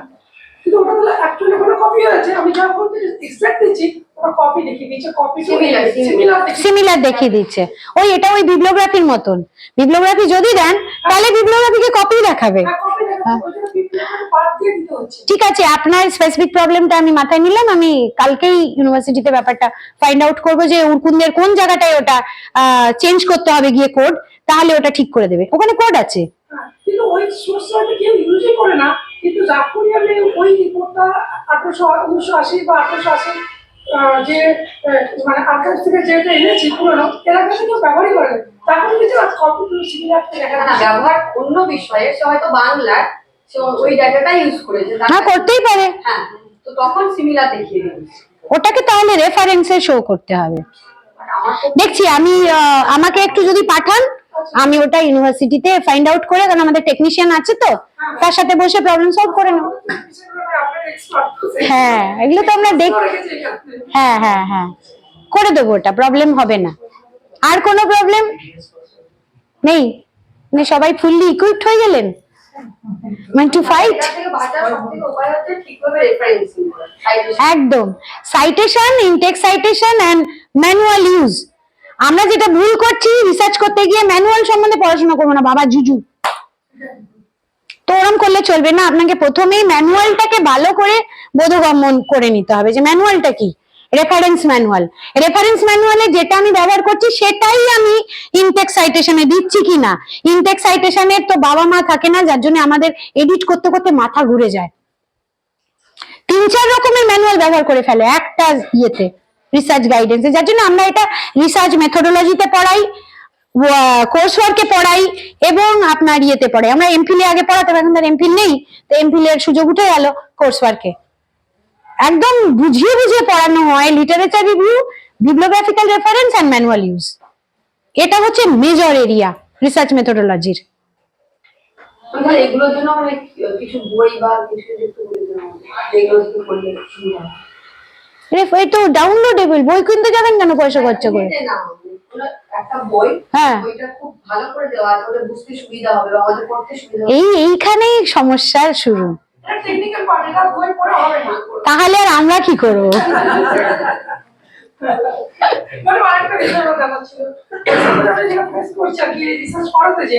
কিন্তু ওটা তো অ্যাকচুয়ালি কোনো কপি হয়েছে, আমি যা বলতে এক্স্যাক্ট দিচ্ছি ওটা কপি দেখিয়ে দিচ্ছে, কপি সিমিলার দেখিয়ে দিচ্ছে। ওই এটা ওই বিবলিওগ্রাফির মতন, বিবলিওগ্রাফি যদি দেন তাহলে বিবলিওগ্রাফিকে কপি দেখাবে। ঠিক আছে, আপনার স্পেসিফিক প্রবলেমটা আমি মাথায় নিলাম, আমি কালকেই ইউনিভার্সিটিতে ব্যাপারটা ফাইন্ড আউট করবো যে উরকুন্দের কোন জায়গাটায় ওটা চেঞ্জ করতে হবে গিয়ে কোড, তাহলে ওটা ঠিক করে দেবে, ওখানে কোড আছে। কিন্তু ওই সোর্সটা কেউ ইউজই করে না, কিন্তু যখনই আমি ওই রিপোর্টটা 1980 বা 1880 যে মানে আর্কাইভ থেকে যেটা এনেছি পুরনো, এরা কাছে কেউ ব্যবহারই করে না, তখন কিছু কপি সিমিলার দেখা না ব্যবহার অন্য বিষয়ে, সে হয়তো বাংলার ওই ডাটাটা ইউজ করেছে, হ্যাঁ করতেই পারে। হ্যাঁ, তো তখন সিমিলার দেখিয়ে দিচ্ছে, ওটাকে তাহলে রেফারেন্সে শো করতে হবে। দেখছি আমি, আমাকে একটু যদি পাঠান আমি ওটা ইউনিভার্সিটিতে ফাইন্ড আউট করে, কারণ আমাদের টেকনিশিয়ান আছে তো তার সাথে বসে প্রবলেম সলভ করে নেব। হ্যাঁ, এগুলো তো আমরা হ্যাঁ হ্যাঁ হ্যাঁ করে দেবো, ওটা প্রবলেম হবে না। আর কোনো প্রবলেম নেই? মানে সবাই ফুললি ইকুইপড হয়ে গেলেন টু ফাইট? একদম, citation, in text citation and manual use. আমরা যেটা ভুল করছি, রিসার্চ করতে গিয়ে ম্যানুয়াল সম্বন্ধে পড়াশোনা করবো না, বাবা জুজু, তো ওরম করলে চলবে না। আপনাকে প্রথমেই ম্যানুয়ালটাকে ভালো করে বোধগম্য করে নিতে হবে যে ম্যানুয়ালটা কি। রেফারেন্স ম্যানুয়ালে যেটা আমি ব্যবহার করছি সেটাই আমি ইনটেক সাইটেশনে দিচ্ছি কিনা। ইনটেক সাইটেশনের তো বাবা মা থাকে না, যার জন্য আমাদের এডিট করতে করতে মাথা ঘুরে যায়, 3-4 রকমের ম্যানুয়াল ব্যবহার করে ফেলে একটা ইয়েতে, রিসার্চ গাইডেন্সে। যার জন্য আমরা এটা রিসার্চ মেথোডোলজিতে পড়াই, কোর্স ওয়ার্কে পড়াই এবং আপনার ইয়েতে পড়াই। আমরা এমফিল আগে পড়াতাম, এখন তার এমফিল নেই, তো এমফিল এর সুযোগ উঠে গেল কোর্স ওয়ার্কে। একদম বুঝিয়ে বুঝিয়ে পড়ানো হয় literature review, bibliographical reference and manual use. এটা হচ্ছে মেজর এরিয়া রিসার্চ মেথোডোলজির। এগুলোর জন্য অনেক কিছু বই বা কিছু এই তো ডাউনলোডেবল বই কিনতে যাবেন কেন পয়সা খরচা করে? একটা বই, হ্যাঁ, বইটা খুব ভালো করে দেওয়া আছে, ওটা বুঝতে সুবিধা হবে, আমাদের পড়তে সুবিধা হবে। এইখানেই সমস্যার শুরু। টেকনিক্যাল পার্ট, এটা বই পড়া হবে না, তাহলে আর আমরা কি করব? মানে আরেকটা বিষয় আমার জানা ছিল, আমি যেটা ফেস করছি আর কি রিসার্চ করাতে যে